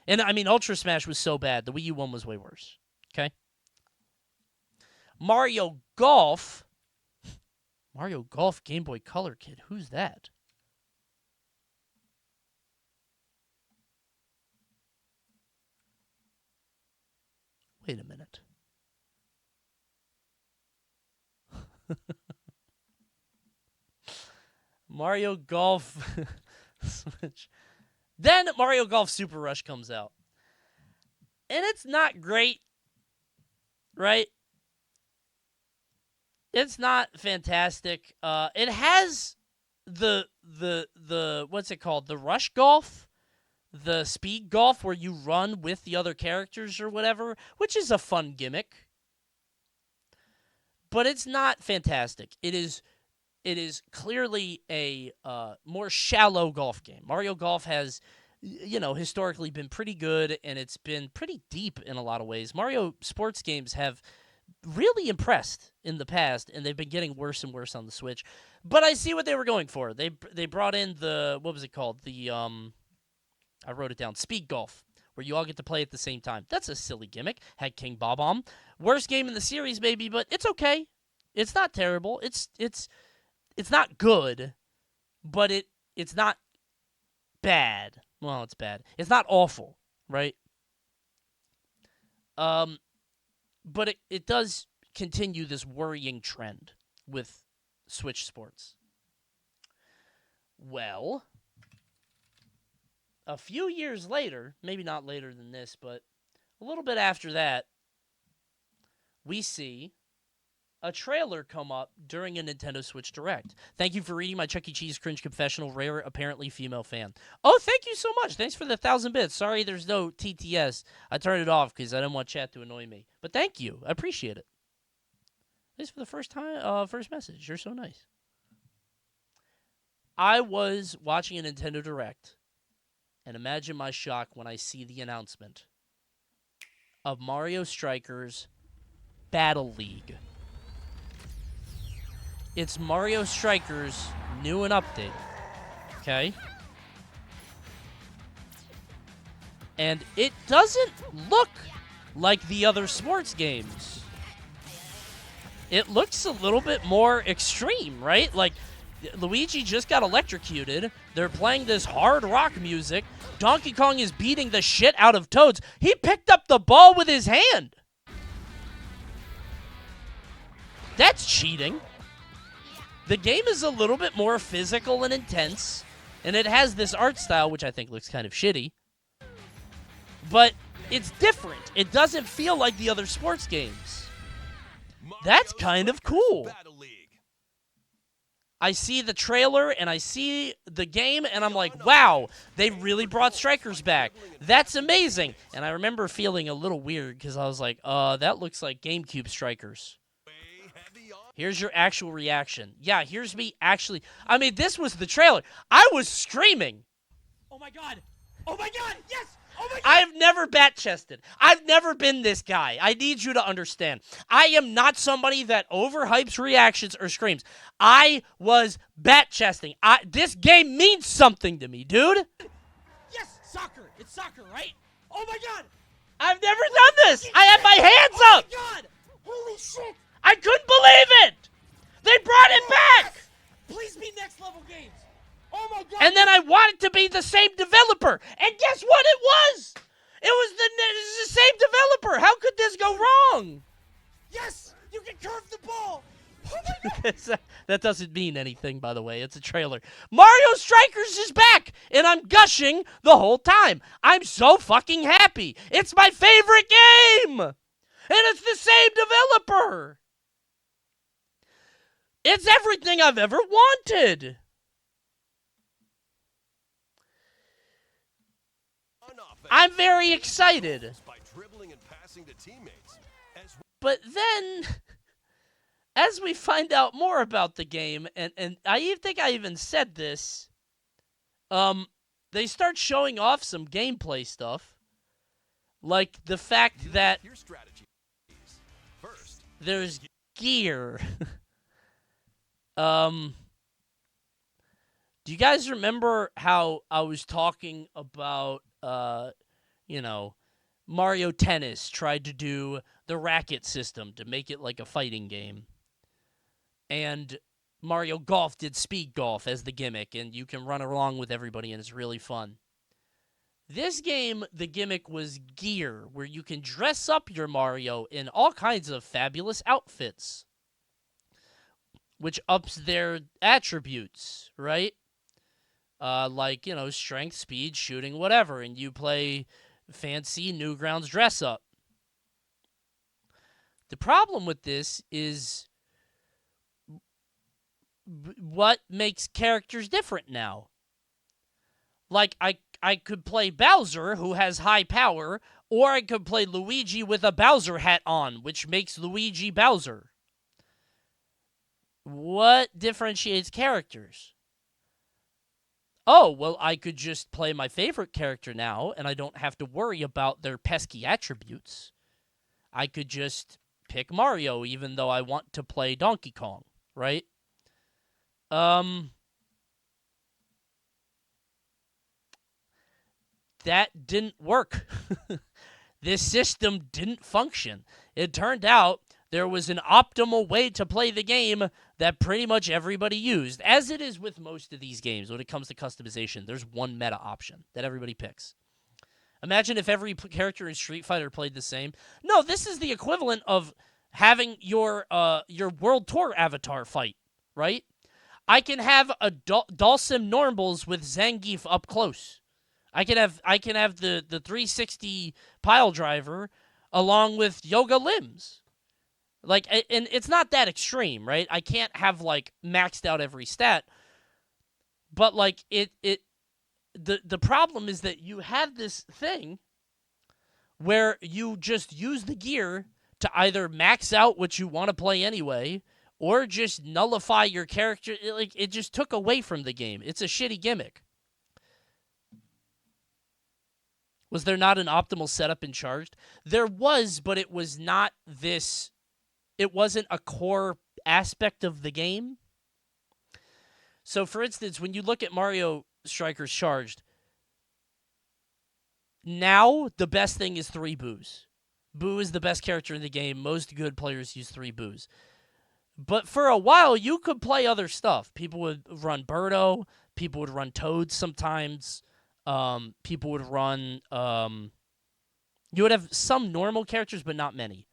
And, I mean, Ultra Smash was so bad. The Wii U one was way worse, okay? Mario Golf Game Boy Color Kid. Who's that? Wait a minute. Mario Golf Switch. Then Mario Golf Super Rush comes out. And it's not great, right? It's not fantastic. It has the what's it called? The Rush Golf? The speed golf where you run with the other characters or whatever, which is a fun gimmick. But it's not fantastic. It is clearly a more shallow golf game. Mario Golf has, historically been pretty good, and it's been pretty deep in a lot of ways. Mario sports games have really impressed in the past, and they've been getting worse and worse on the Switch. But I see what they were going for. They brought in what was it called? I wrote it down. Speed Golf, where you all get to play at the same time. That's a silly gimmick. Had King Bob-omb. Worst game in the series, maybe, but it's okay. It's not terrible. It's not good, but it's not bad. Well, it's bad. It's not awful, right? But it does continue this worrying trend with Switch sports. Well, a few years later, maybe not later than this, but a little bit after that, we see a trailer come up during a Nintendo Switch Direct. Thank you for reading my Chuck E. Cheese cringe confessional, rare, apparently female fan. Oh, thank you so much. Thanks for the 1,000 bits. Sorry there's no TTS. I turned it off because I didn't want chat to annoy me. But thank you. I appreciate it. Thanks for the first message. You're so nice. I was watching a Nintendo Direct, and imagine my shock when I see the announcement of Mario Strikers Battle League. It's Mario Strikers new and updated, okay? And it doesn't look like the other sports games. It looks a little bit more extreme, right? Like, Luigi just got electrocuted. They're playing this hard rock music. Donkey Kong is beating the shit out of Toads. He picked up the ball with his hand. That's cheating. The game is a little bit more physical and intense, and it has this art style, which I think looks kind of shitty. But it's different. It doesn't feel like the other sports games. That's kind of cool. I see the trailer, and I see the game, and I'm like, wow, they really brought Strikers back. That's amazing. And I remember feeling a little weird, because I was like, that looks like GameCube Strikers. Here's your actual reaction. Yeah, here's me actually. I mean, this was the trailer. I was screaming. Oh, my God. Oh, my God. Yes. Oh, my God. I've never bat-chested. I've never been this guy. I need you to understand. I am not somebody that overhypes reactions or screams. I was bat-chesting. This game means something to me, dude. Yes, soccer. It's soccer, right? Oh, my God. I've never done this. I had my hands up. Oh, my God. Holy shit. I couldn't believe it! They brought it back! Please be next level games. Oh my God. And then I want it to be the same developer. And guess what it was? It was the same developer. How could this go wrong? Yes! You can curve the ball! Oh my God. That doesn't mean anything, by the way. It's a trailer. Mario Strikers is back! And I'm gushing the whole time. I'm so fucking happy. It's my favorite game! And it's the same developer! It's everything I've ever wanted. I'm very excited. But then, as we find out more about the game, and I think I even said this, they start showing off some gameplay stuff. Like the fact that there's gear. Do you guys remember how I was talking about, Mario Tennis tried to do the racket system to make it like a fighting game? And Mario Golf did speed golf as the gimmick, and you can run along with everybody, and it's really fun. This game, the gimmick was gear, where you can dress up your Mario in all kinds of fabulous outfits, which ups their attributes, right? Strength, speed, shooting, whatever, and you play fancy Newgrounds dress up. The problem with this is what makes characters different now. Like, I could play Bowser, who has high power, or I could play Luigi with a Bowser hat on, which makes Luigi Bowser. What differentiates characters? Oh, well, I could just play my favorite character now, and I don't have to worry about their pesky attributes. I could just pick Mario, even though I want to play Donkey Kong, right? That didn't work. This system didn't function. It turned out there was an optimal way to play the game that pretty much everybody used. As it is with most of these games, when it comes to customization, there's one meta option that everybody picks. Imagine if every character in Street Fighter played the same. No, this is the equivalent of having your World Tour avatar fight, right? I can have a Dhalsim Normals with Zangief up close. I can have the 360 pile driver along with Yoga Limbs. Like, and it's not that extreme, right? I can't have, like, maxed out every stat. But, like, the problem is that you have this thing where you just use the gear to either max out what you want to play anyway, or just nullify your character. It just took away from the game. It's a shitty gimmick. Was there not an optimal setup in Charged? There was, but it was not this. It wasn't a core aspect of the game. So, for instance, when you look at Mario Strikers Charged, now the best thing is 3 boos. Boo is the best character in the game. Most good players use 3 boos. But for a while, you could play other stuff. People would run Birdo. People would run Toad sometimes. People would run... you would have some normal characters, but not many.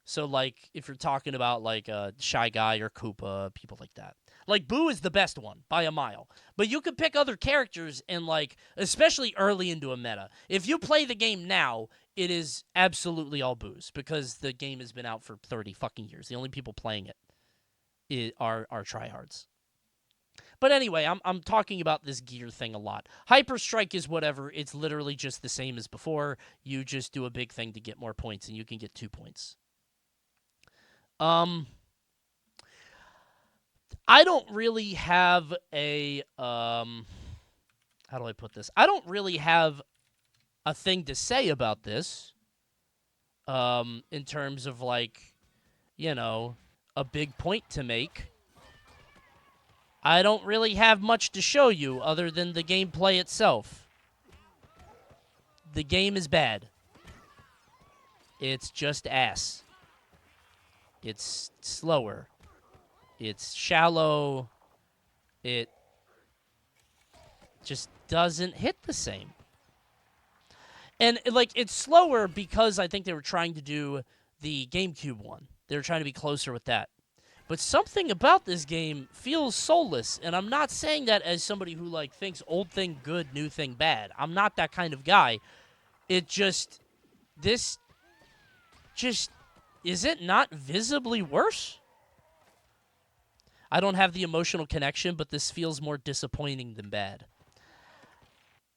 So, like, if you're talking about, like, Shy Guy or Koopa, people like that. Like, Boo is the best one, by a mile. But you could pick other characters and, like, especially early into a meta. If you play the game now, it is absolutely all Boos, because the game has been out for 30 fucking years. The only people playing it are tryhards. But anyway, I'm talking about this gear thing a lot. Hyper Strike is whatever. It's literally just the same as before. You just do a big thing to get more points, and you can get 2 points. I don't really have a, how do I put this? I don't really have a thing to say about this, in terms of, like, you know, a big point to make. I don't really have much to show you other than the gameplay itself. The game is bad. It's just ass. It's slower. It's shallow. It just doesn't hit the same. And, like, it's slower because I think they were trying to do the GameCube one. They were trying to be closer with that. But something about this game feels soulless, and I'm not saying that as somebody who, like, thinks old thing good, new thing bad. I'm not that kind of guy. It just... This... just... Is it not visibly worse? I don't have the emotional connection, but this feels more disappointing than bad.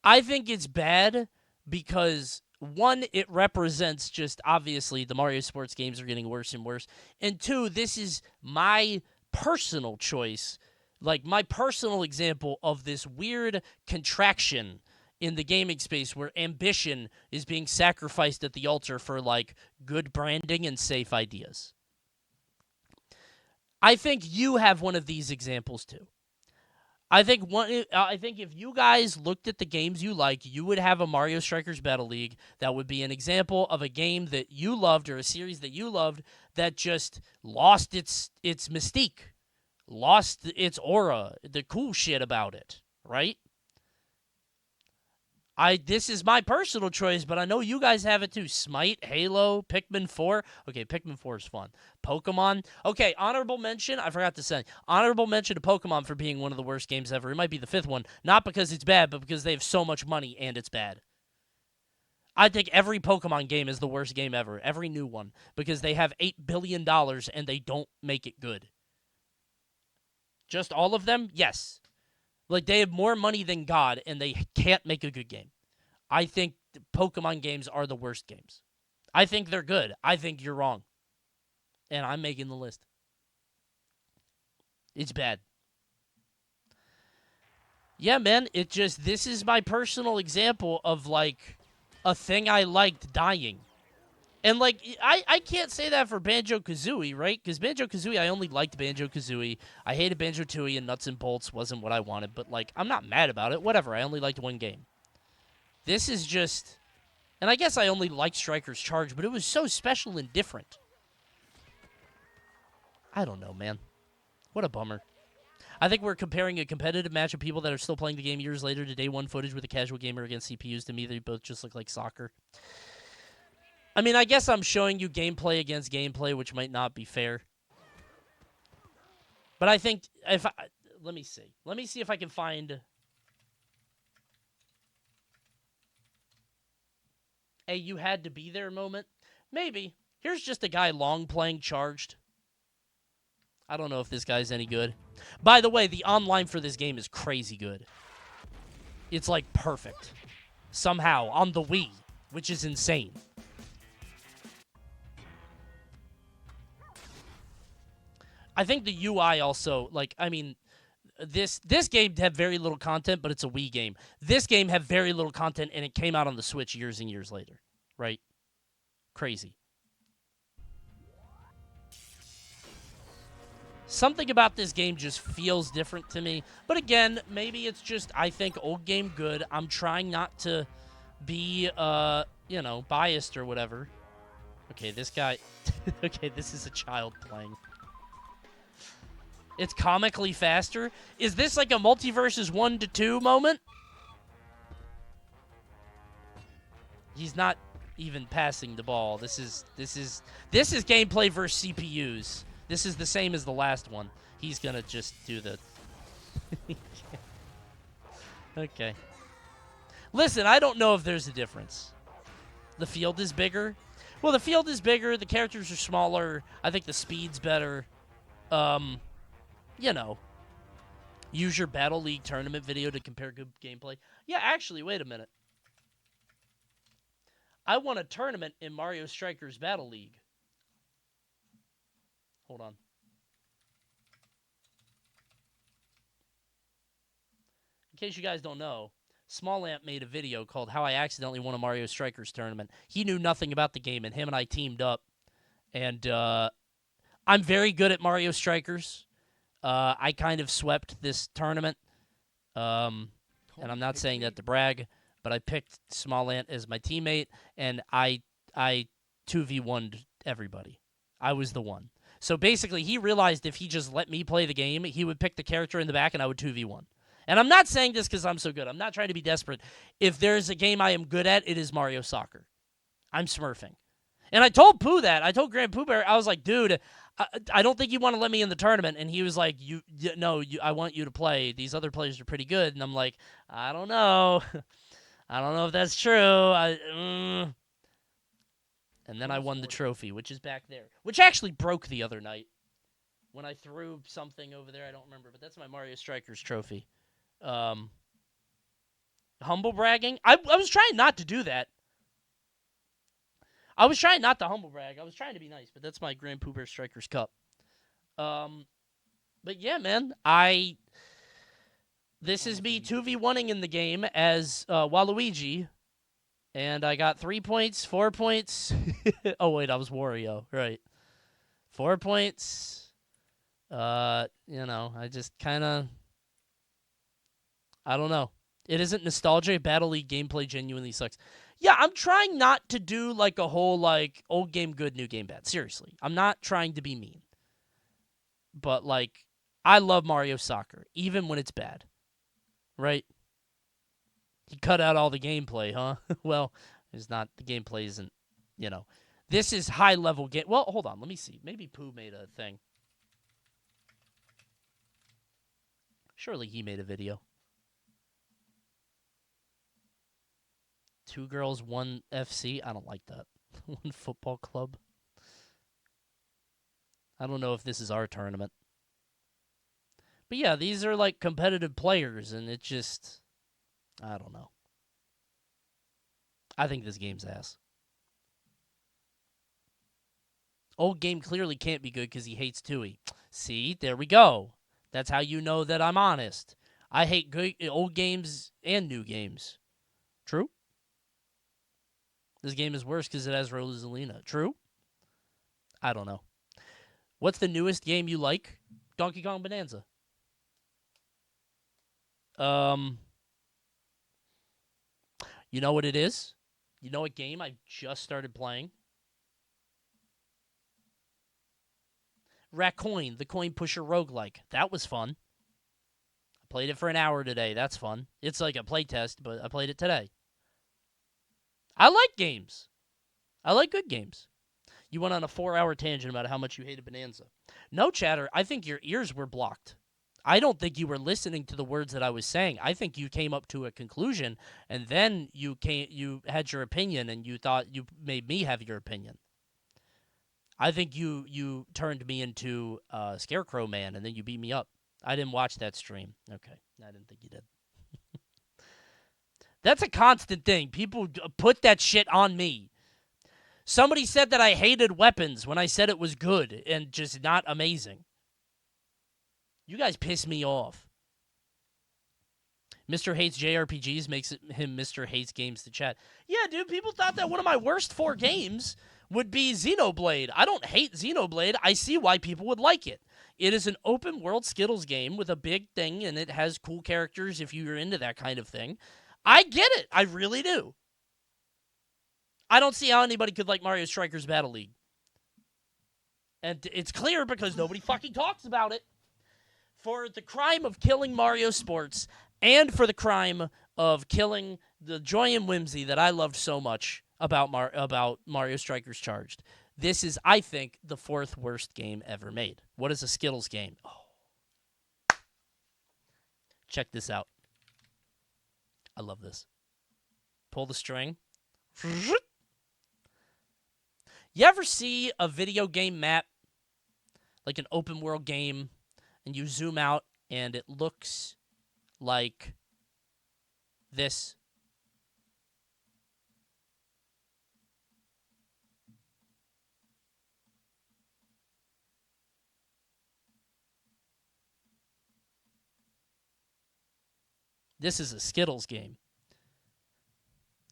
I think it's bad because, one, it represents just, obviously, the Mario sports games are getting worse and worse. And two, this is my personal choice, like my personal example of this weird contraction in the gaming space where ambition is being sacrificed at the altar for, like, good branding and safe ideas. I think you have one of these examples too. I think if you guys looked at the games you like, you would have a Mario Strikers Battle League that would be an example of a game that you loved or a series that you loved that just lost its mystique, lost its aura, the cool shit about it, right? This is my personal choice, but I know you guys have it too. Smite, Halo, Pikmin 4. Okay, Pikmin 4 is fun. Pokemon. Okay, honorable mention. I forgot to say. Honorable mention to Pokemon for being one of the worst games ever. It might be the 5th one. Not because it's bad, but because they have so much money and it's bad. I think every Pokemon game is the worst game ever. Every new one. Because they have $8 billion and they don't make it good. Just all of them? Yes. Like, they have more money than God, and they can't make a good game. I think Pokemon games are the worst games. I think they're good. I think you're wrong. And I'm making the list. It's bad. Yeah, man, this is my personal example of, like, a thing I liked dying. And, like, I can't say that for Banjo-Kazooie, right? Because Banjo-Kazooie, I only liked Banjo-Kazooie. I hated Banjo-Tooie, and Nuts and Bolts wasn't what I wanted. But, like, I'm not mad about it. Whatever, I only liked one game. This is just... And I guess I only liked Strikers Charge, but it was so special and different. I don't know, man. What a bummer. I think we're comparing a competitive match of people that are still playing the game years later to day one footage with a casual gamer against CPUs. To me, they both just look like soccer. I mean, I guess I'm showing you gameplay against gameplay, which might not be fair. But I think let me see. Let me see if I can find a you had to be there moment. Maybe. Here's just a guy long playing charged. I don't know if this guy's any good. By the way, the online for this game is crazy good. It's like perfect. Somehow, on the Wii, which is insane. I think the UI also, like, I mean, this game had very little content, but it's a Wii game. This game had very little content, and it came out on the Switch years and years later, right? Crazy. Something about this game just feels different to me. But again, maybe it's just, I think, old game good. I'm trying not to be, you know, biased or whatever. Okay, this guy... okay, this is a child playing. It's comically faster. Is this like a multiverses 1 to 2 moment? He's not even passing the ball. This is gameplay versus CPUs. This is the same as the last one. He's gonna just do the... okay. Listen, I don't know if there's a difference. The field is bigger. Well, the field is bigger. The characters are smaller. I think the speed's better. You know. Use your Battle League tournament video to compare good gameplay. Yeah, actually, wait a minute. I won a tournament in Mario Strikers Battle League. Hold on. In case you guys don't know, Small Amp made a video called How I Accidentally Won a Mario Strikers Tournament. He knew nothing about the game, and him and I teamed up. And I'm very good at Mario Strikers. I kind of swept this tournament. And I'm not saying that to brag, but I picked Small Ant as my teammate, and I 2v1'd everybody. I was the one. So basically, he realized if he just let me play the game, he would pick the character in the back, and I would 2v1. And I'm not saying this because I'm so good. I'm not trying to be desperate. If there's a game I am good at, it is Mario Soccer. I'm smurfing. And I told Pooh that. I told Grand Pooh Bear, I was like, dude, I don't think you want to let me in the tournament. And he was like, I want you to play. These other players are pretty good. And I'm like, I don't know. I don't know if that's true. And then I won the trophy, which is back there. Which actually broke the other night. When I threw something over there, I don't remember. But that's my Mario Strikers trophy. Humble bragging? I was trying not to do that. I was trying not to humble brag. I was trying to be nice, but that's my Grand Pooh Bear Strikers Cup. But yeah, man, this is me 2v1ing in the game as Waluigi, and I got 3 points, 4 points. Oh wait, I was Wario, right? 4 points. I just kind of, I don't know. It isn't nostalgia. Battle League gameplay genuinely sucks. Yeah, I'm trying not to do like a whole like old game good, new game bad. Seriously, I'm not trying to be mean. But like, I love Mario Soccer, even when it's bad. Right? He cut out all the gameplay, huh? Well, it's not, the gameplay isn't, This is high level game. Well, hold on, let me see. Maybe Pooh made a thing. Surely he made a video. 2 girls, 1 FC. I don't like that. 1 football club. I don't know if this is our tournament. But yeah, these are like competitive players, and it just, I don't know. I think this game's ass. Old game clearly can't be good because he hates Tui. See, there we go. That's how you know that I'm honest. I hate good old games and new games. True? This game is worse because it has Rosalina. True? I don't know. What's the newest game you like? Donkey Kong Bonanza. You know what it is? You know what game I just started playing? Raccoon, the coin pusher roguelike. That was fun. I played it for an hour today. That's fun. It's like a playtest, but I played it today. I like games. I like good games. You went on a 4-hour tangent about how much you hated Bonanza. No, Chatter, I think your ears were blocked. I don't think you were listening to the words that I was saying. I think you came up to a conclusion, and then you had your opinion, and you thought you made me have your opinion. I think you turned me into Scarecrow Man, and then you beat me up. I didn't watch that stream. Okay, I didn't think you did. That's a constant thing. People put that shit on me. Somebody said that I hated weapons when I said it was good and just not amazing. You guys piss me off. Mr. Hates JRPGs makes him Mr. Hates Games to chat. Yeah, dude, people thought that one of my worst 4 games would be Xenoblade. I don't hate Xenoblade. I see why people would like it. It is an open world Skittles game with a big thing, and it has cool characters if you're into that kind of thing. I get it. I really do. I don't see how anybody could like Mario Strikers Battle League. And it's clear because nobody fucking talks about it. For the crime of killing Mario Sports and for the crime of killing the joy and whimsy that I loved so much about Mario Strikers Charged, this is, I think, the 4th worst game ever made. What is a Skittles game? Oh. Check this out. I love this. Pull the string. You ever see a video game map, like an open world game, and you zoom out and it looks like this? This is a Skittles game.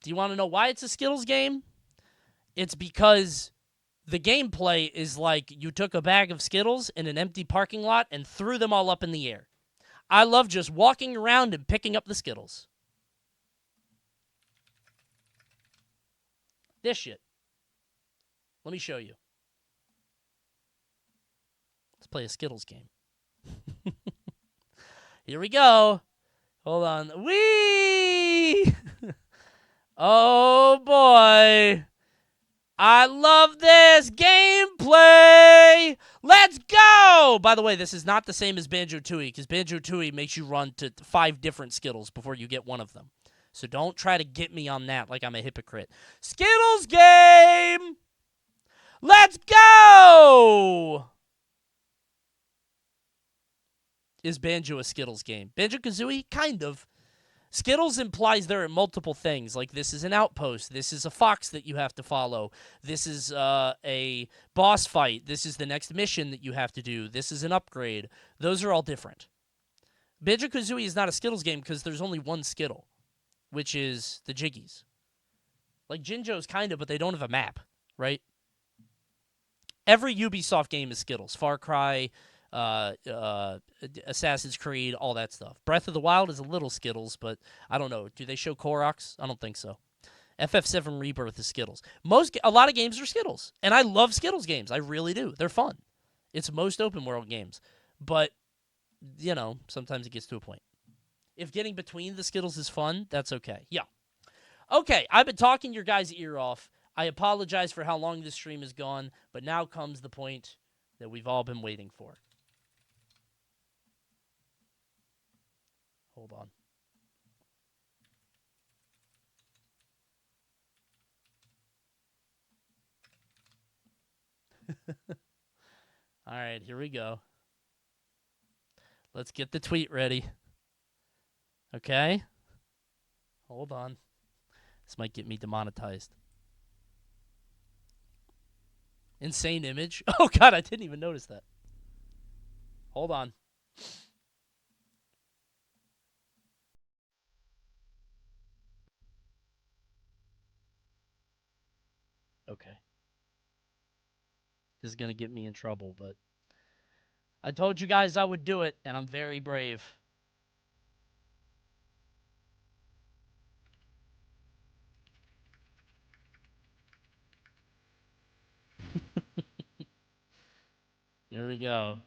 Do you want to know why it's a Skittles game? It's because the gameplay is like you took a bag of Skittles in an empty parking lot and threw them all up in the air. I love just walking around and picking up the Skittles. This shit. Let me show you. Let's play a Skittles game. Here we go. Hold on. Whee! Oh, boy. I love this gameplay. Let's go. By the way, this is not the same as Banjo-Tooie because Banjo-Tooie makes you run to 5 different Skittles before you get one of them. So don't try to get me on that like I'm a hypocrite. Skittles game. Let's go. Is Banjo a Skittles game? Banjo-Kazooie? Kind of. Skittles implies there are multiple things, like this is an outpost, this is a fox that you have to follow, this is a boss fight, this is the next mission that you have to do, this is an upgrade. Those are all different. Banjo-Kazooie is not a Skittles game because there's only one Skittle, which is the Jiggies. Like Jinjo's kind of, but they don't have a map, right? Every Ubisoft game is Skittles. Far Cry, Assassin's Creed, all that stuff. Breath of the Wild is a little Skittles, but I don't know. Do they show Koroks? I don't think so. FF7 Rebirth is Skittles. A lot of games are Skittles, and I love Skittles games. I really do. They're fun. It's most open world games, but you know, sometimes it gets to a point. If getting between the Skittles is fun, that's okay. Yeah. Okay, I've been talking your guys' ear off. I apologize for how long this stream has gone, but now comes the point that we've all been waiting for. Hold on. All right, here we go. Let's get the tweet ready. Okay? Hold on. This might get me demonetized. Insane image. Oh, God, I didn't even notice that. Hold on. Okay. This is going to get me in trouble, but I told you guys I would do it, and I'm very brave. Here we go.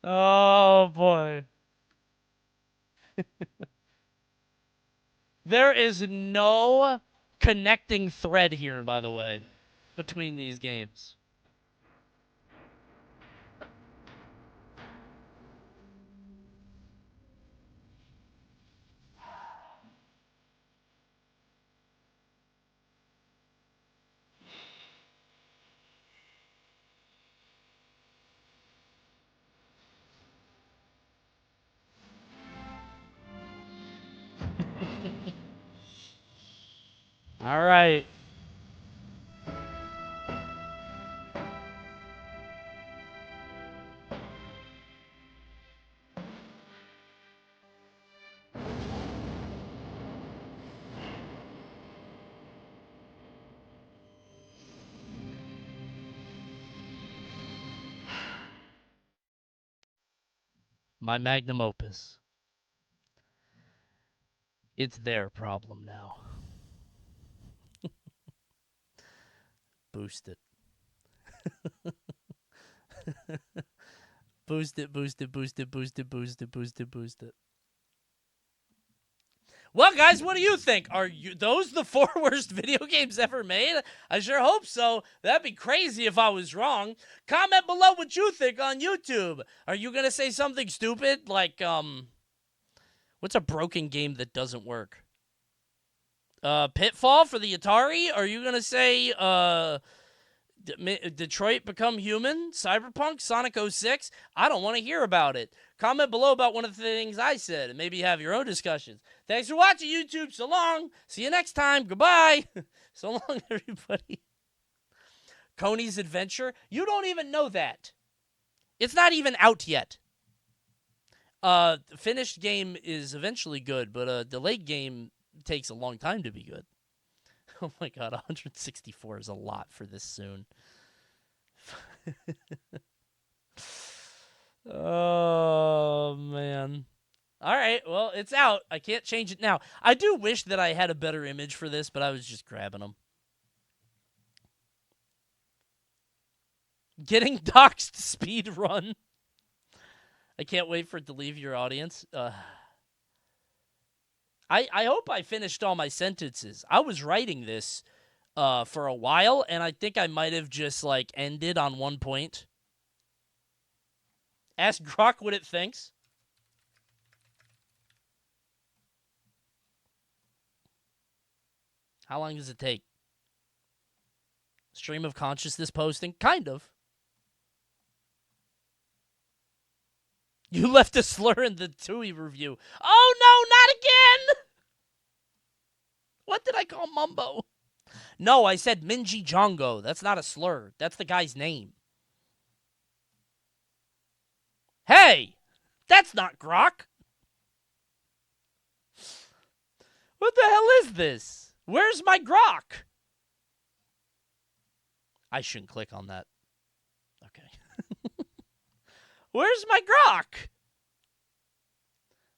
Oh, boy. There is no connecting thread here, by the way, between these games. All right. My magnum opus. It's their problem now. Boost it. Boost it, boost it, boost it, boost it, boost it, boost it, boost it. Well, guys, what do you think? Are those the 4 worst video games ever made? I sure hope so. That'd be crazy if I was wrong. Comment below what you think on YouTube. Are you going to say something stupid like, what's a broken game that doesn't work? Pitfall for the Atari? Are you going to say, Detroit Become Human? Cyberpunk? Sonic 06? I don't want to hear about it. Comment below about one of the things I said and maybe have your own discussions. Thanks for watching, YouTube. So long. See you next time. Goodbye. So long, everybody. Coney's Adventure? You don't even know that. It's not even out yet. Finished game is eventually good, but a delayed game takes a long time to be good. Oh my god, 164 is a lot for this soon. Oh, man. All right, well, it's out. I can't change it now. I do wish that I had a better image for this, but I was just grabbing them. Getting doxed speed run. I can't wait for it to leave your audience. I hope I finished all my sentences. I was writing this for a while, and I think I might have just, like, ended on one point. Ask Grok what it thinks. How long does it take? Stream of consciousness posting? Kind of. You left a slur in the Tui review. Oh, no, not again! What did I call Mumbo? No, I said Minji Jongo. That's not a slur. That's the guy's name. Hey! That's not Grok! What the hell is this? Where's my Grok? I shouldn't click on that. Okay. Where's my Grok?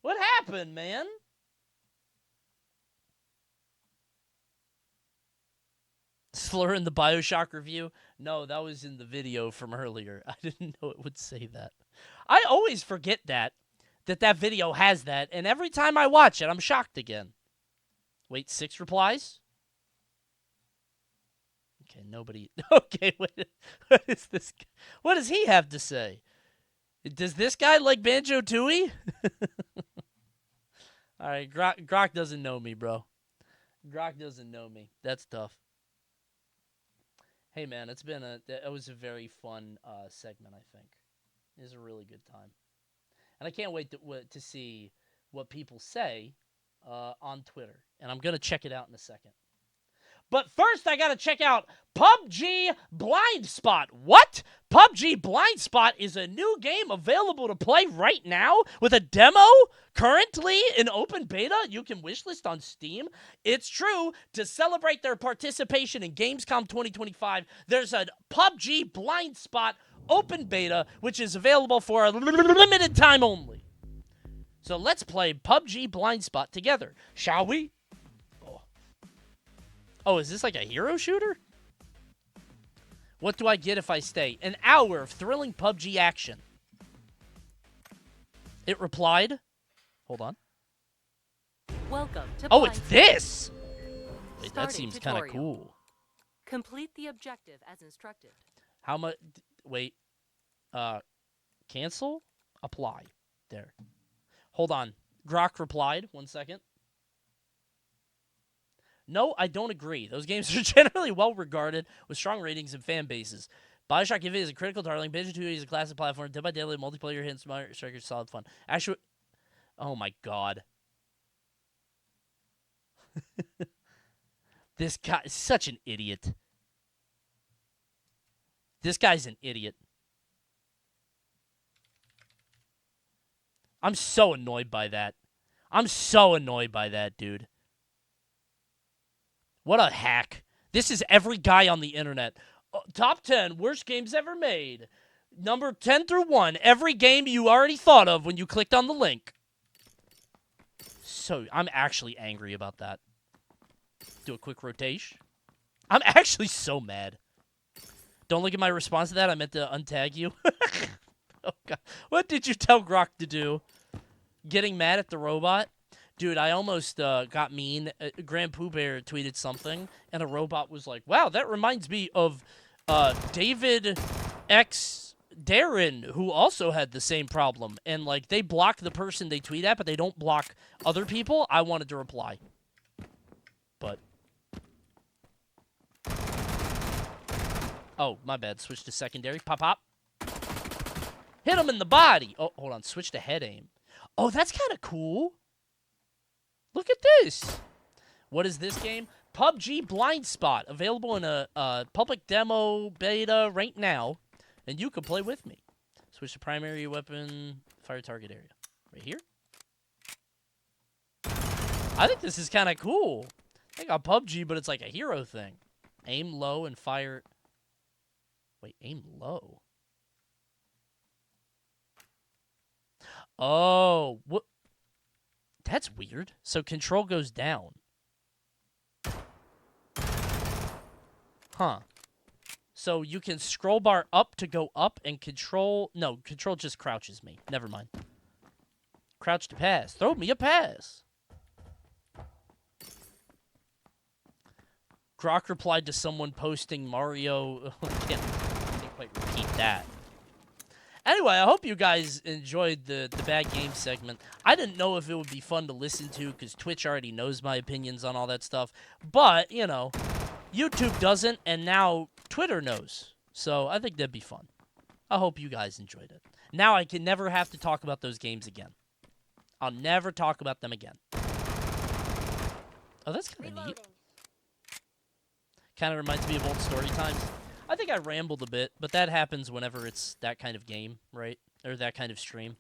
What happened, man? Slur in the Bioshock review? No, that was in the video from earlier. I didn't know it would say that. I always forget that video has that, and every time I watch it, I'm shocked again. Wait, 6 replies? Okay, nobody... Okay, wait, what is this? What does he have to say? Does this guy like Banjo-Tooie? All right, Grok doesn't know me, bro. Grok doesn't know me. That's tough. Hey, man, it was a very fun segment, I think. It was a really good time. And I can't wait to see what people say on Twitter. And I'm going to check it out in a second. But first, I got to check out PUBG BLINDSPOT. What? PUBG BLINDSPOT is a new game available to play right now with a demo currently in open beta. You can wishlist on Steam. It's true. To celebrate their participation in Gamescom 2025, there's a PUBG BLINDSPOT open beta, which is available for a limited time only. So let's play PUBG BLINDSPOT together, shall we? Oh, is this like a hero shooter? What do I get if I stay? An hour of thrilling PUBG action. It replied. Hold on. Welcome to Oh, it's this! Wait, that Starting seems kind of tutorial. cool. Complete the objective as instructed. How much? Wait. Cancel? Apply. There. Hold on. Grok replied. 1 second. No, I don't agree. Those games are generally well regarded with strong ratings and fan bases. Bioshock Infinite is a critical darling. Banjo-Tooie is a classic platform. Dead by Daylight multiplayer hit smart strikers solid fun. Actually, oh my god. This guy is such an idiot. This guy's an idiot. I'm so annoyed by that. I'm so annoyed by that, dude. What a hack. This is every guy on the internet. Top 10 worst games ever made. Number 10 through 1. Every game you already thought of when you clicked on the link. So, I'm actually angry about that. Do a quick rotation. I'm actually so mad. Don't look at my response to that. I meant to untag you. Oh, God. What did you tell Grok to do? Getting mad at the robot? Dude, I almost got mean. Grand Pooh Bear tweeted something, and a robot was like, wow, that reminds me of David X Darren, who also had the same problem. And, like, they block the person they tweet at, but they don't block other people. I wanted to reply. But... oh, my bad. Switch to secondary. Pop, pop. Hit him in the body. Oh, hold on. Switch to head aim. Oh, that's kind of cool. Look at this. What is this game? PUBG BLINDSPOT. Available in a public demo beta right now. And you can play with me. Switch to primary weapon. Fire target area. Right here. I think this is kind of cool. I got PUBG, but it's like a hero thing. Aim low and fire... wait, aim low? Oh, what? That's weird. So control goes down. Huh. So you can scroll bar up to go up and control... no, control just crouches me. Never mind. Crouch to pass. Throw me a pass. Grok replied to someone posting Mario... can't quite repeat that. Anyway, I hope you guys enjoyed the bad game segment. I didn't know if it would be fun to listen to because Twitch already knows my opinions on all that stuff. But, you know, YouTube doesn't, and now Twitter knows. So I think that'd be fun. I hope you guys enjoyed it. Now I can never have to talk about those games again. I'll never talk about them again. Oh, that's kind of neat. Kind of reminds me of old story times. I think I rambled a bit, but that happens whenever it's that kind of game, right? Or that kind of stream.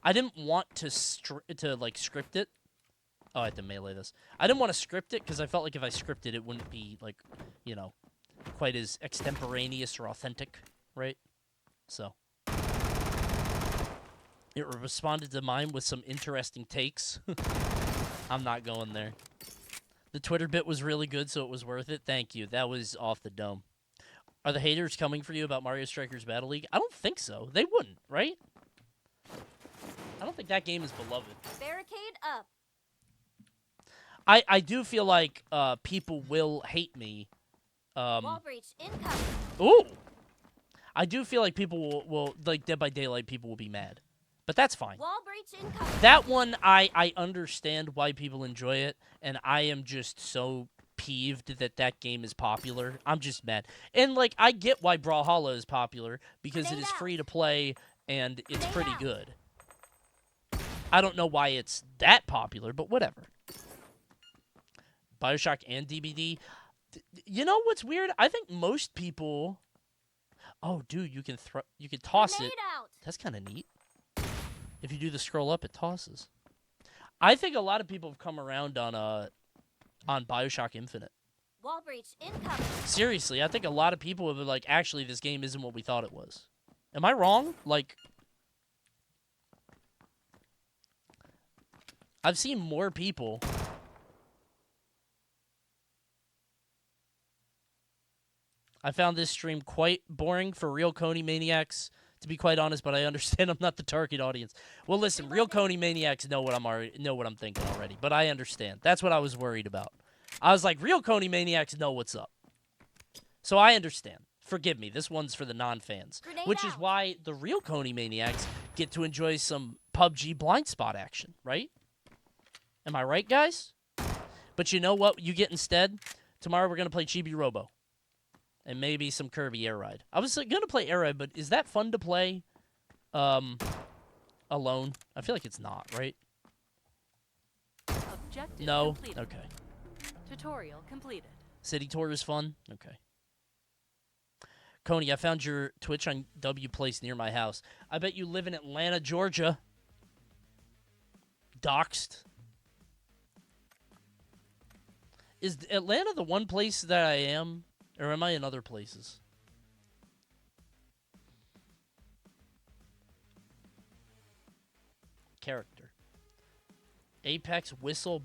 I didn't want to script it. Oh, I have to melee this. I didn't want to script it because I felt like if I scripted it wouldn't be, like, you know, quite as extemporaneous or authentic, right? So. It responded to mine with some interesting takes. I'm not going there. The Twitter bit was really good, so it was worth it. Thank you. That was off the dome. Are the haters coming for you about Mario Strikers Battle League? I don't think so. They wouldn't, right? I don't think that game is beloved. Barricade up. I do feel like people will hate me. Wall breach incoming. Ooh! I do feel like people will like, Dead by Daylight people will be mad. But that's fine. Wall breach incoming. That one, I understand why people enjoy it, and I am just so peeved that that game is popular. I'm just mad. And, like, I get why Brawlhalla is popular, because it is free to play, and it's pretty good. I don't know why it's that popular, but whatever. BioShock and DBD. You know what's weird? I think most people... Oh, dude, you can toss it. That's kind of neat. If you do the scroll up, it tosses. I think a lot of people have come around on BioShock Infinite. Wall breach incoming. Seriously, I think a lot of people have been like, actually, this game isn't what we thought it was. Am I wrong? Like, I've seen more people. I found this stream quite boring for real Coney maniacs, to be quite honest, but I understand I'm not the target audience. Well, listen, real Coney maniacs know what I'm thinking already, but I understand. That's what I was worried about. I was like, real Coney maniacs know what's up. So I understand. Forgive me, this one's for the non-fans, which is why the real Coney maniacs get to enjoy some PUBG BLINDSPOT action, right? Am I right, guys? But you know what you get instead? Tomorrow we're going to play Chibi Robo. And maybe some Kirby Air Ride. I was going to play Air Ride, but is that fun to play alone? I feel like it's not, right? Objective No? completed. Okay. Tutorial completed. City tour is fun? Okay. Coney, I found your Twitch on W Place near my house. I bet you live in Atlanta, Georgia. Doxed. Is Atlanta the one place that I am? Or am I in other places? Character. Apex, Whistle,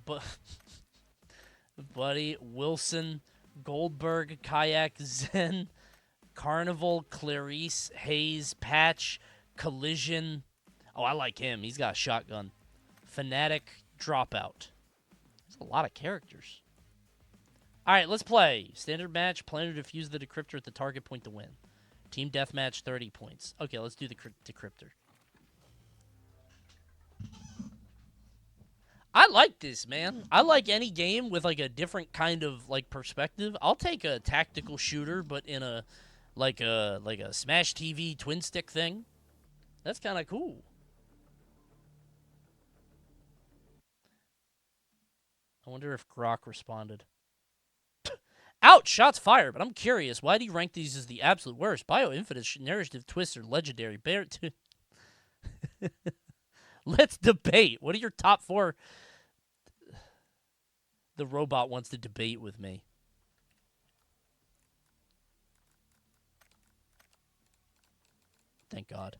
Buddy, Wilson, Goldberg, Kayak, Zen, Carnival, Clarice, Hayes, Patch, Collision. Oh, I like him. He's got a shotgun. Fanatic, Dropout. There's a lot of characters. All right, let's play. Standard match, plan to defuse the decryptor at the target point to win. Team deathmatch, 30 points. Okay, let's do the decryptor. I like this, man. I like any game with like a different kind of like perspective. I'll take a tactical shooter, but in a like a Smash TV twin stick thing. That's kind of cool. I wonder if Grok responded. Ouch! Shots fired, but I'm curious. Why do you rank these as the absolute worst? Bio Infinite, Narrative Twister, Legendary, Bear. Let's debate. What are your top 4? The robot wants to debate with me. Thank God.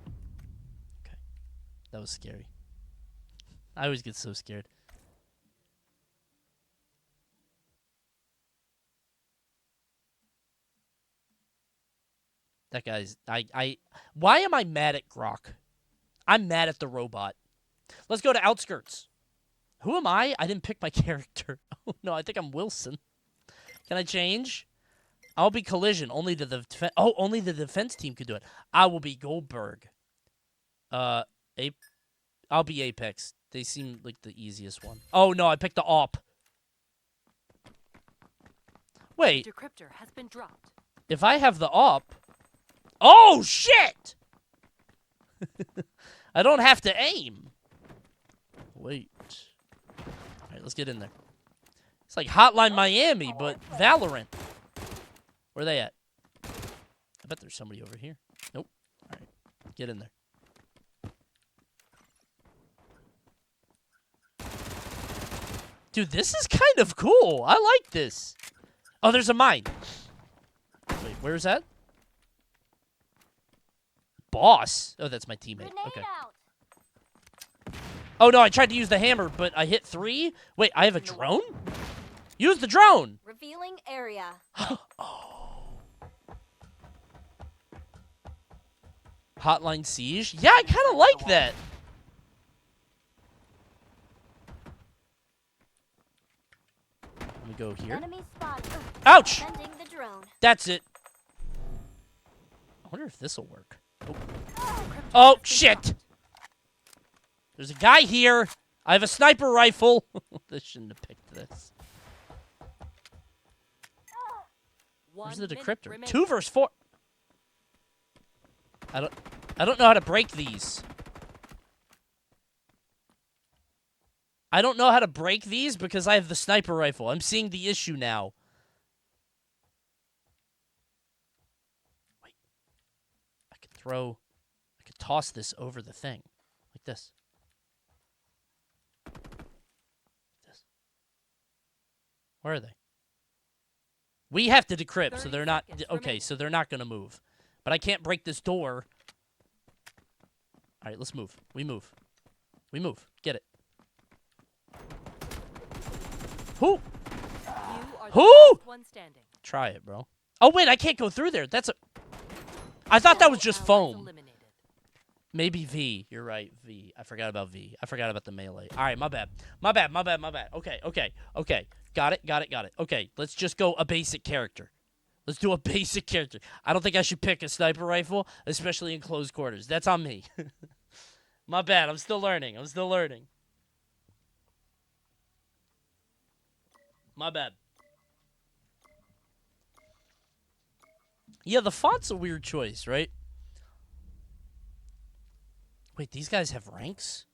Okay. That was scary. I always get so scared. That guy's... Why am I mad at Grok? I'm mad at the robot. Let's go to Outskirts. Who am I? I didn't pick my character. Oh, no, I think I'm Wilson. Can I change? I'll be Collision. Only only the defense team could do it. I will be Goldberg. I'll be Apex. They seem like the easiest one. Oh, no, I picked the AWP. Wait. Decryptor has been dropped. If I have the AWP... Oh, shit! I don't have to aim. Wait. All right, let's get in there. It's like Hotline Miami, but Valorant. Where are they at? I bet there's somebody over here. Nope. All right, get in there. Dude, this is kind of cool. I like this. Oh, there's a mine. Wait, where is that? Boss? Oh, that's my teammate. Okay. Oh, no, I tried to use the hammer, but I hit 3? Wait, I have a drone? Use the drone! Revealing area. Oh. Hotline Siege? Yeah, I kind of like that. Let me go here. Enemy spotted. Ouch! Sending the drone. That's it. I wonder if this will work. Oh, shit! There's a guy here. I have a sniper rifle. This shouldn't have picked this. Where's the decryptor? 2 versus 4. I don't know how to break these. I don't know how to break these because I have the sniper rifle. I'm seeing the issue now. Wait. I could toss this over the thing. Like this. Where are they? We have to decrypt, so they're not... Okay, so they're not going to move. But I can't break this door. All right, let's move. We move. We move. Get it. Who? Who? Try it, bro. Oh, wait, I can't go through there. That's a... I thought that was just foam. Maybe V. You're right, V. I forgot about V. I forgot about the melee. All right, my bad. My bad. Okay. Got it. Okay, let's just go a basic character. Let's do a basic character. I don't think I should pick a sniper rifle, especially in close quarters. That's on me. My bad. I'm still learning. My bad. Yeah, the font's a weird choice, right? Wait, these guys have ranks?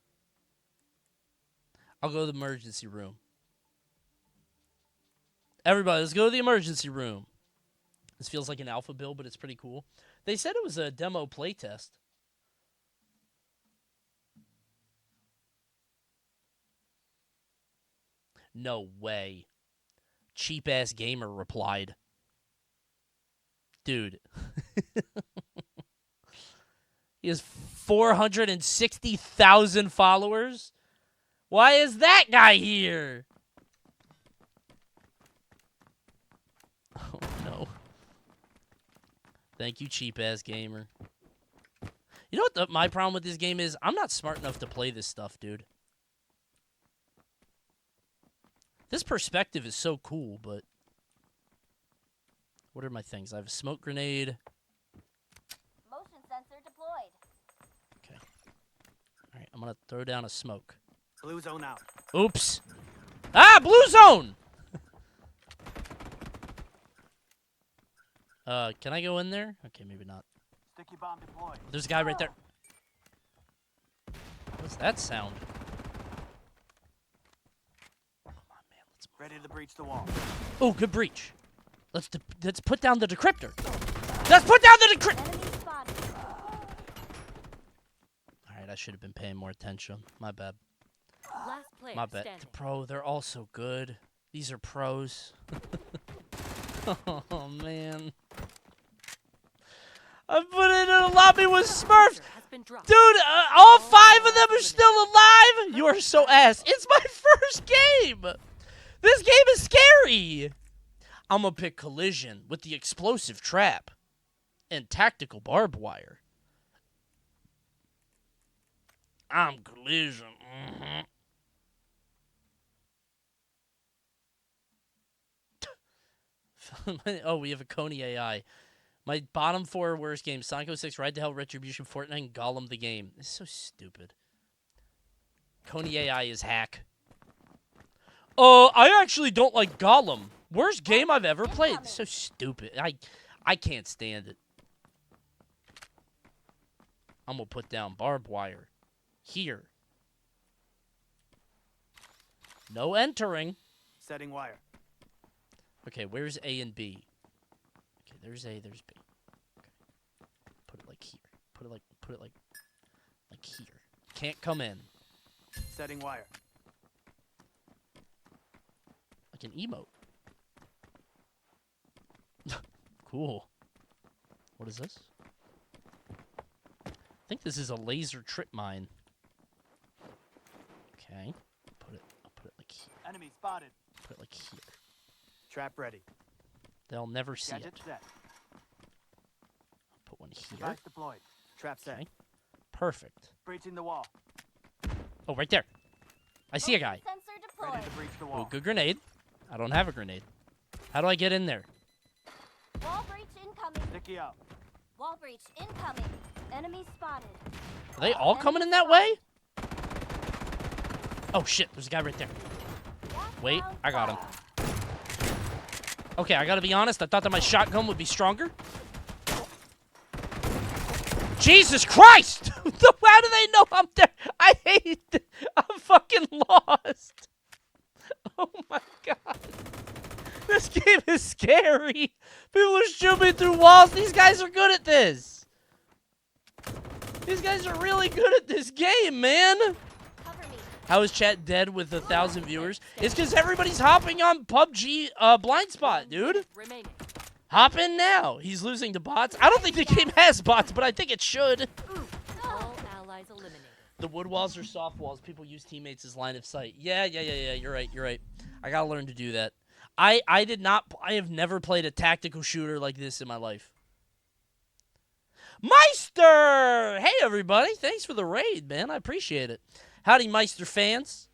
I'll go to the emergency room. Everybody, let's go to the emergency room. This feels like an alpha build, but it's pretty cool. They said it was a demo playtest. No way. Cheap-ass gamer replied. Dude. He has 460,000 followers? Why is that guy here? Oh, no. Thank you, cheap-ass gamer. You know what my problem with this game is? I'm not smart enough to play this stuff, dude. This perspective is so cool, but... What are my things? I have a smoke grenade. Motion sensor deployed. Okay. All right, I'm going to throw down a smoke. Blue zone out. Oops. Ah, blue zone! Can I go in there? Okay, maybe not. Sticky bomb deployed. There's a guy right there. What's that sound? Come on, man. Let's move. Ready to breach the wall. Oh, good breach. Let's put down the decryptor. Let's put down the decryptor. Enemy spotted. All right, I should have been paying more attention. My bad. Last player My bad. standing. The pro, they're all so good. These are pros. Oh, man. I put it in a lobby with Smurfs. Has been dropped. Dude, all 5 of them are still alive? You are so ass. It's my first game. This game is scary. I'm going to pick Collision with the explosive trap and tactical barbed wire. I'm Collision. Oh, we have a Coney AI. My bottom 4 worst games: Psycho 6, Ride to Hell, Retribution, Fortnite, and Gollum the Game. This is so stupid. Coney AI is hack. I actually don't like Gollum. Worst game I've ever played. It's so stupid. I can't stand it. I'm going to put down barbed wire. Here. No entering. Setting wire. Okay, where's A and B? Okay, there's A, there's B. Okay. Put it like here. Put it like here. Can't come in. Setting wire. Like an emote. Cool. What is this? I think this is a laser trip mine. Okay. I'll put it like here. Enemy spotted. Put it like here. Trap ready. They'll never see Gadget it. set. Put one here. Device deployed. Trap set. Okay. Perfect. Breaching the wall. Oh, right there. I see a guy. Sensor deployed. Ready to breach the Oh, wall. good grenade. I don't have a grenade. How do I get in there? Wall breach incoming. Sticky out. Wall breach incoming. Enemy spotted. Are they all coming in that way? Oh, shit. There's a guy right there. Wait, I got him. Okay, I gotta be honest. I thought that my shotgun would be stronger. Jesus Christ! How do they know I'm there? I hate it. I'm fucking lost. Oh my god. This game is scary. People are shooting through walls. These guys are good at this. These guys are really good at this game, man. Cover me. How is chat dead with 1,000 viewers? It's because everybody's hopping on PUBG BLINDSPOT, dude. Remaining. Hop in now. He's losing to bots. I don't think the game has bots, but I think it should. All allies eliminated. The wood walls are soft walls. People use teammates as line of sight. Yeah. You're right. I gotta learn to do that. I have never played a tactical shooter like this in my life. Meister! Hey, everybody. Thanks for the raid, man. I appreciate it. Howdy, Meister fans.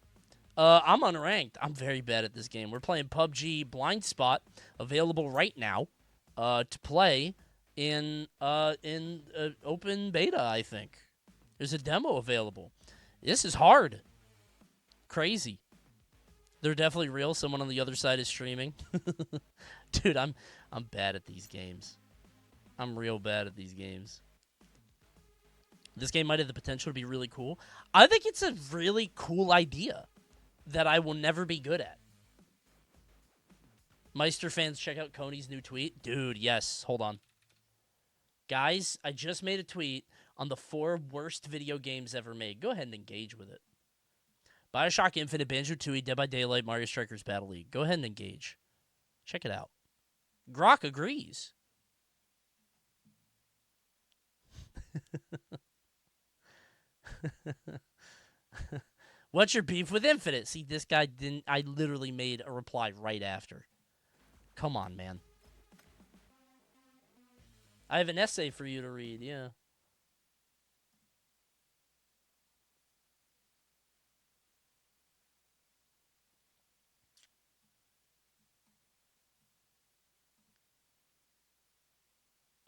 I'm unranked. I'm very bad at this game. We're playing PUBG BLINDSPOT, available right now to play in open beta, I think. There's a demo available. This is hard. Crazy. They're definitely real. Someone on the other side is streaming. Dude, I'm bad at these games. I'm real bad at these games. This game might have the potential to be really cool. I think it's a really cool idea. that I will never be good at. Meister fans, check out Coney's new tweet. Dude, yes. Hold on. Guys, I just made a tweet on the 4 worst video games ever made. Go ahead and engage with it. BioShock Infinite, Banjo-Tooie, Dead by Daylight, Mario Strikers Battle League. Go ahead and engage. Check it out. Grok agrees. What's your beef with Infinite? See, this guy didn't... I literally made a reply right after. Come on, man. I have an essay for you to read, yeah.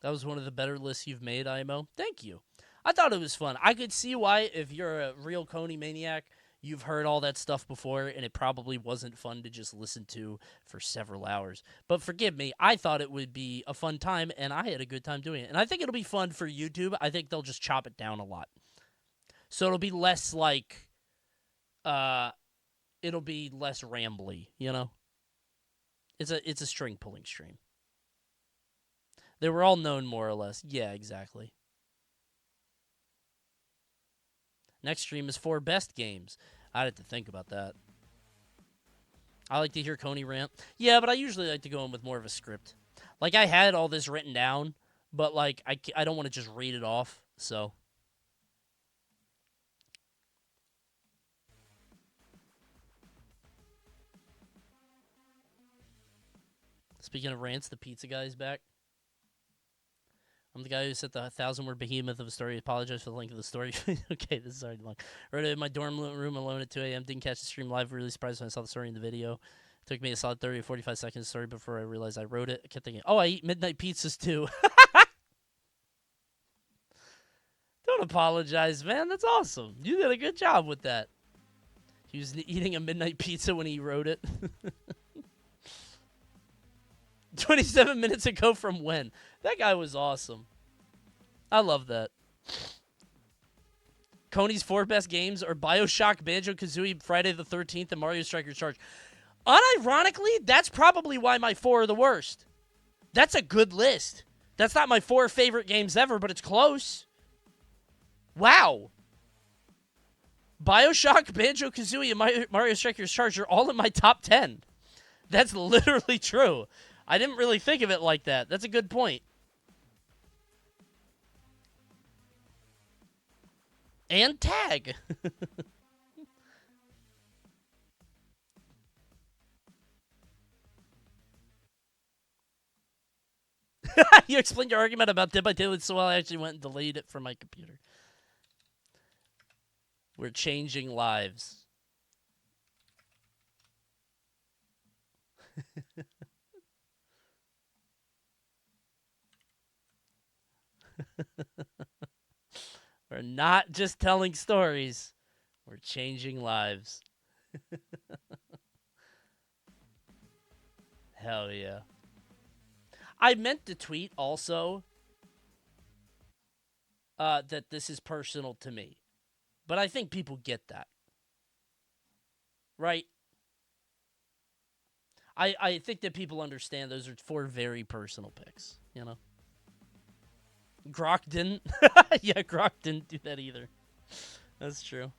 That was one of the better lists you've made, IMO. Thank you. I thought it was fun. I could see why, if you're a real Coney maniac, you've heard all that stuff before, and it probably wasn't fun to just listen to for several hours. But forgive me, I thought it would be a fun time, and I had a good time doing it. And I think it'll be fun for YouTube. I think they'll just chop it down a lot. So it'll be less like, it'll be less rambly, you know? It's a string-pulling stream. They were all known more or less. Yeah, exactly. Next stream is 4 best games. I'd have to think about that. I like to hear Coney rant. Yeah, but I usually like to go in with more of a script. Like, I had all this written down, but, like, I don't want to just read it off, so. Speaking of rants, the pizza guy is back. I'm the guy who set the 1,000-word behemoth of a story. Apologize for the length of the story. Okay, this is already long. Wrote it in my dorm room alone at 2 a.m. Didn't catch the stream live. Really surprised when I saw the story in the video. Took me a solid 30 or 45 seconds story before I realized I wrote it. I kept thinking, oh, I eat midnight pizzas too. Don't apologize, man. That's awesome. You did a good job with that. He was eating a midnight pizza when he wrote it. 27 minutes ago from when? That guy was awesome. I love that. Coney's 4 best games are BioShock, Banjo-Kazooie, Friday the 13th, and Mario Strikers Charge. Unironically, that's probably why my 4 are the worst. That's a good list. That's not my 4 favorite games ever, but it's close. Wow. BioShock, Banjo-Kazooie, and Mario Strikers Charge are all in my top 10. That's literally true. I didn't really think of it like that. That's a good point. And tag. You explained your argument about Dead by Daylight so well I actually went and deleted it from my computer. We're changing lives. We're not just telling stories. We're changing lives. Hell yeah. I meant to tweet also that this is personal to me. But I think people get that. Right? I think that people understand those are 4 very personal picks, you know? Grok didn't. Yeah, Grok didn't do that either. That's true.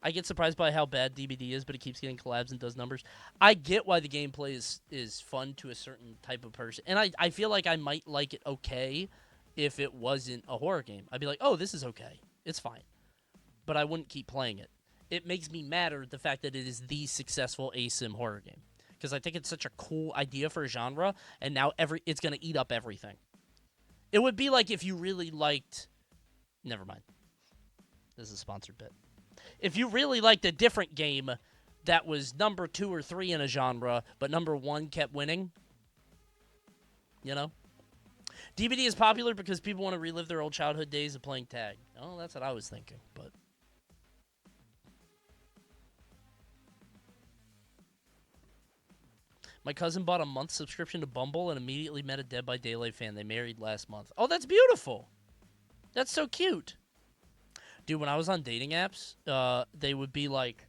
I get surprised by how bad DBD is, but it keeps getting collabs and does numbers. I get why the gameplay is fun to a certain type of person. And I feel like I might like it okay if it wasn't a horror game. I'd be like, oh, this is okay. It's fine. But I wouldn't keep playing it. It makes me madder the fact that it is the successful ASIM horror game. Because I think it's such a cool idea for a genre, and now it's going to eat up everything. It would be like if you really liked... Never mind. This is a sponsored bit. If you really liked a different game that was number 2 or 3 in a genre, but number 1 kept winning, you know? DVD is popular because people want to relive their old childhood days of playing tag. Oh, that's what I was thinking, but... My cousin bought a month subscription to Bumble and immediately met a Dead by Daylight fan. They married last month. Oh, that's beautiful. That's so cute. Dude, when I was on dating apps, they would be like,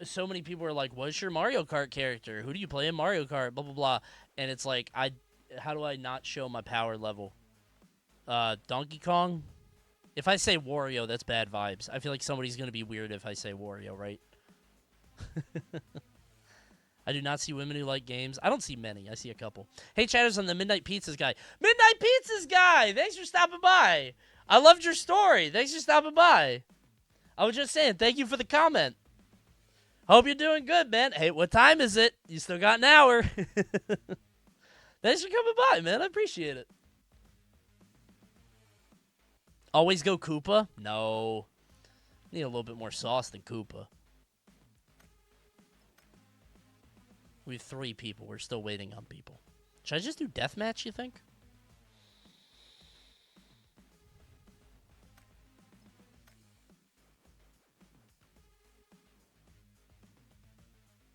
So many people are like, "What's your Mario Kart character? Who do you play in Mario Kart?" Blah blah blah, and it's like, how do I not show my power level? Donkey Kong. If I say Wario, that's bad vibes. I feel like somebody's gonna be weird if I say Wario, right? I do not see women who like games. I don't see many. I see a couple. Hey, chatters on the Midnight Pizzas guy. Midnight Pizzas guy! Thanks for stopping by. I loved your story. Thanks for stopping by. I was just saying, thank you for the comment. Hope you're doing good, man. Hey, what time is it? You still got an hour. Thanks for coming by, man. I appreciate it. Always go Koopa? No. Need a little bit more sauce than Koopa. We have 3 people. We're still waiting on people. Should I just do deathmatch, you think?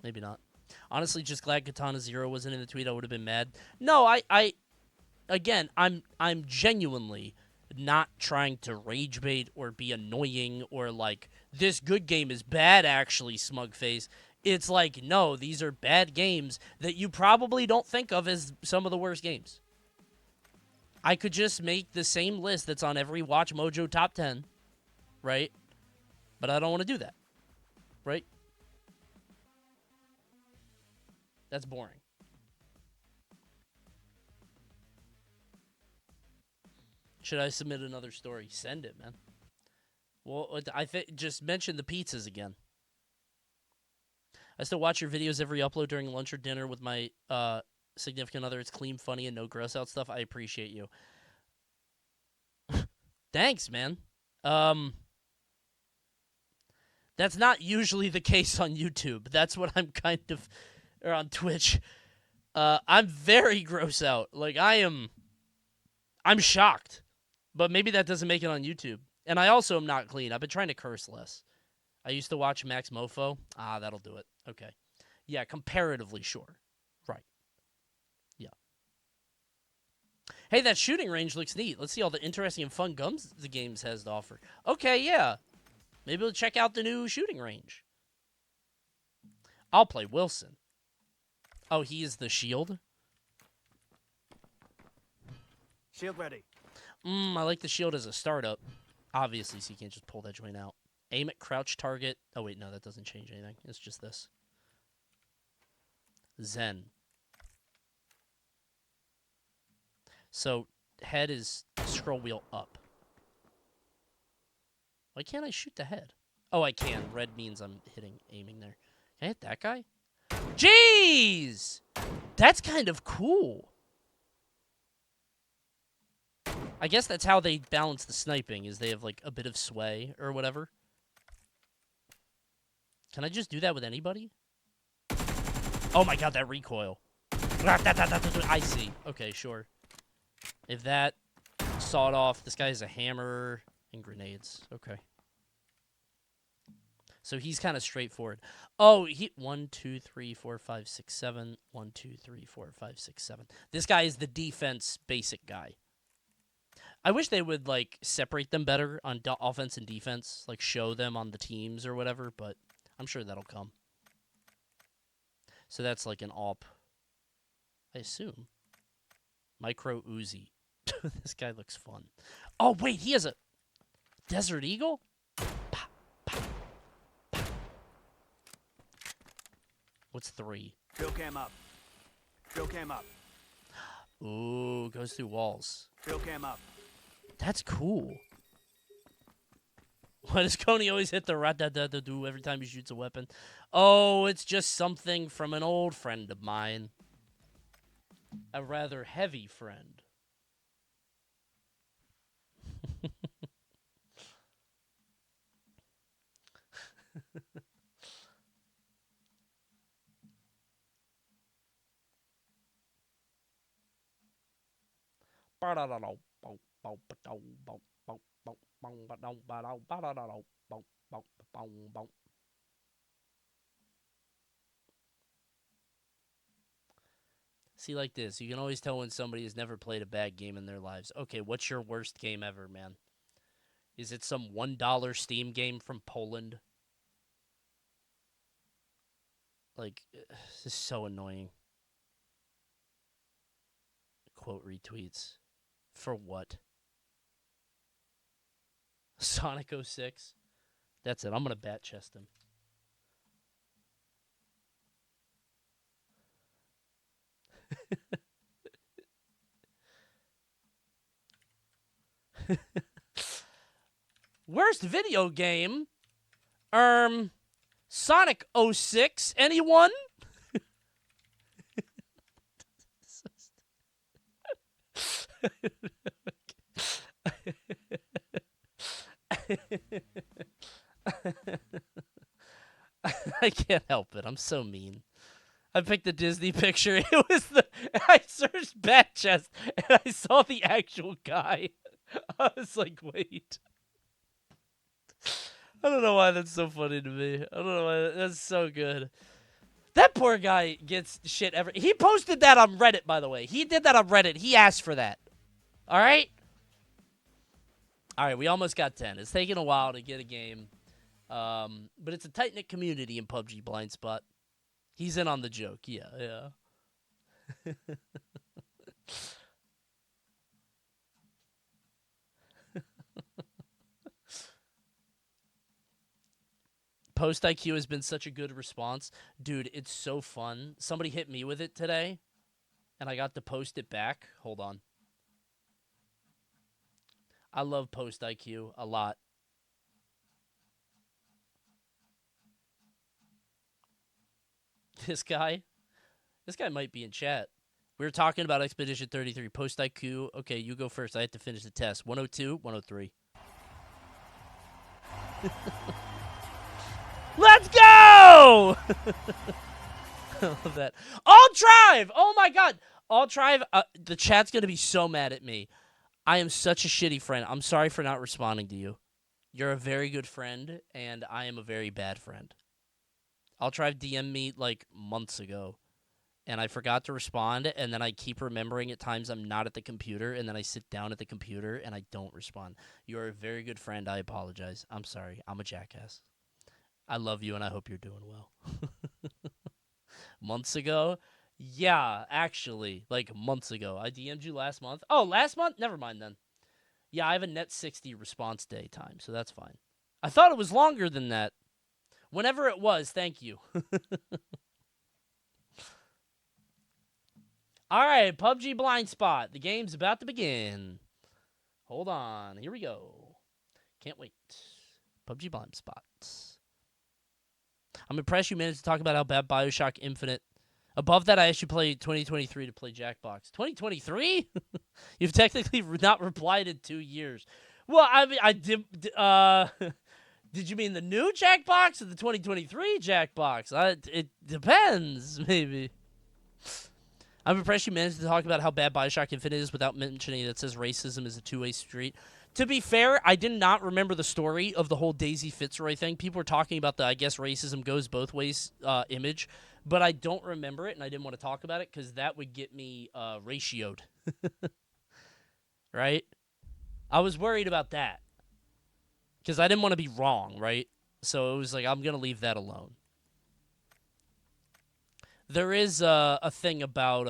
Maybe not. Honestly, just glad Katana Zero wasn't in the tweet. I would have been mad. No, again, I'm genuinely not trying to rage bait or be annoying or like, this good game is bad, actually, smug face. It's like, no, these are bad games that you probably don't think of as some of the worst games. I could just make the same list that's on every Watch Mojo top 10, right? But I don't want to do that, right? That's boring. Should I submit another story? Send it, man. Well, I think just mention the pizzas again. I still watch your videos every upload during lunch or dinner with my significant other. It's clean, funny, and no gross out stuff. I appreciate you. Thanks, man. That's not usually the case on YouTube. That's what I'm kind of... Or on Twitch. I'm very gross out. Like, I'm shocked. But maybe that doesn't make it on YouTube. And I also am not clean. I've been trying to curse less. I used to watch Max Mofo. That'll do it. Okay. Yeah, comparatively sure. Right. Yeah. Hey, that shooting range looks neat. Let's see all the interesting and fun guns the game has to offer. Okay, yeah. Maybe we'll check out the new shooting range. I'll play Wilson. Oh, he is the shield? Shield ready. I like the shield as a startup. Obviously, so you can't just pull that joint out. Aim at crouch target. Oh, wait, no, that doesn't change anything. It's just this. Zen. So, head is scroll wheel up. Why can't I shoot the head? Oh, I can. Red means I'm aiming there. Can I hit that guy? Jeez! That's kind of cool. I guess that's how they balance the sniping, is they have, like, a bit of sway or whatever. Can I just do that with anybody? Oh my god, that recoil. I see. Okay, sure. If that sawed off, this guy has a hammer and grenades. Okay. So he's kind of straightforward. Oh, he 1, 2, 3, 4, 5, 6, 7. 1, 2, 3, 4, 5, 6, 7. This guy is the defense basic guy. I wish they would like separate them better on offense and defense, like show them on the teams or whatever, but I'm sure that'll come. So that's like an AWP, I assume. Micro Uzi. This guy looks fun. Oh, wait, he has a Desert Eagle? What's 3? Drill cam up. Drill cam up. Ooh, goes through walls. Drill cam up. That's cool. Why does Coney always hit the rat-da-da-da-do every time he shoots a weapon? Oh, it's just something from an old friend of mine. A rather heavy friend. See, like this, you can always tell when somebody has never played a bad game in their lives. Okay, what's your worst game ever, man? Is it some $1 Steam game from Poland? Like, this is so annoying. Quote retweets. For what? Sonic 06. That's it. I'm going to bat chest him. Worst video game? Sonic 06. Anyone? I can't help it. I'm so mean. I picked the Disney picture. It was I searched bat chest and I saw the actual guy. I was like, wait. I don't know why that's so funny to me. I don't know why that's so good. That poor guy gets shit ever. He posted that on Reddit, by the way. He did that on Reddit. He asked for that. All right? All right, we almost got 10. It's taking a while to get a game. But it's a tight-knit community in PUBG Blind Spot. He's in on the joke. Yeah. Post IQ has been such a good response. Dude, it's so fun. Somebody hit me with it today, and I got to post it back. Hold on. I love Post IQ a lot. This guy might be in chat. We were talking about Expedition 33. Post IQ. Okay, you go first. I have to finish the test. 102, 103. Let's go! I love that. All Drive! Oh my god. All Drive. The chat's going to be so mad at me. I am such a shitty friend. I'm sorry for not responding to you. You're a very good friend, and I am a very bad friend. All Drive DM'd me like months ago, and I forgot to respond, and then I keep remembering at times I'm not at the computer, and then I sit down at the computer, and I don't respond. You're a very good friend. I apologize. I'm sorry. I'm a jackass. I love you, and I hope you're doing well. Months ago? Yeah, actually, like months ago. I DM'd you last month. Oh, last month? Never mind then. Yeah, I have a net 60 response day time, so that's fine. I thought it was longer than that. Whenever it was, thank you. All right, PUBG Blind Spot. The game's about to begin. Hold on. Here we go. Can't wait. PUBG Blind Spot. I'm impressed you managed to talk about how bad Bioshock Infinite. Above that, I asked you to play 2023 to play Jackbox. 2023? You've technically not replied in 2 years. Well, I mean, I did. Did you mean the new Jackbox or the 2023 Jackbox? It depends, maybe. I'm impressed you managed to talk about how bad Bioshock Infinite is without mentioning that it says racism is a two-way street. To be fair, I did not remember the story of the whole Daisy Fitzroy thing. People were talking about the, I guess, racism goes both ways image, but I don't remember it, and I didn't want to talk about it because that would get me ratioed. Right? I was worried about that because I didn't want to be wrong, right? So it was like, I'm going to leave that alone. There is a thing about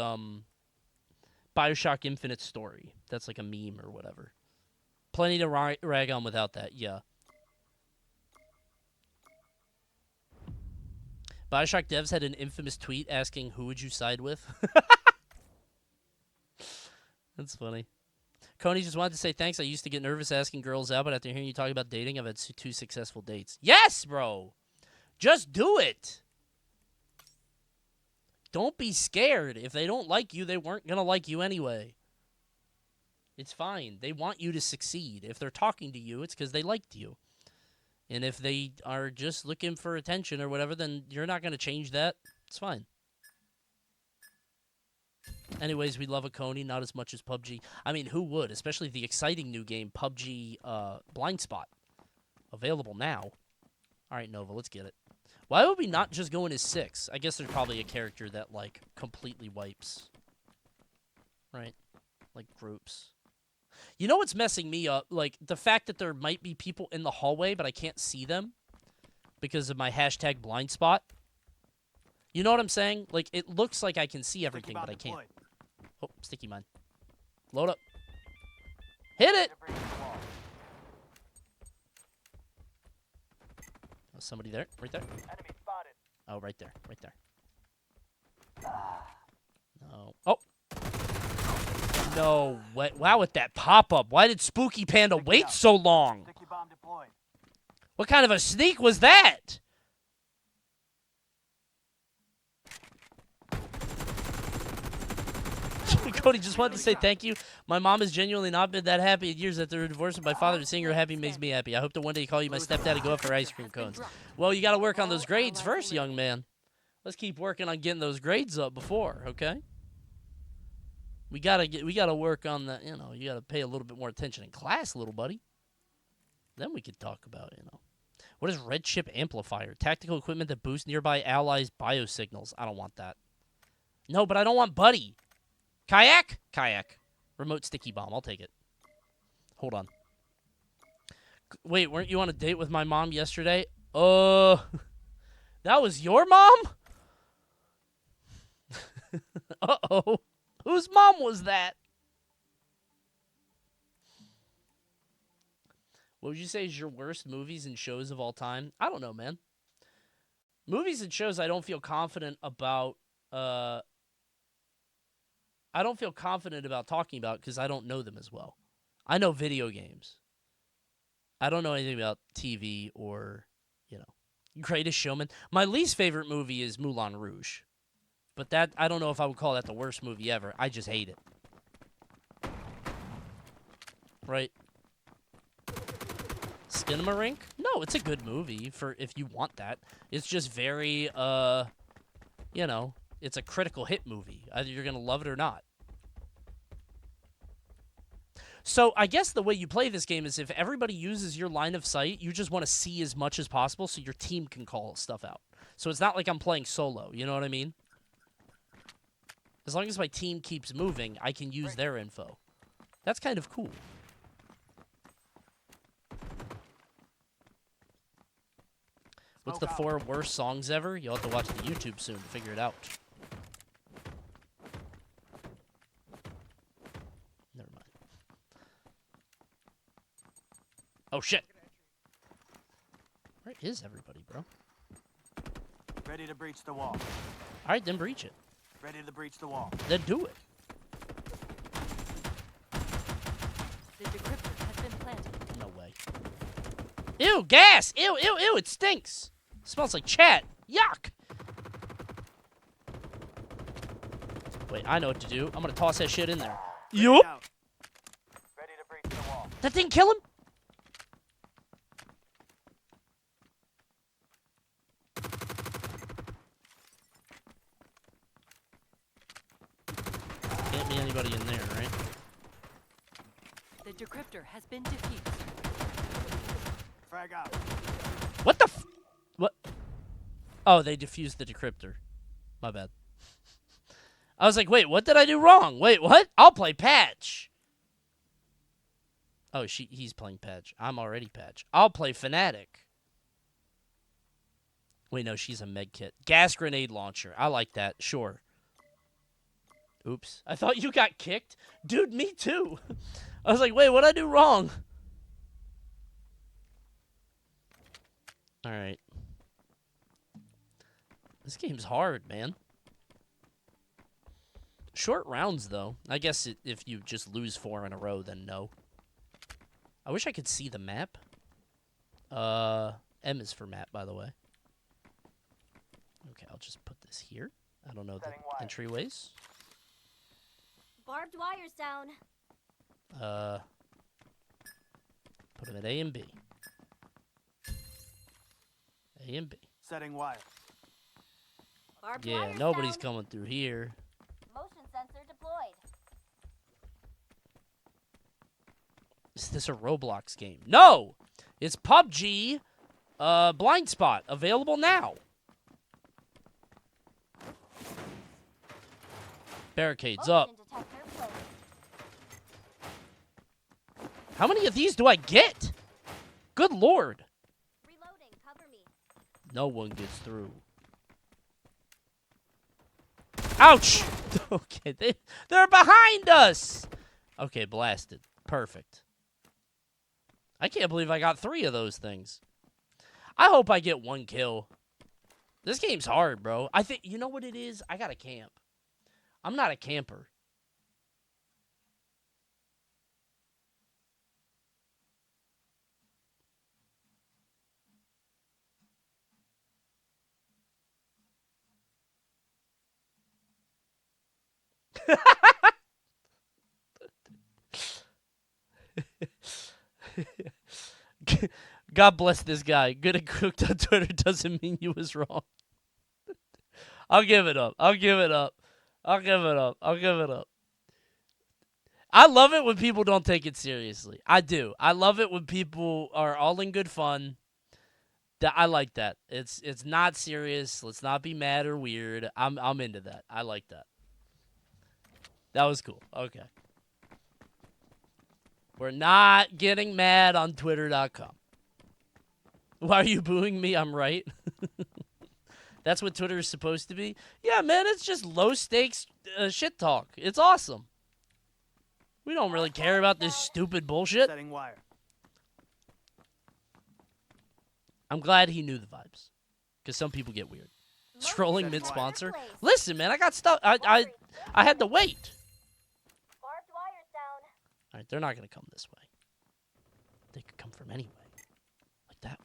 Bioshock Infinite story. That's like a meme or whatever. Plenty to rag on without that, yeah. Bioshock devs had an infamous tweet asking, who would you side with? That's funny. Coney just wanted to say thanks. I used to get nervous asking girls out, but after hearing you talk about dating, I've had 2 successful dates. Yes, bro! Just do it! Don't be scared. If they don't like you, they weren't going to like you anyway. It's fine. They want you to succeed. If they're talking to you, it's because they liked you. And if they are just looking for attention or whatever, then you're not going to change that. It's fine. Anyways, we love a Coney, not as much as PUBG. I mean, who would? Especially the exciting new game, PUBG Blind Spot. Available now. All right, Nova, let's get it. Why would we not just go in as 6? I guess there's probably a character that, like, completely wipes. Right? Like, groups. You know what's messing me up? Like, the fact that there might be people in the hallway, but I can't see them because of my hashtag blind spot. You know what I'm saying? Like, it looks like I can see everything, bomb but I can't. deployed. Oh, sticky mine. Load up. Hit it! Oh, somebody there? Right there? Enemy spotted. Oh, right there. Right there. No. Oh! No way. Wow, with that pop-up. Why did Spooky Panda wait so long? Sticky bomb deployed. What kind of a sneak was that? Cody just wanted to say thank you. My mom has genuinely not been that happy in years after her divorce, and my father seeing her happy makes me happy. I hope to one day call you my stepdad and go out for ice cream cones. Well, you got to work on those grades first, young man. Let's keep working on getting those grades up before, okay? We gotta work on that. You know, you gotta pay a little bit more attention in class, little buddy. Then we could talk about, you know, what is Red Chip Amplifier? Tactical equipment that boosts nearby allies' biosignals. I don't want that. No, but I don't want Buddy. Kayak? Kayak. Remote sticky bomb. I'll take it. Hold on. Wait, weren't you on a date with my mom yesterday? That was your mom? Uh-oh. Whose mom was that? What would you say is your worst movies and shows of all time? I don't know, man. Movies and shows I don't feel confident about talking about because I don't know them as well. I know video games. I don't know anything about TV or, you know, Greatest Showman. My least favorite movie is Moulin Rouge. But that, I don't know if I would call that the worst movie ever. I just hate it. Right? Skinamarink? No, it's a good movie for if you want that. It's just very, you know, it's a critical hit movie. Either you're going to love it or not. So I guess the way you play this game is if everybody uses your line of sight, you just want to see as much as possible so your team can call stuff out. So it's not like I'm playing solo. You know what I mean? As long as my team keeps moving, I can use their info. That's kind of cool. What's the 4 worst songs ever? You'll have to watch the YouTube soon to figure it out. Never mind. Oh, shit. Where is everybody, bro? Ready to breach the wall. All right, then breach it. Ready to breach the wall. Then do it. The decryptor has been planted. No way. Ew, gas! Ew, ew, ew, it stinks! Smells like chat. Yuck! Wait, I know what to do. I'm gonna toss that shit in there. Yup! Ready to breach the wall. That didn't kill him? Can't be anybody in there, right? The decryptor has been defused. Frag out. What the f- What? Oh, they defused the decryptor. My bad. I was like, wait, what did I do wrong? Wait, what? I'll play Patch. Oh, he's playing Patch. I'm already Patch. I'll play Fnatic. Wait, no, she's a medkit. Gas grenade launcher. I like that. Sure. Oops. I thought you got kicked. Dude, me too. I was like, wait, what'd I do wrong? All right. This game's hard, man. Short rounds, though. I guess if you just lose 4 in a row, then no. I wish I could see the map. M is for map, by the way. Okay, I'll just put this here. I don't know the entryways. Barbed wire's down. Put them at A and B. A and B. Setting wire. Barbed Yeah, wire's nobody's down. coming through here. Motion sensor deployed. Is this a Roblox game? No! It's PUBG BLINDSPOT. Available now. Barricades up. Motion detector placed. How many of these do I get? Good lord. Reloading. Cover me. No one gets through. Ouch! Okay, they're behind us! Okay, blasted. Perfect. I can't believe I got 3 of those things. I hope I get 1 kill. This game's hard, bro. I think, you know what it is? I gotta camp. I'm not a camper. God bless this guy. Good and cooked on Twitter doesn't mean you was wrong. I'll give it up. I'll give it up. I'll give it up. I'll give it up. I love it when people don't take it seriously. I do. I love it when people are all in good fun. I like that. It's not serious. Let's not be mad or weird. I'm into that. I like that. That was cool. Okay. We're not getting mad on Twitter.com. Why are you booing me? I'm right. That's what Twitter is supposed to be? Yeah, man, it's just low-stakes shit talk. It's awesome. We don't really care about this stupid bullshit. Setting wire. I'm glad he knew the vibes. Because some people get weird. Strolling mid-sponsor. Listen, man, I got stuff. I had to wait. Barbed wire's down. All right, they're not going to come this way. They could come from anywhere. Like that way.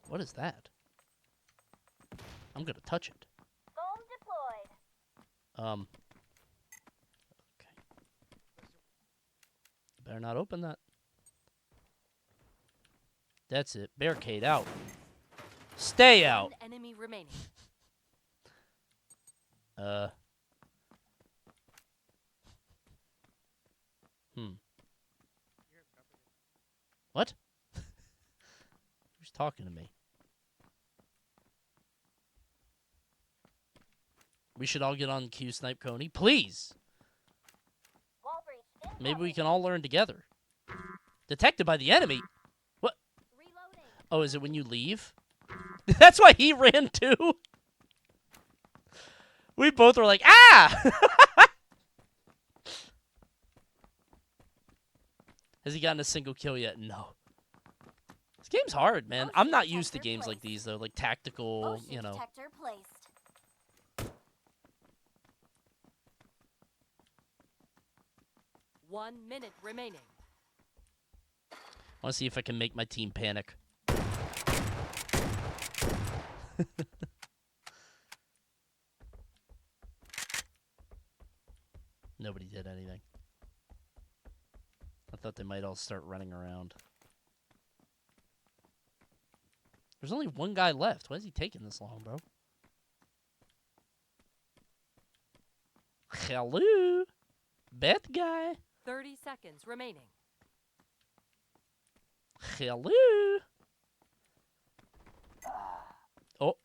What is that? I'm going to touch it. Foam deployed. Okay. Better not open that. That's it. Barricade out. Stay out. One enemy remaining. What? Who's talking to me? We should all get on Q Snipe Coney. Please! Wall breach. Maybe we can all learn together. Detected by the enemy? What? Reloading. Oh, is it when you leave? That's why he ran too? We both were like, ah! Has he gotten a single kill yet? No. This game's hard, man. I'm not used to games like these, though. Like tactical, you know. Detector placed. 1 minute remaining. I want to see if I can make my team panic. Nobody did anything. I thought they might all start running around. There's only 1 guy left. Why is he taking this long, bro? Hello? Bad guy. 30 seconds remaining. Hello? Oh.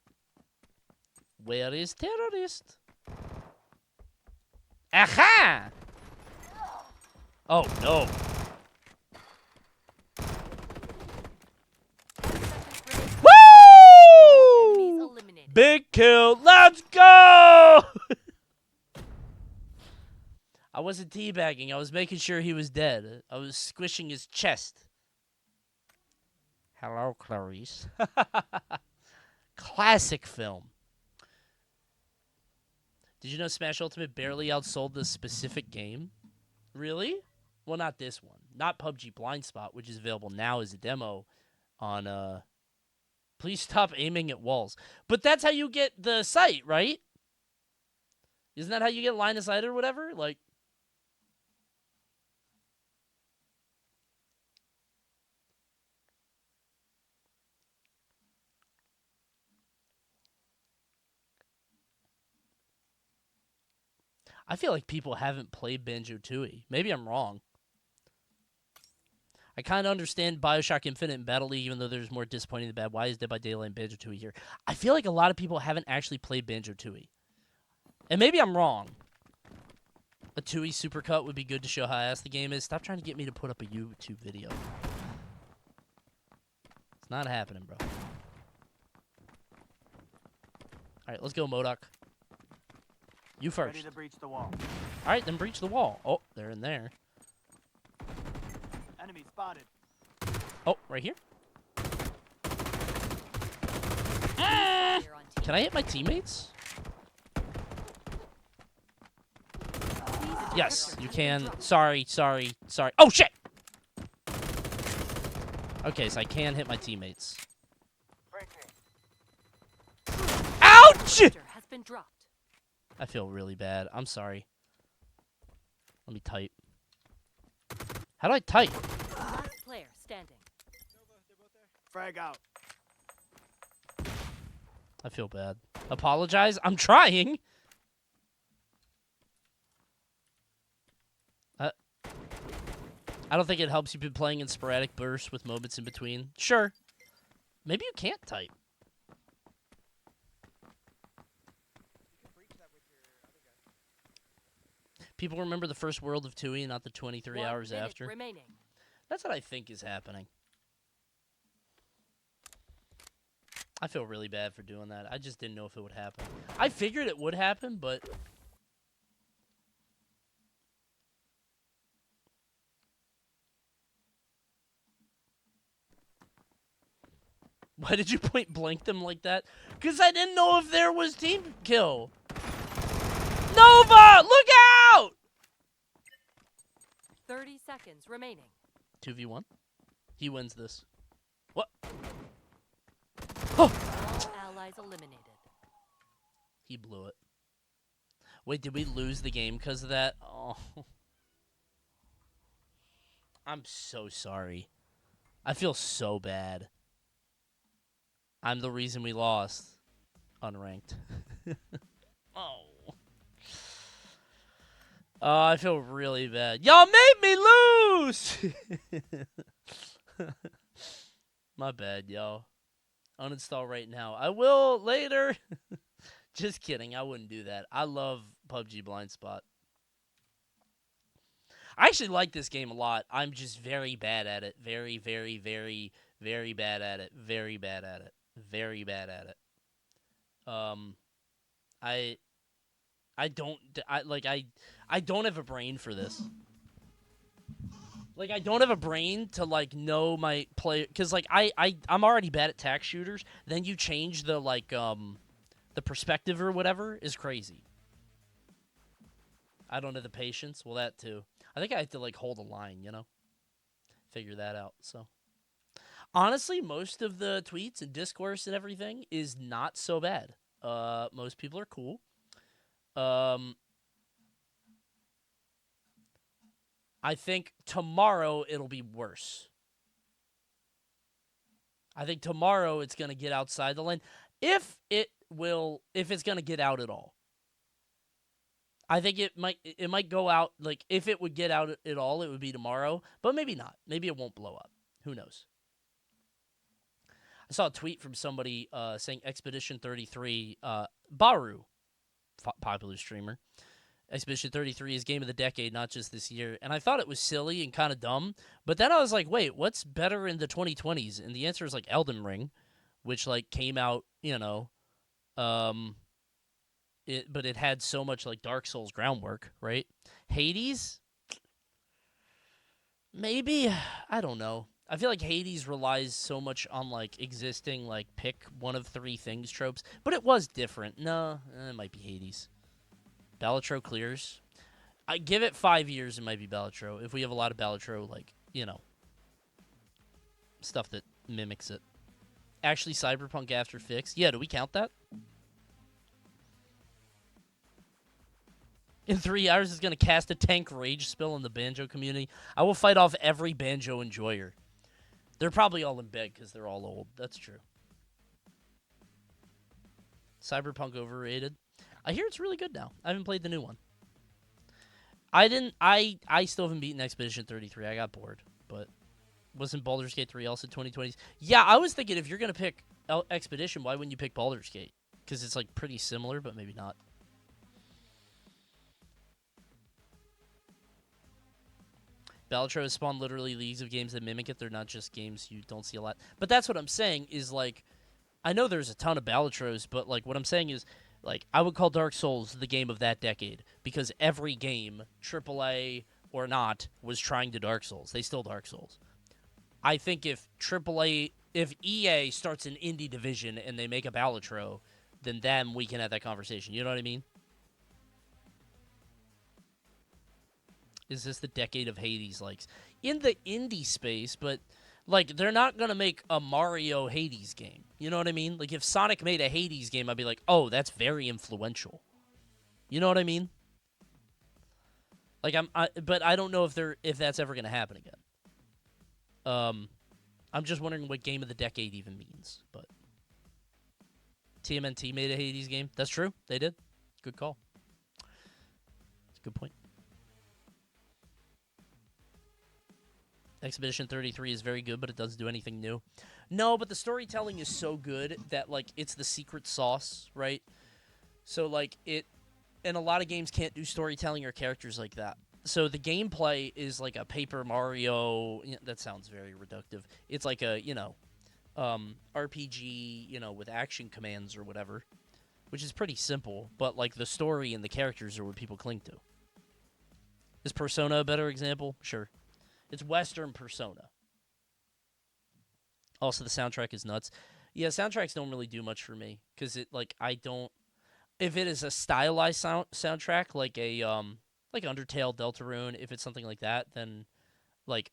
Where is terrorist? Aha! Oh, no. 10 seconds remaining. Woo! Enemies eliminated. Big kill. Let's go! I wasn't teabagging. I was making sure he was dead. I was squishing his chest. Hello, Clarice. Classic film. Did you know Smash Ultimate barely outsold this specific game? Really? Well, not this one. Not PUBG BLINDSPOT, which is available now as a demo on, Please stop aiming at walls. But that's how you get the sight, right? Isn't that how you get line of sight or whatever? Like, I feel like people haven't played Banjo-Tooie. Maybe I'm wrong. I kind of understand Bioshock Infinite and Battle League, even though there's more disappointing than bad. Why is Dead by Daylight and Banjo-Tooie here? I feel like a lot of people haven't actually played Banjo-Tooie. And maybe I'm wrong. A Tooie supercut would be good to show how ass the game is. Stop trying to get me to put up a YouTube video. It's not happening, bro. All right, let's go, MODOK. You first. Ready to breach the wall. All right, then breach the wall. Oh, they're in there. Enemy spotted. Oh, right here. Player on team. Can I hit my teammates? Please Yes, eject you your can. drop. Sorry. Oh, shit! Okay, so I can hit my teammates. Breaching. Ouch! Diffuser has been dropped. I feel really bad. I'm sorry. Let me type. How do I type? Last player standing. Frag out. I feel bad. Apologize? I'm trying! I don't think it helps you've been playing in sporadic bursts with moments in between. Sure. Maybe you can't type. People remember the first world of Tui, not the 23 1 hours minute after. remaining. That's what I think is happening. I feel really bad for doing that. I just didn't know if it would happen. I figured it would happen, but... Why did you point blank them like that? Because I didn't know if there was team kill. Nova, look out! 30 seconds remaining. 2v1. He wins this. What? All allies eliminated. He blew it. Wait, did we lose the game because of that? Oh. I'm so sorry. I feel so bad. I'm the reason we lost. Unranked. Oh. Oh, I feel really bad. Y'all made me lose! My bad, y'all. Uninstall right now. I will later. Just kidding. I wouldn't do that. I love PUBG BLINDSPOT. I actually like this game a lot. I'm just very bad at it. Very, very, very, very bad at it. Very bad at it. Very bad at it. I don't have a brain for this. Like, I don't have a brain to, like, know my play, because, like, I'm already bad at tac shooters. Then you change the, like, the perspective or whatever is crazy. I don't have the patience. Well, that too. I think I have to, like, hold a line, you know? Figure that out, so. Honestly, most of the tweets and discourse and everything is not so bad. Most people are cool. I think tomorrow it'll be worse. I think tomorrow it's going to get outside the lane. If it's going to get out at all. I think it might go out, like, if it would get out at all, it would be tomorrow, but maybe not. Maybe it won't blow up. Who knows? I saw a tweet from somebody saying Expedition 33, Baru, popular streamer. Expedition 33 is game of the decade, not just this year. And I thought it was silly and kind of dumb. But then I was like, wait, what's better in the 2020s? And the answer is, like, Elden Ring, which, like, came out, you know, but it had so much, like, Dark Souls groundwork, right? Hades? Maybe. I don't know. I feel like Hades relies so much on, like, existing, like, pick one of three things tropes. But it was different. No, it might be Hades. Balatro clears. I give it 5 years, it might be Balatro. If we have a lot of Balatro, like, you know, stuff that mimics it. Actually, Cyberpunk After Fix. Yeah, do we count that? In 3 hours, it's going to cast a tank rage spill in the Banjo community. I will fight off every Banjo enjoyer. They're probably all in bed because they're all old. That's true. Cyberpunk overrated. I hear it's really good now. I haven't played the new one. I still haven't beaten Expedition 33. I got bored. But wasn't Baldur's Gate 3 also 2020s? Yeah, I was thinking if you're going to pick Expedition, why wouldn't you pick Baldur's Gate? Because it's, like, pretty similar, but maybe not. Balatro has spawned literally leagues of games that mimic it. They're not just games you don't see a lot. But that's what I'm saying is, like, I know there's a ton of Balatros, but like what I'm saying is, like I would call Dark Souls the game of that decade because every game, AAA or not, was trying to Dark Souls. They still Dark Souls. I think if EA starts an indie division and they make a Balatro, then we can have that conversation. You know what I mean? Is this the decade of Hades likes? In the indie space, but like they're not going to make a Mario Hades game. You know what I mean? Like if Sonic made a Hades game, I'd be like, "Oh, that's very influential." You know what I mean? Like but I don't know if that's ever going to happen again. I'm just wondering what game of the decade even means, but TMNT made a Hades game. That's true. They did. Good call. That's a good point. Expedition 33 is very good, but it doesn't do anything new. No, but the storytelling is so good that, like, it's the secret sauce, right? So, like, and a lot of games can't do storytelling or characters like that. So the gameplay is like a Paper Mario. That sounds very reductive. It's like a, RPG, with action commands or whatever, which is pretty simple. But like the story and the characters are what people cling to. Is Persona a better example? Sure. It's Western Persona. Also, the soundtrack is nuts. Yeah, soundtracks don't really do much for me because if it is a stylized soundtrack like a like Undertale, Deltarune, if it's something like that, then like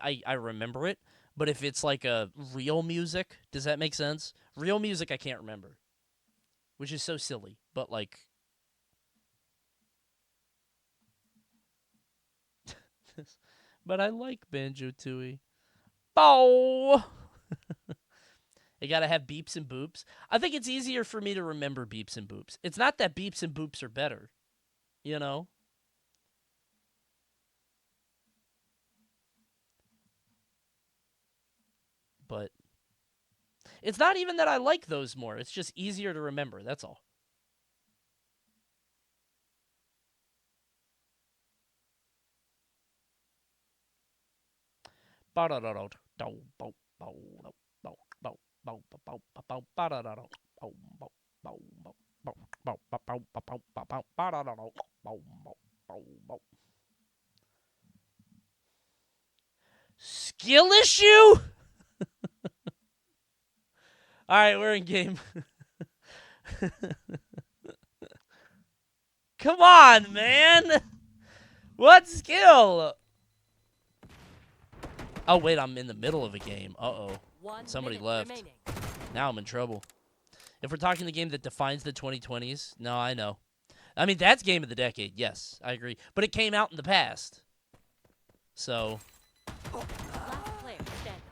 I remember it. But if it's like a real music, does that make sense? Real music I can't remember, which is so silly. But like, but I like Banjo-Tooie. Bow. You gotta have beeps and boops. I think it's easier for me to remember beeps and boops. It's not that beeps and boops are better, But it's not even that I like those more. It's just easier to remember. That's all. Skill issue? All right, we're in game. Come on, man. What skill? Oh, wait, I'm in the middle of a game. Uh-oh. Somebody left. Remaining. Now I'm in trouble. If we're talking the game that defines the 2020s, no, I know. I mean, that's game of the decade. Yes, I agree. But it came out in the past. So. Last player standing.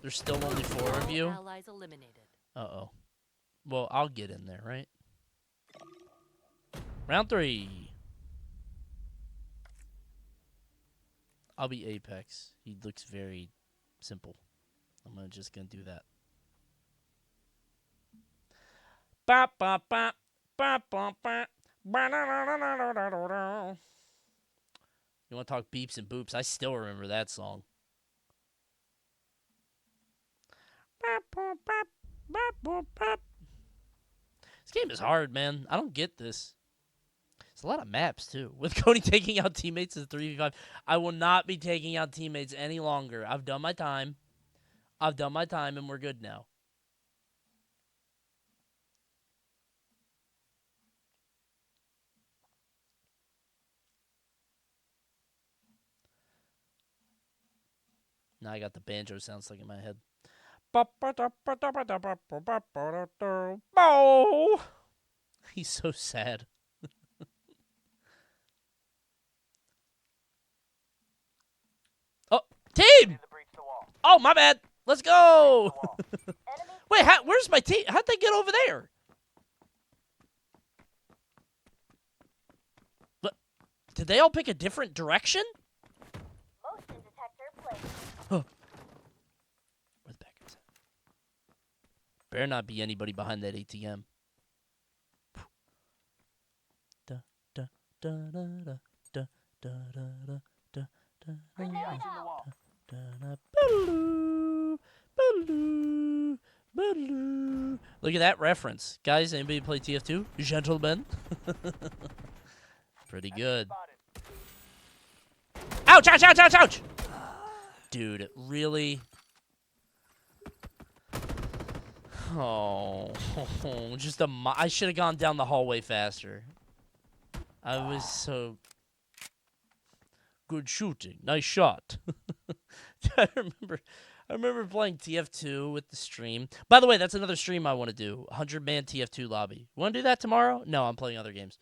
There's still only 4 of you? Allies eliminated. Uh-oh. Well, I'll get in there, right? Round 3. I'll be Apex. He looks very simple. I'm just gonna do that. Bop, bop, bop. Bop, bop, bop. You want to talk beeps and boops? I still remember that song. This game is hard, man. I don't get this. It's a lot of maps, too. With Coney taking out teammates in 3v5, I will not be taking out teammates any longer. I've done my time. And we're good now. Now I got the banjo sound stuck in my head. He's so sad. Oh, team! Oh, my bad. Let's go. Wait, where's my team? How'd they get over there? Did they all pick a different direction? Motion detector placed. Huh. Where the backers at? Better not be anybody behind that ATM. Da da da da da da da da da da Bring the ice in the wall. Look at that reference. Guys, anybody play TF2? Gentlemen. Pretty good. Ouch, ouch, ouch, ouch, ouch! Dude, really? Oh, just I should have gone down the hallway faster. I was so... Good shooting. Nice shot. I remember playing TF2 with the stream. By the way, that's another stream I want to do. 100-man TF2 lobby. Want to do that tomorrow? No, I'm playing other games.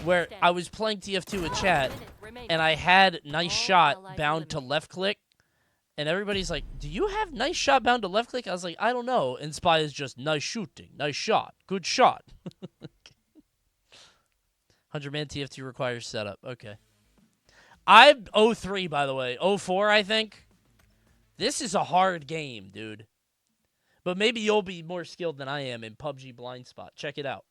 Where I was playing TF2 with chat, and I had nice shot bound to left click, and everybody's like, do you have nice shot bound to left click? I was like, I don't know. And Spy is just nice shooting, nice shot, good shot. 100-man TF2 requires setup. Okay. I'm 03, by the way. 04, I think. This is a hard game, dude. But maybe you'll be more skilled than I am in PUBG BLINDSPOT. Check it out.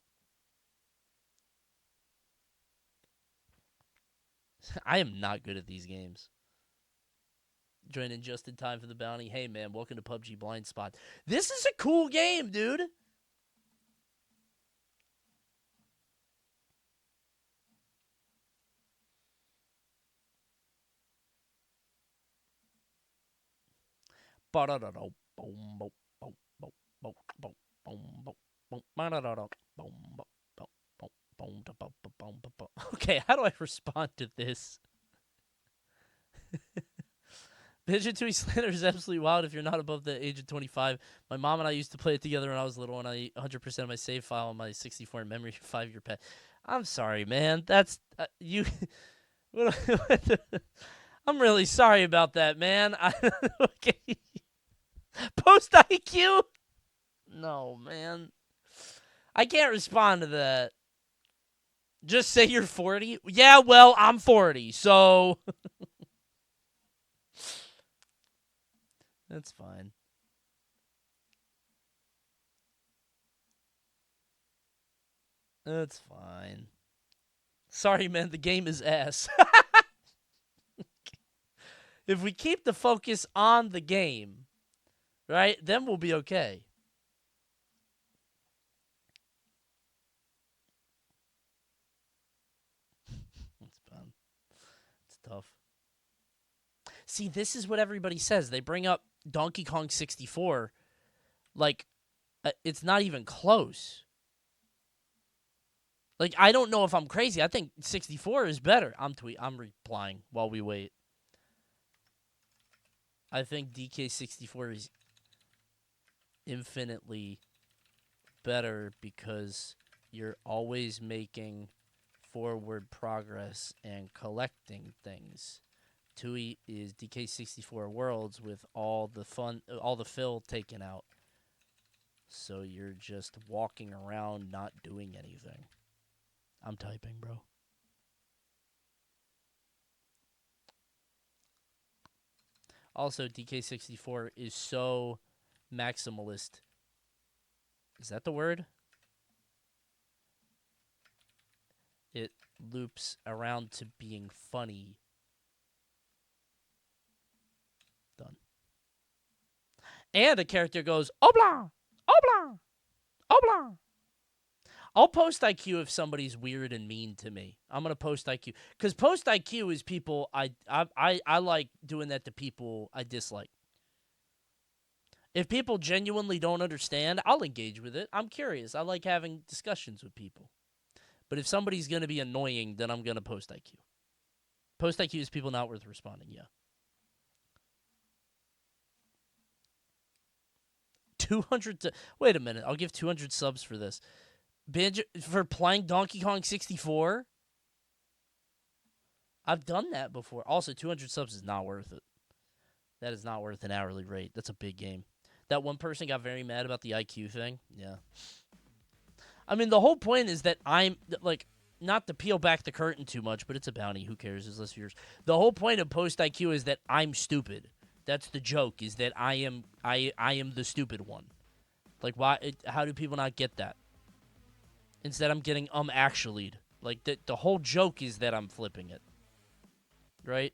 I am not good at these games. Joining just in time for the bounty. Hey, man, welcome to PUBG BLINDSPOT. This is a cool game, dude. Okay, how do I respond to this? Pigeon Tui Slander is absolutely wild if you're not above the age of 25. My mom and I used to play it together when I was little, and I 100% of my save file on my 64 in memory 5-year pet. I'm sorry, man. That's you. I'm really sorry about that, man. Okay. Post IQ? No, man. I can't respond to that. Just say you're 40? Yeah, well, I'm 40, so... That's fine. That's fine. Sorry, man, the game is ass. If we keep the focus on the game, right, then we'll be okay. That's fun. It's tough. See, this is what everybody says. They bring up Donkey Kong 64. Like, it's not even close. Like, I don't know if I'm crazy. I think 64 is better. I'm replying while we wait. I think DK64 is infinitely better because you're always making forward progress and collecting things. Tui is DK64 Worlds with all the fun, all the fill taken out. So you're just walking around not doing anything. I'm typing, bro. Also, DK64 is so maximalist. Is that the word? It loops around to being funny. Done. And the character goes, obla, obla, obla. I'll post IQ if somebody's weird and mean to me. I'm going to post IQ. Because post IQ is people, I like doing that to people I dislike. If people genuinely don't understand, I'll engage with it. I'm curious. I like having discussions with people. But if somebody's going to be annoying, then I'm going to post IQ. Post IQ is people not worth responding, yeah. 200 wait a minute. I'll give 200 subs for this. Binge for playing Donkey Kong 64? I've done that before. Also, 200 subs is not worth it. That is not worth an hourly rate. That's a big game. That one person got very mad about the IQ thing. Yeah. I mean, the whole point is that I'm, like, not to peel back the curtain too much, but it's a bounty. Who cares? There's less viewers. The whole point of post IQ is that I'm stupid. That's the joke, is that I am the stupid one. Like, why? How do people not get that? Instead, I'm getting actually'd. Like, the whole joke is that I'm flipping it. right?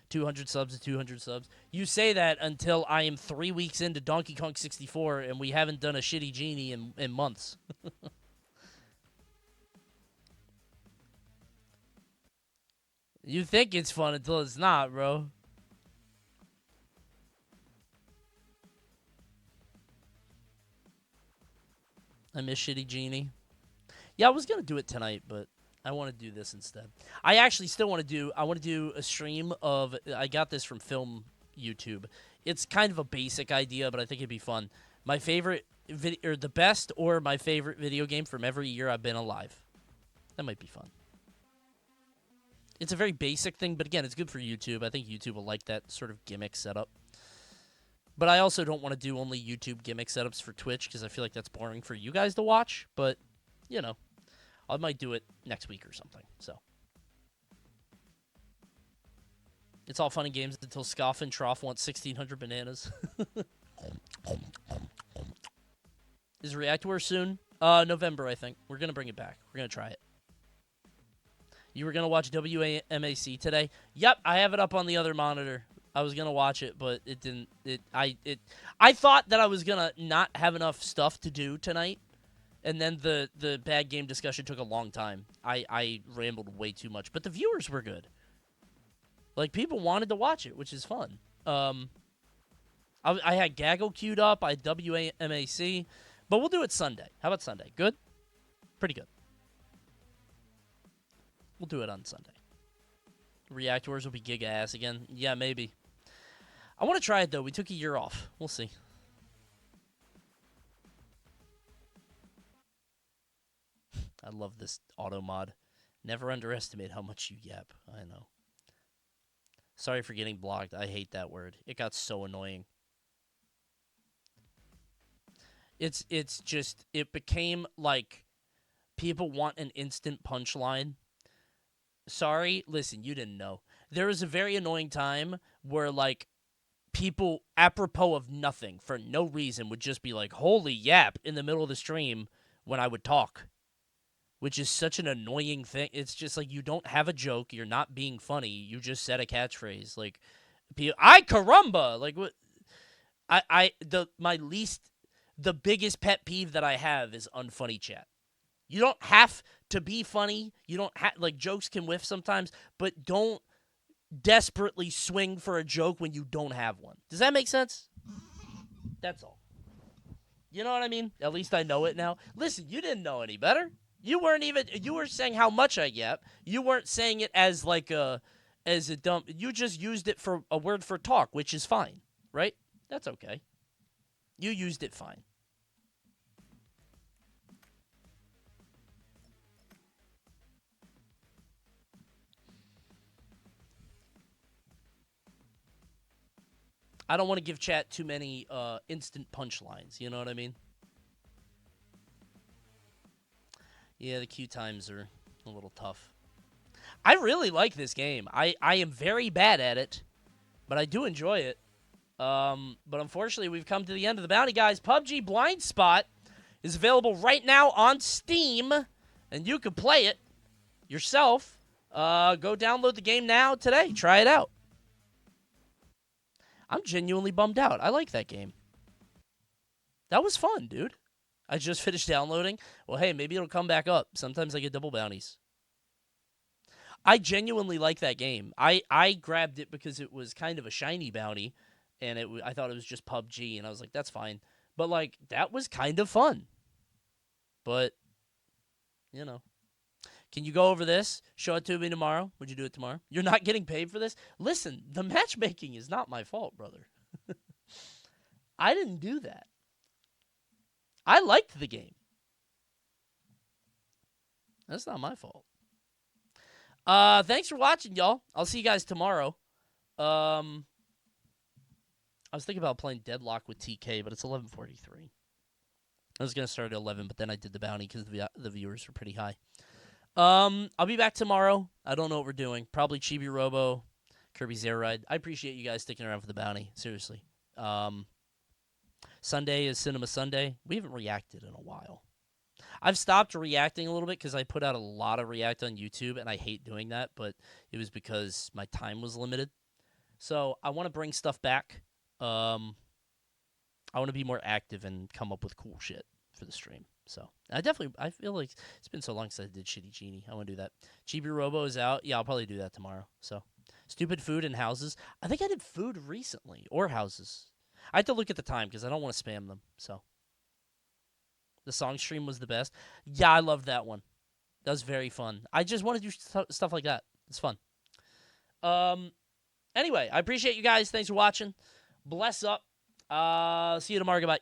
200 subs to 200 subs. You say that until I am 3 weeks into Donkey Kong 64 and we haven't done a shitty genie in months. You think it's fun until it's not, bro. I miss shitty genie. Yeah, I was gonna do it tonight, but I want to do this instead. I actually still want to do. I want to do a stream of. I got this from Film YouTube. It's kind of a basic idea, but I think it'd be fun. My favorite or the best or my favorite video game from every year I've been alive. That might be fun. It's a very basic thing, but again, it's good for YouTube. I think YouTube will like that sort of gimmick setup. But I also don't want to do only YouTube gimmick setups for Twitch because I feel like that's boring for you guys to watch. But, you know, I might do it next week or something. So it's all fun and games until Scoff and Trough want 1,600 bananas. Is Reactware soon? November, I think. We're going to bring it back. We're going to try it. You were going to watch WAMAC today? Yep, I have it up on the other monitor. I was going to watch it, but it didn't. I thought that I was going to not have enough stuff to do tonight, and then the bad game discussion took a long time. I rambled way too much, but the viewers were good. Like, people wanted to watch it, which is fun. I had Gaggle queued up. I had WAMAC, but we'll do it Sunday. How about Sunday? Good? Pretty good. We'll do it on Sunday. Reactors will be giga ass again. Yeah, maybe. I want to try it, though. We took a year off. We'll see. I love this auto mod. Never underestimate how much you yap. I know. Sorry for getting blocked. I hate that word. It got so annoying. It's just, it became like people want an instant punchline. Sorry, listen, you didn't know. There was a very annoying time where, like, people, apropos of nothing, for no reason, would just be like, holy yap, in the middle of the stream when I would talk. Which is such an annoying thing. It's just like, you don't have a joke, you're not being funny, you just said a catchphrase. Like, ay caramba! Like, what? The biggest pet peeve that I have is unfunny chat. You don't have to be funny. You don't have, like, jokes can whiff sometimes, but don't desperately swing for a joke when you don't have one. Does that make sense? That's all. You know what I mean? At least I know it now. Listen, you didn't know any better. You were saying how much I yap. You weren't saying it as like as a dumb, you just used it for a word for talk, which is fine, right? That's okay. You used it fine. I don't want to give chat too many instant punchlines. You know what I mean? Yeah, the queue times are a little tough. I really like this game. I am very bad at it, but I do enjoy it. But unfortunately, we've come to the end of the bounty, guys. PUBG Blind Spot is available right now on Steam, and you can play it yourself. Go download the game now today. Try it out. I'm genuinely bummed out. I like that game. That was fun, dude. I just finished downloading. Well, hey, maybe it'll come back up. Sometimes I get double bounties. I genuinely like that game. I grabbed it because it was kind of a shiny bounty, and I thought it was just PUBG, and I was like, that's fine. But, like, that was kind of fun. But, you know. Can you go over this? Show it to me tomorrow. Would you do it tomorrow? You're not getting paid for this? Listen, the matchmaking is not my fault, brother. I didn't do that. I liked the game. That's not my fault. Thanks for watching, y'all. I'll see you guys tomorrow. I was thinking about playing Deadlock with TK, but it's 11:43. I was going to start at 11, but then I did the bounty because the viewers were pretty high. I'll be back tomorrow. I don't know what we're doing. Probably Chibi Robo, Kirby's Air Ride. I appreciate you guys sticking around for the bounty. Seriously. Sunday is Cinema Sunday. We haven't reacted in a while. I've stopped reacting a little bit because I put out a lot of react on YouTube, and I hate doing that, but it was because my time was limited. So I want to bring stuff back. I want to be more active and come up with cool shit for the stream. So I feel like it's been so long since I did Shitty Genie. I want to do that. Chibi Robo is out. Yeah, I'll probably do that tomorrow. So stupid food and houses. I think I did food recently or houses. I have to look at the time because I don't want to spam them. So the song stream was the best. Yeah, I loved that one. That was very fun. I just want to do stuff like that. It's fun. Anyway, I appreciate you guys. Thanks for watching. Bless up. See you tomorrow. Goodbye.